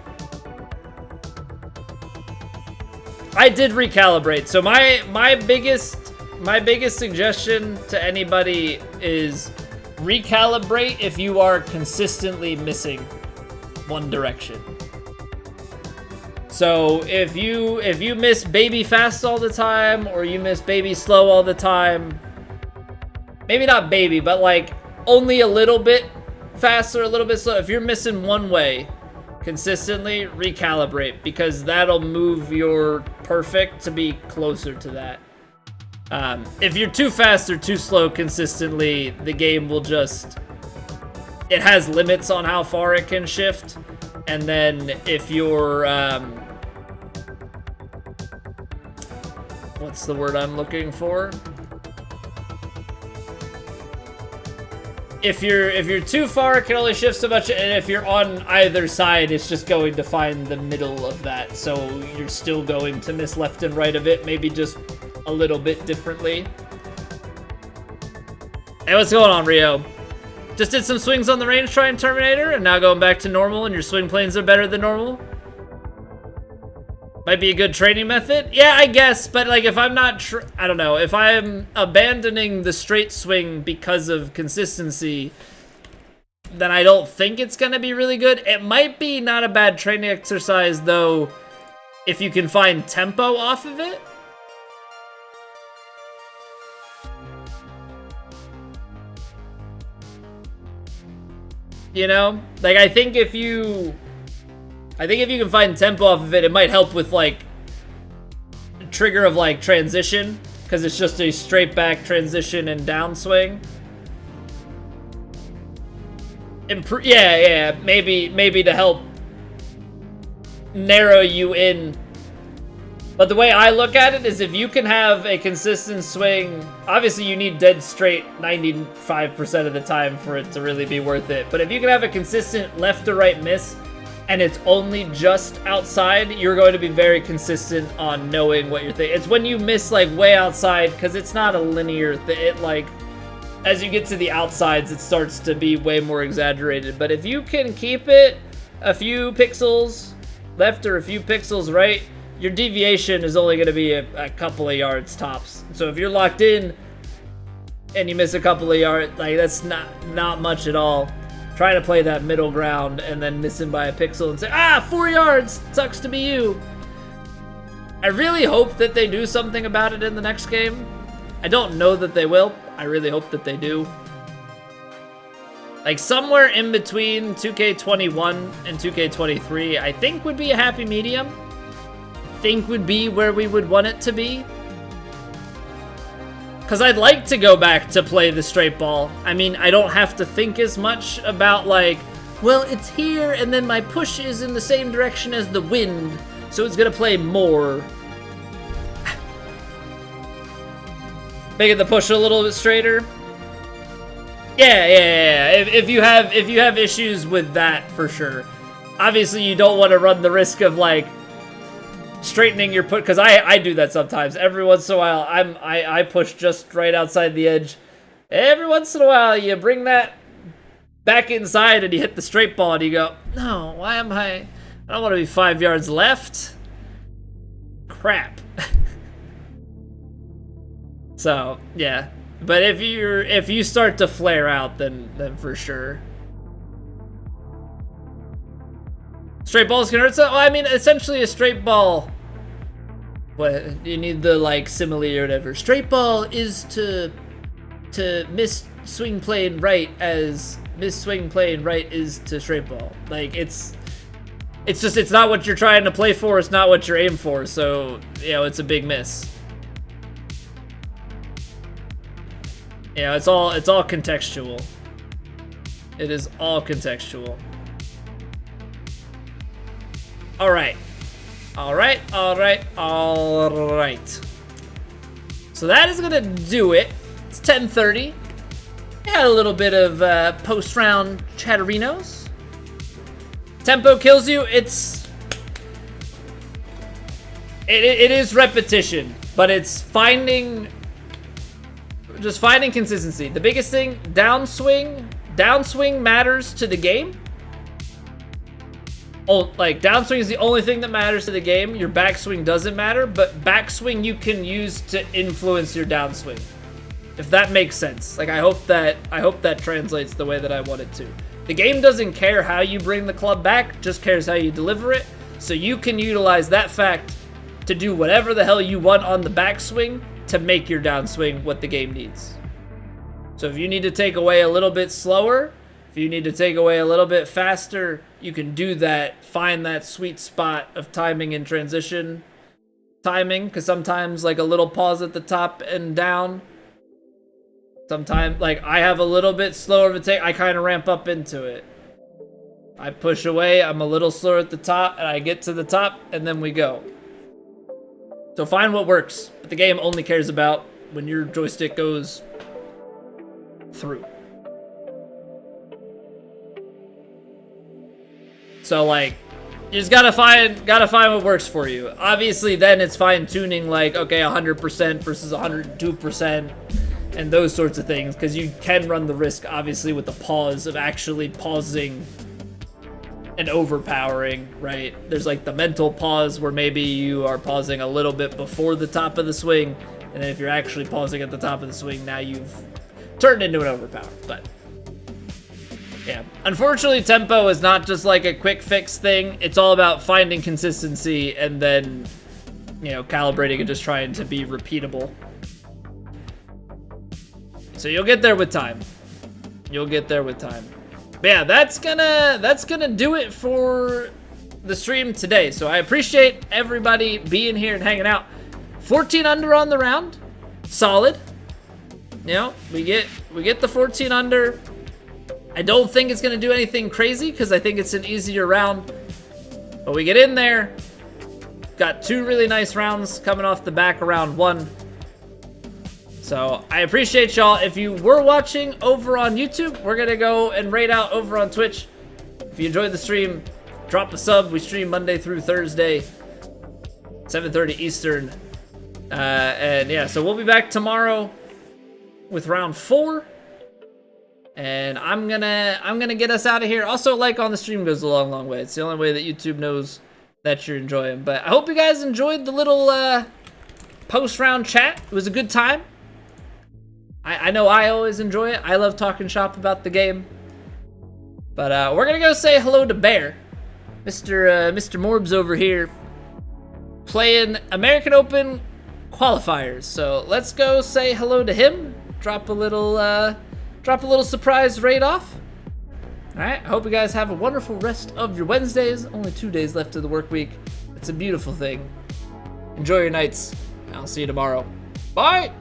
I did recalibrate. So my biggest suggestion to anybody is recalibrate if you are consistently missing one direction. So if you miss baby fast all the time, or you miss baby slow all the time, maybe not baby, but like only a little bit fast or a little bit slow. If you're missing one way consistently, recalibrate, because that'll move your perfect to be closer to that. If you're too fast or too slow consistently, the game will just, it has limits on how far it can shift. And then if you're, what's the word I'm looking for? If you're too far, it can only shift so much, and if you're on either side, it's just going to find the middle of that. So you're still going to miss left and right of it, maybe just a little bit differently. Hey, what's going on, Rio? Just did some swings on the range trying Terminator, and now going back to normal, and your swing planes are better than normal? Might be a good training method? Yeah, I guess, but like if I'm not, I don't know, if I'm abandoning the straight swing because of consistency, then I don't think it's gonna be really good. It might be not a bad training exercise though, if you can find tempo off of it. You know, like I think if you can find tempo off of it, it might help with like trigger of like transition, because it's just a straight back transition and downswing. Yeah, maybe to help narrow you in. But the way I look at it is if you can have a consistent swing, obviously you need dead straight 95% of the time for it to really be worth it. But if you can have a consistent left to right miss, and it's only just outside, you're going to be very consistent on knowing what you're thinking. It's when you miss like way outside, because it's not a linear thing. It like, as you get to the outsides, it starts to be way more exaggerated. But if you can keep it a few pixels left or a few pixels right, your deviation is only going to be a couple of yards tops. So if you're locked in and you miss a couple of yards, like that's not much at all. Trying to play that middle ground and then missing by a pixel and say, 4 yards, sucks to be you. I really hope that they do something about it in the next game. I don't know that they will. I really hope that they do. Like somewhere in between 2K21 and 2K23, I think would be a happy medium. I think would be where we would want it to be. Because I'd like to go back to play the straight ball. I mean, I don't have to think as much about like, well, it's here and then my push is in the same direction as the wind, so it's gonna play more. Making the push a little bit straighter. Yeah. If you have issues with that, for sure. Obviously, you don't want to run the risk of like straightening your put, because I do that sometimes. Every once in a while, I push just right outside the edge. Every once in a while, you bring that back inside and you hit the straight ball and you go, no, why am I don't want to be 5 yards left. Crap. So, yeah. But if you start to flare out, then for sure. Straight balls can hurt. So, well, I mean, essentially a straight ball. What you need the like simile or whatever. Straight ball is to miss swing playing right as miss swing playing right is to straight ball. Like it's not what you're trying to play for. It's not what you're aiming for. So it's a big miss. It's all contextual. It is all contextual. All right. So that is gonna do it. It's 10:30. We had a little bit of post-round chatterinos. Tempo kills you. It is repetition, but it's finding consistency. The biggest thing, downswing matters to the game. Oh, like downswing is the only thing that matters to the game. Your backswing doesn't matter, but backswing you can use to influence your downswing. If that makes sense. Like I hope that translates the way that I want it to. The game doesn't care how you bring the club back, just cares how you deliver it. So you can utilize that fact to do whatever the hell you want on the backswing to make your downswing what the game needs. So if you need to take away a little bit slower, if you need to take away a little bit faster, you can do that. Find that sweet spot of timing and transition timing, because sometimes like a little pause at the top and down. Sometimes like I have a little bit slower of a take, I kind of ramp up into it. I push away, I'm a little slower at the top, and I get to the top, and then we go. So find what works, but the game only cares about when your joystick goes through. So like, you just gotta find what works for you. Obviously, then it's fine tuning, like okay, 100% versus 102%, and those sorts of things, because you can run the risk, obviously, with the pause of actually pausing and overpowering, right? There's like the mental pause where maybe you are pausing a little bit before the top of the swing, and then if you're actually pausing at the top of the swing, now you've turned into an overpower. But yeah, unfortunately, tempo is not just like a quick fix thing. It's all about finding consistency and then, calibrating and just trying to be repeatable. So you'll get there with time. But yeah, that's gonna do it for the stream today. So I appreciate everybody being here and hanging out. 14 under on the round, solid. We get the 14 under. I don't think it's gonna do anything crazy because I think it's an easier round. But we get in there. Got 2 really nice rounds coming off the back of round 1. So I appreciate y'all. If you were watching over on YouTube, we're gonna go and raid out over on Twitch. If you enjoyed the stream, drop a sub. We stream Monday through Thursday, 7:30 Eastern. And yeah, so we'll be back tomorrow with round 4. And I'm gonna get us out of here. Also, like on the stream goes a long way. It's the only way that YouTube knows that you're enjoying. But I hope you guys enjoyed the little post-round chat. It was a good time. I know I always enjoy it. I love talking shop about the game. But we're gonna go say hello to Bear. Mr. Morbs over here playing American Open qualifiers. So let's go say hello to him. Drop a little surprise raid off. All right, I hope you guys have a wonderful rest of your Wednesdays. Only 2 days left of the work week. It's a beautiful thing. Enjoy your nights. I'll see you tomorrow. Bye.